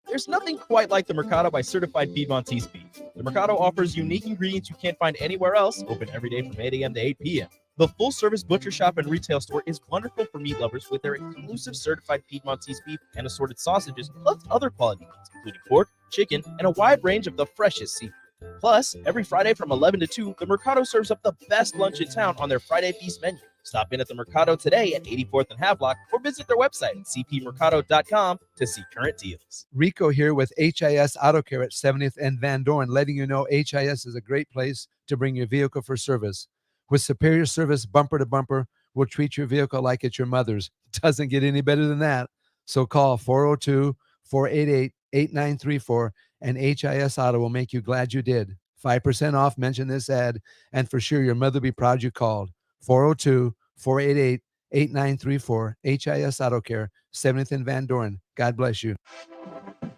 There's nothing quite like the Mercado by Certified Piedmontese Beef. The Mercado offers unique ingredients you can't find anywhere else, open every day from 8 a.m. to 8 p.m. The full-service butcher shop and retail store is wonderful for meat lovers with their exclusive certified Piedmontese beef and assorted sausages, plus other quality meats, including pork, chicken, and a wide range of the freshest seafood. Plus, every Friday from 11 to 2, the Mercado serves up the best lunch in town on their Friday Feast menu. Stop in at the Mercado today at 84th and Havelock or visit their website at cpmercado.com to see current deals. Rico here with HIS Auto Care at 70th and Van Dorn, letting you know HIS is a great place to bring your vehicle for service. With superior service bumper to bumper, we'll treat your vehicle like it's your mother's. It doesn't get any better than that. So call 402-488-8934 and HIS Auto will make you glad you did. 5% off, mention this ad, and for sure your mother will be proud you called. 402-488-8934, HIS Auto Care, 70th and Van Dorn. God bless you.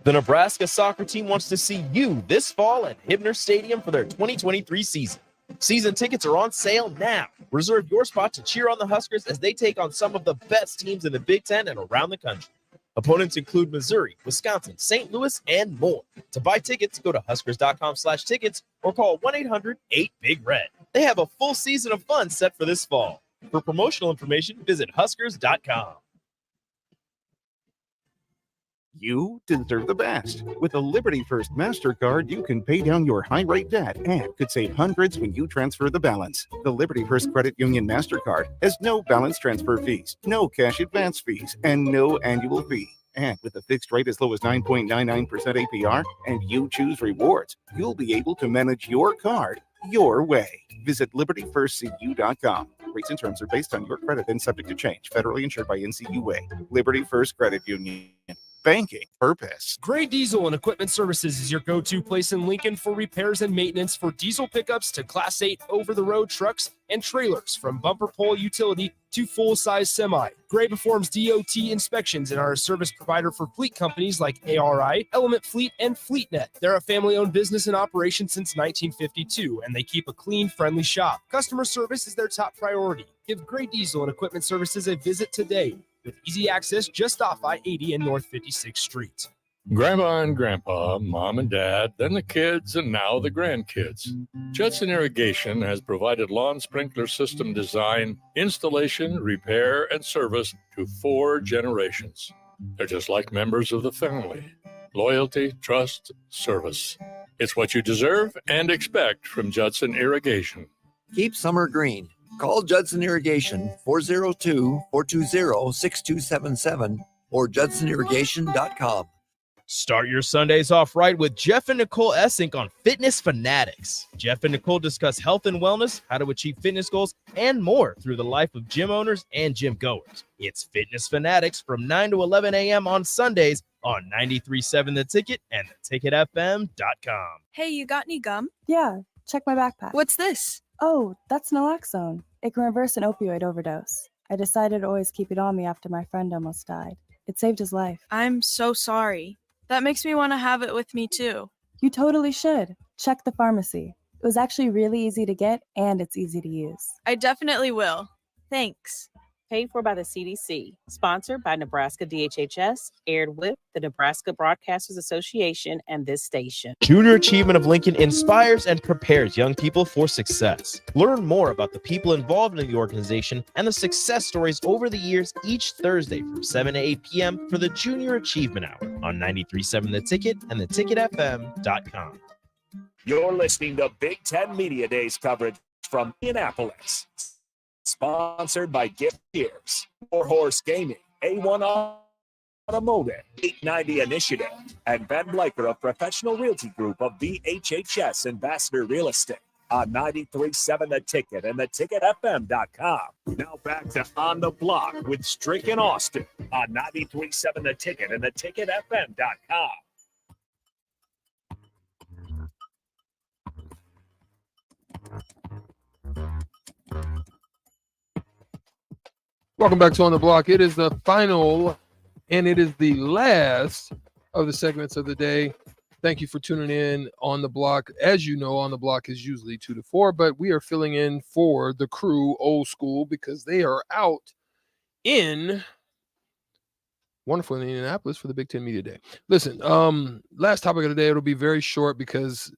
The Nebraska soccer team wants to see you this fall at Hibner Stadium for their 2023 season. Season tickets are on sale now. Reserve your spot to cheer on the Huskers as they take on some of the best teams in the Big Ten and around the country. Opponents include Missouri, Wisconsin, St. Louis, and more. To buy tickets, go to huskers.com/tickets or call 1-800-8-BIG-RED. They have a full season of fun set for this fall. For promotional information, visit huskers.com. You deserve the best. With a Liberty First MasterCard, you can pay down your high-rate debt and could save hundreds when you transfer the balance. The Liberty First Credit Union MasterCard has no balance transfer fees, no cash advance fees, and no annual fee. And with a fixed rate as low as 9.99% APR and you choose rewards, you'll be able to manage your card your way. Visit libertyfirstcu.com. Rates and terms are based on your credit and subject to change. Federally insured by NCUA. Liberty First Credit Union. Banking purpose. Gray Diesel and Equipment Services is your go-to place in Lincoln for repairs and maintenance for diesel pickups to Class 8 over-the-road trucks and trailers, from bumper pole utility to full-size semi. Gray performs DOT inspections and are a service provider for fleet companies like ARI, Element Fleet, and FleetNet. They're a family-owned business in operation since 1952, and they keep a clean, friendly shop. Customer service is their top priority. Give Gray Diesel and Equipment Services a visit today, with easy access just off I-80 and North 56th Street. Grandma and Grandpa, Mom and Dad, then the kids, and now the grandkids. Judson Irrigation has provided lawn sprinkler system design, installation, repair, and service to 4 generations. They're just like members of the family. Loyalty, trust, service. It's what you deserve and expect from Judson Irrigation. Keep summer green. Call Judson Irrigation 402-420-6277 or judsonirrigation.com. Start your Sundays off right with Jeff and Nicole Essink on Fitness Fanatics. Jeff and Nicole discuss health and wellness, how to achieve fitness goals, and more through the life of gym owners and gym goers. It's Fitness Fanatics from 9 to 11 a.m. on Sundays on 93.7 The Ticket and theticketfm.com. Hey, you got any gum? Yeah, check my backpack. What's this? Oh, that's naloxone. It can reverse an opioid overdose. I decided to always keep it on me after my friend almost died. It saved his life. I'm so sorry. That makes me want to have it with me too. You totally should. Check the pharmacy. It was actually really easy to get and it's easy to use. I definitely will. Thanks. Paid for by the CDC. Sponsored by Nebraska DHHS. Aired with the Nebraska Broadcasters Association and this station. Junior Achievement of Lincoln inspires and prepares young people for success. Learn more about the people involved in the organization and the success stories over the years each Thursday from 7 to 8 p.m. for the Junior Achievement Hour on 93.7 The Ticket and theticketfm.com. You're listening to Big Ten Media Days coverage from Indianapolis. Sponsored by Gift Years, Warhorse Gaming, A1 Automotive, 890 Initiative, and Ben Blaker of Professional Realty Group of VHHS Ambassador Real Estate on 93.7 The Ticket and theticketfm.com. Now back to On the Block with Strick and Austin on 93.7 The Ticket and theticketfm.com. Welcome back to On the Block. It is the final and it is the last of the segments of the day. Thank you for tuning in. On the Block, as you know, On the Block is usually 2 to 4, but we are filling in for the crew, Old School, because they are out in wonderful in Indianapolis for the Big Ten Media Day. Listen, last topic of the day, it'll be very short because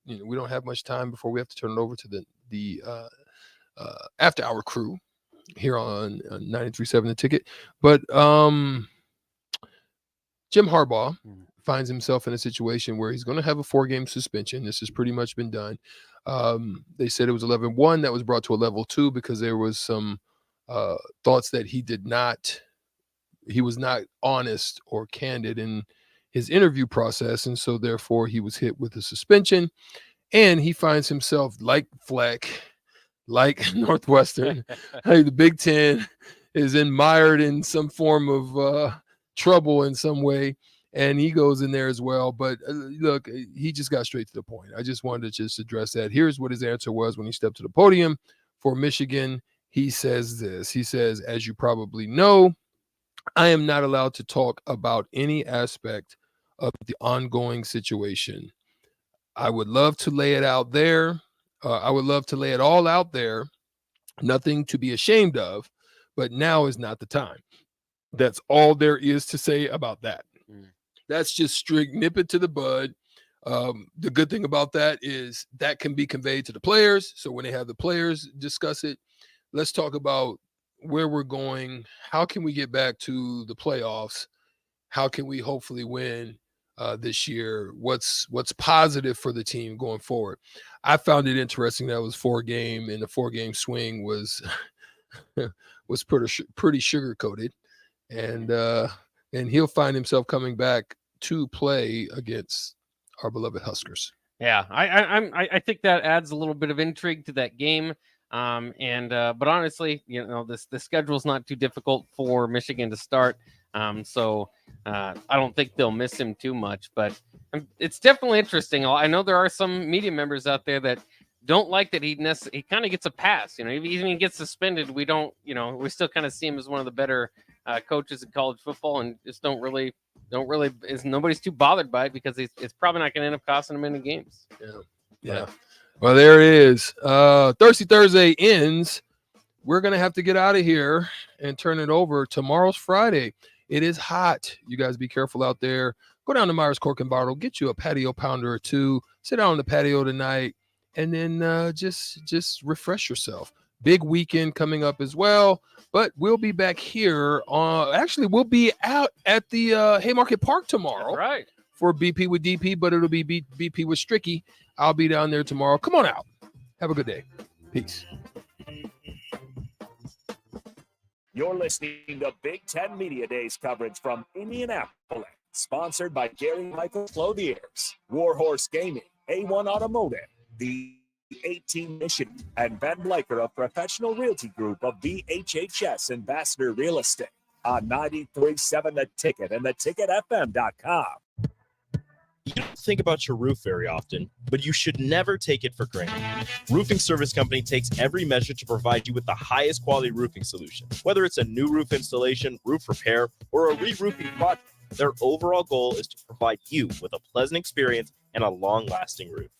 we don't have much time before we have to turn it over to the after hour crew here on 93.7 The Ticket. But Jim Harbaugh finds himself in a situation where he's going to have a 4-game suspension. This has pretty much been done. They said it was 11-1. That was brought to a level 2 because there was some thoughts that he was not honest or candid in his interview process. And so therefore he was hit with a suspension, and he finds himself like Fleck, like Northwestern. Hey, the Big Ten is mired in some form of trouble in some way, and he goes in there as well. But look, he just got straight to the point. I just wanted to just address that. Here's what his answer was when he stepped to the podium for Michigan. He says this. He says, as you probably know, I am not allowed to talk about any aspect of the ongoing situation. I would love to lay it out there. I would love to lay it all out there. Nothing to be ashamed of, but now is not the time. That's all there is to say about that. That's just strict nip it to the bud. The good thing about that is that can be conveyed to the players. So when they have the players discuss it, let's talk about where we're going. How can we get back to the playoffs? How can we hopefully win this year? What's positive for the team going forward? I found it interesting that it was 4-game, and the 4-game swing was pretty sugar coated, and he'll find himself coming back to play against our beloved Huskers. Yeah, I think that adds a little bit of intrigue to that game. But honestly, the schedule's not too difficult for Michigan to start. So I don't think they'll miss him too much, but it's definitely interesting. I know there are some media members out there that don't like that he kind of gets a pass. Even if he gets suspended, we don't, we still kind of see him as one of the better coaches in college football, and just don't really nobody's too bothered by it because it's probably not going to end up costing him any games. Yeah. Well, there it is. Thirsty Thursday ends. We're going to have to get out of here and turn it over. Tomorrow's Friday. It is hot. You guys be careful out there. Go down to Myers Cork and Bottle. Get you a patio pounder or two. Sit down on the patio tonight. And then just refresh yourself. Big weekend coming up as well. But we'll be back here. Actually, we'll be out at the Haymarket Park tomorrow. That's right. For BP with DP, but it'll be BP with Stricky. I'll be down there tomorrow. Come on out. Have a good day. Peace. You're listening to Big Ten Media Days coverage from Indianapolis, sponsored by Gary Michael Clothiers, Warhorse Gaming, A1 Automotive, the 18 Mission, and Ben Blaker of Professional Realty Group of VHHS Ambassador Real Estate on 93.7 The Ticket and theticketfm.com. You don't think about your roof very often, but you should never take it for granted. Roofing Service Company takes every measure to provide you with the highest quality roofing solution. Whether it's a new roof installation, roof repair, or a re-roofing project, their overall goal is to provide you with a pleasant experience and a long-lasting roof.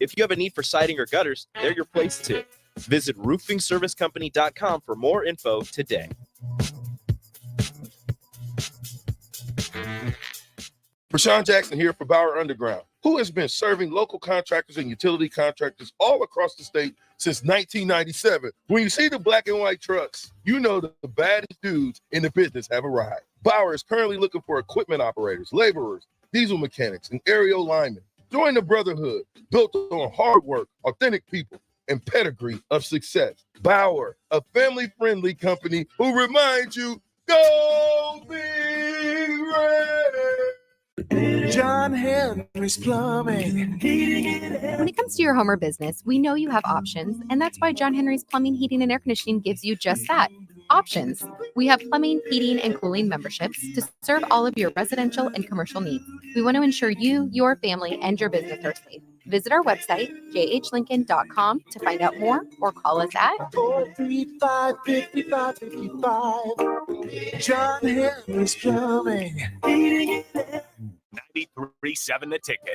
If you have a need for siding or gutters, they're your place too. Visit roofingservicecompany.com for more info today. Rashawn Jackson here for Bauer Underground, who has been serving local contractors and utility contractors all across the state since 1997. When you see the black and white trucks, you know that the baddest dudes in the business have arrived. Bauer is currently looking for equipment operators, laborers, diesel mechanics, and aerial linemen. Join the brotherhood built on hard work, authentic people, and pedigree of success. Bauer, a family-friendly company who reminds you, go Big Red. John Henry's Plumbing, Heating and Air. When it comes to your home or business, we know you have options, and that's why John Henry's Plumbing, Heating, and Air Conditioning gives you just that, options. We have plumbing, heating, and cooling memberships to serve all of your residential and commercial needs. We want to ensure you, your family, and your business are safe. Visit our website, jhlincoln.com, to find out more or call us at 435-5555. John Henry's Plumbing, Heating and Air. 93.7 The Ticket.